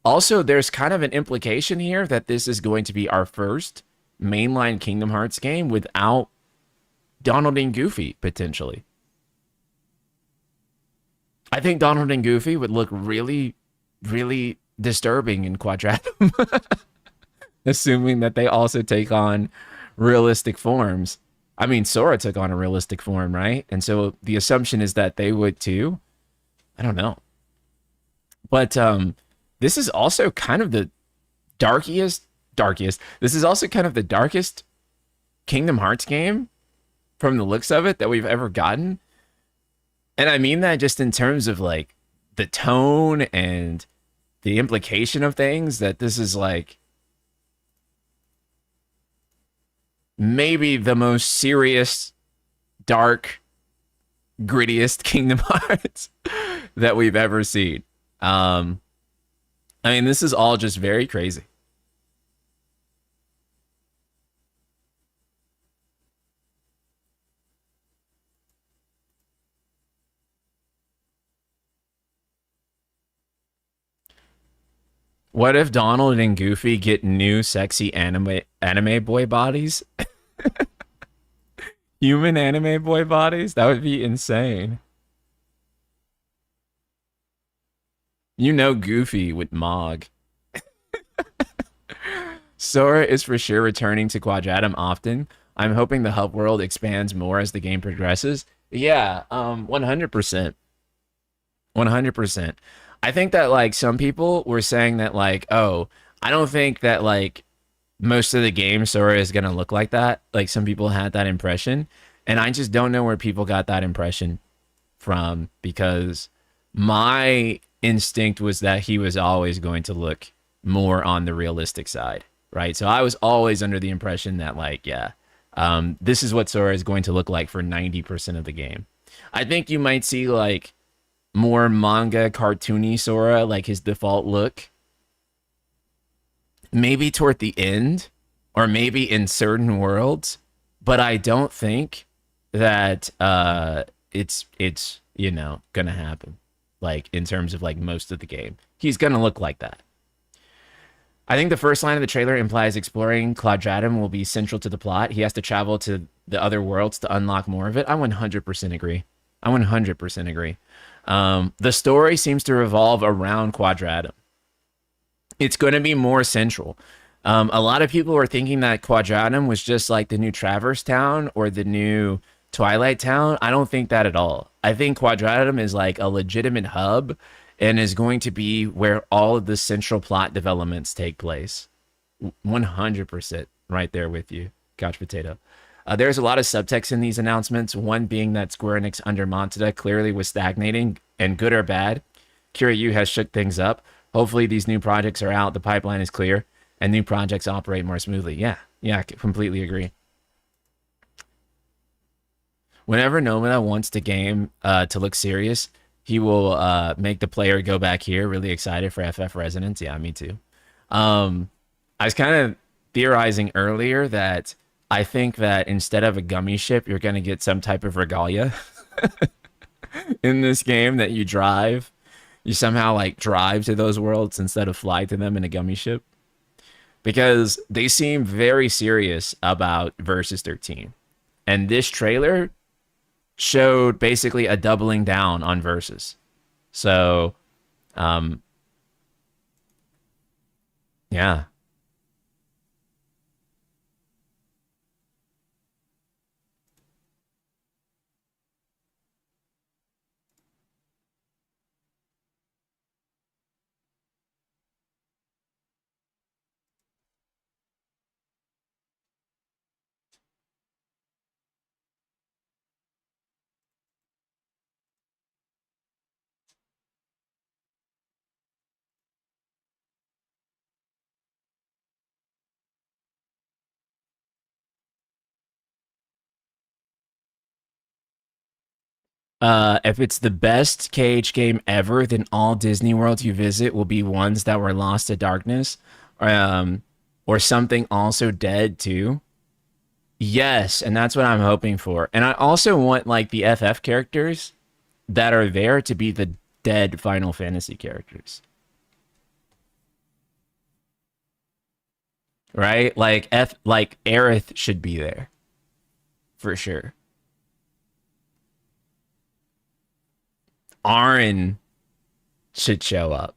Also, there's kind of an implication here that this is going to be our first mainline Kingdom Hearts game without Donald and Goofy, potentially. I think Donald and Goofy would look really, really disturbing in Quadratum. Assuming that they also take on realistic forms. I mean, Sora took on a realistic form, right? And so the assumption is that they would too. I don't know. But this is also kind of the darkest. This is also kind of the darkest Kingdom Hearts game from the looks of it that we've ever gotten. And I mean that just in terms of like the tone and the implication of things, that this is like maybe the most serious, dark, grittiest Kingdom Hearts that we've ever seen. I mean, this is all just very crazy. What if Donald and Goofy get new sexy anime boy bodies? Human anime boy bodies? That would be insane. You know Goofy with Mog. Sora is for sure returning to Quadratum often. I'm hoping the hub world expands more as the game progresses. Yeah, 100%. 100%. I think that like some people were saying that like, oh, I don't think that like most of the game Sora is going to look like that. Like some people had that impression, and I just don't know where people got that impression from, because my instinct was that he was always going to look more on the realistic side, right? So I was always under the impression that like, yeah, this is what Sora is going to look like for 90% of the game. I think you might see like more manga cartoony Sora, like his default look, maybe toward the end, or maybe in certain worlds, but I don't think that it's you know gonna happen, like in terms of like most of the game. He's gonna look like that. I think the first line of the trailer implies exploring Quadratum will be central to the plot. He has to travel to the other worlds to unlock more of it. I 100% agree. I 100% agree. The story seems to revolve around Quadratum. It's going to be more central. A lot of people were thinking that Quadratum was just like the new Traverse Town or the new Twilight Town. I don't think that at all. I think Quadratum is like a legitimate hub and is going to be where all of the central plot developments take place. 100% right there with you, Couch Potato. There's a lot of subtext in these announcements, one being that Square Enix under Montada clearly was stagnating, and good or bad, Kiryu has shook things up. Hopefully these new projects are out, the pipeline is clear, and new projects operate more smoothly. Yeah, I completely agree. Whenever Nomada wants the game to look serious, he will make the player go back here. Really excited for FF Resonance. Yeah, me too. I was kind of theorizing earlier that I think that instead of a gummy ship, you're going to get some type of regalia in this game that you drive. You somehow like drive to those worlds instead of fly to them in a gummy ship. Because they seem very serious about Versus 13. And this trailer showed basically a doubling down on Versus. So, yeah. If it's the best KH game ever, then all Disney worlds you visit will be ones that were lost to darkness, or something also dead too. Yes, and that's what I'm hoping for. And I also want like the FF characters that are there to be the dead Final Fantasy characters. Right? Like Aerith should be there. For sure. Aaron should show up.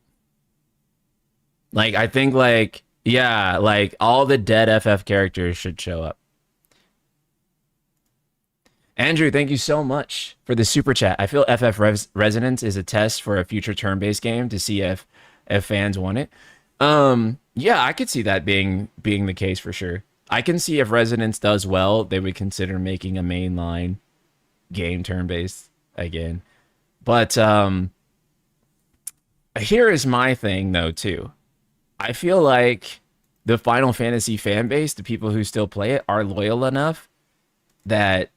Like, I think, like, yeah, like, all the dead FF characters should show up. Andrew, thank you so much for the super chat. I feel FF Resonance is a test for a future turn-based game to see if fans want it. Yeah, I could see that being the case for sure. I can see if Resonance does well, they would consider making a mainline game turn-based again. But here is my thing, though, too. I feel like the Final Fantasy fan base, the people who still play it, are loyal enough that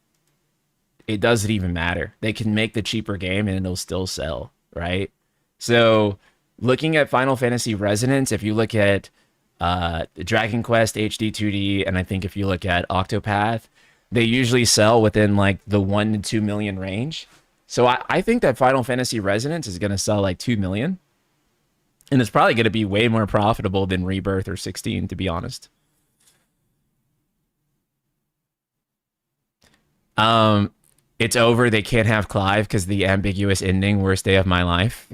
it doesn't even matter. They can make the cheaper game and it'll still sell, right? So looking at Final Fantasy Resonance, if you look at Dragon Quest HD 2D, and I think if you look at Octopath, they usually sell within like the 1 to 2 million range. So I think that Final Fantasy Resonance is going to sell like 2 million. And it's probably going to be way more profitable than Rebirth or 16, to be honest. It's over. They can't have Clive because the ambiguous ending, worst day of my life.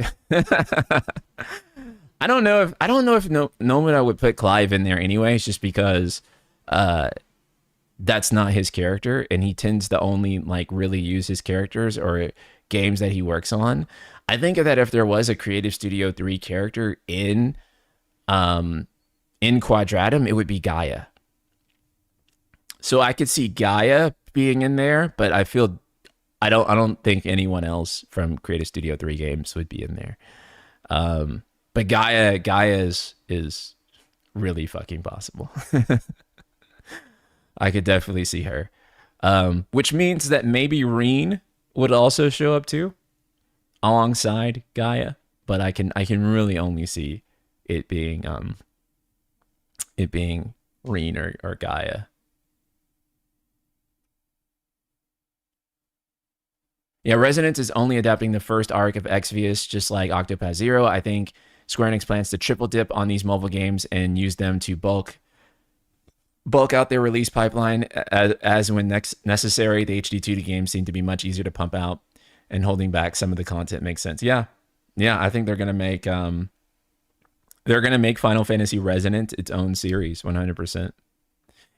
I don't know if Nomura would put Clive in there anyways, just because that's not his character, and he tends to only like really use his characters or games that he works on. I think that if there was a Creative Studio 3 character in Quadratum, it would be Gaia. So I could see Gaia being in there, but I don't think anyone else from Creative Studio 3 games would be in there. But Gaia is really fucking possible. I could definitely see her. Which means that maybe Reen would also show up too, alongside Gaia. But I can really only see it being Reen or Gaia. Yeah, Resonance is only adapting the first arc of Exvius, just like Octopath Zero. I think Square Enix plans to triple dip on these mobile games and use them to bulk out their release pipeline as when necessary. The HD 2D games seem to be much easier to pump out, and holding back some of the content makes sense. Yeah, I think they're gonna make They're gonna make Final Fantasy Resonant its own series, 100%.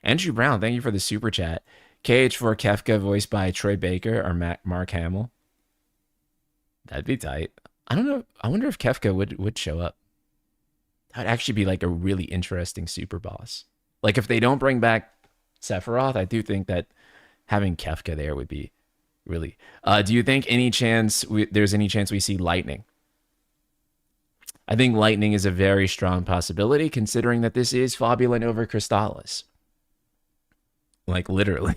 Andrew Brown, thank you for the super chat. KH4 Kefka voiced by Troy Baker or Mark Hamill. That'd be tight. I don't know. I wonder if Kefka would show up. That'd actually be like a really interesting super boss. Like if they don't bring back Sephiroth, I do think that having Kefka there would be really. Do you think there's any chance we see Lightning? I think Lightning is a very strong possibility, considering that this is Fabula Nova Crystallis. Like literally.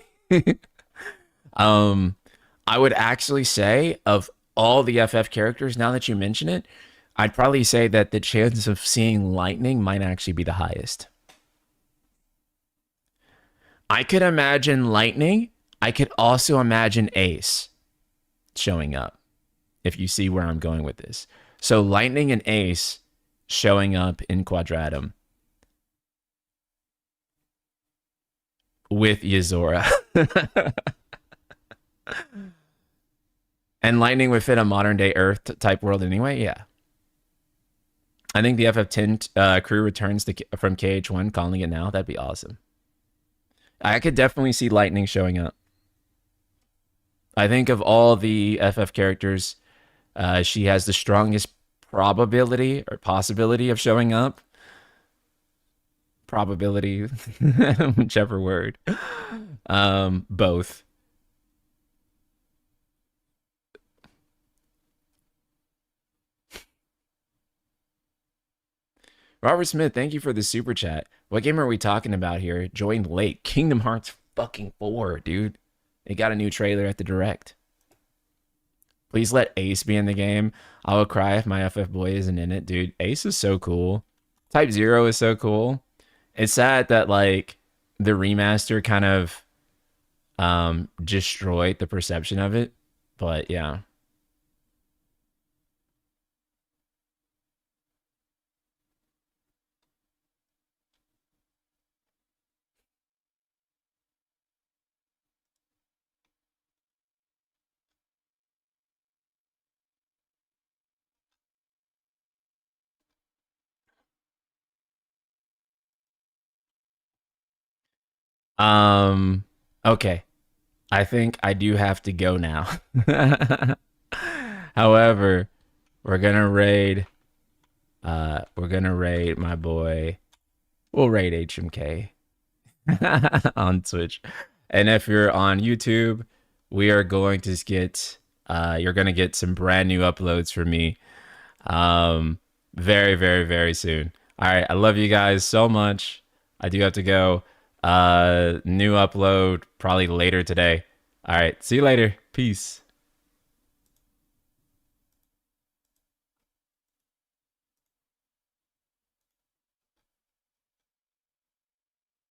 I would actually say of all the FF characters, now that you mention it, I'd probably say that the chance of seeing Lightning might actually be the highest. I could imagine Lightning. I could also imagine Ace showing up, if you see where I'm going with this. So Lightning and Ace showing up in Quadratum with Yuzora. And Lightning would fit a modern day Earth type world anyway. Yeah. I think the FF10 crew returns from KH1, calling it now. That'd be awesome. I could definitely see Lightning showing up. I think of all the FF characters, she has the strongest probability or possibility of showing up. Probability, whichever word. Both. Robert Smith, thank you for the super chat. What game are we talking about here? Joined late. Kingdom Hearts fucking 4, dude. They got a new trailer at the Direct. Please let Ace be in the game. I will cry if my FF boy isn't in it, dude. Ace is so cool. Type 0 is so cool. It's sad that like the remaster kind of destroyed the perception of it, but yeah. Okay. I think I do have to go now. However, we're gonna raid my boy. We'll raid HMK on Twitch. And if you're on YouTube, we are going to get you're gonna get some brand new uploads from me. Very, very, very soon. All right, I love you guys so much. I do have to go. New upload probably later today. All right, see you later. Peace.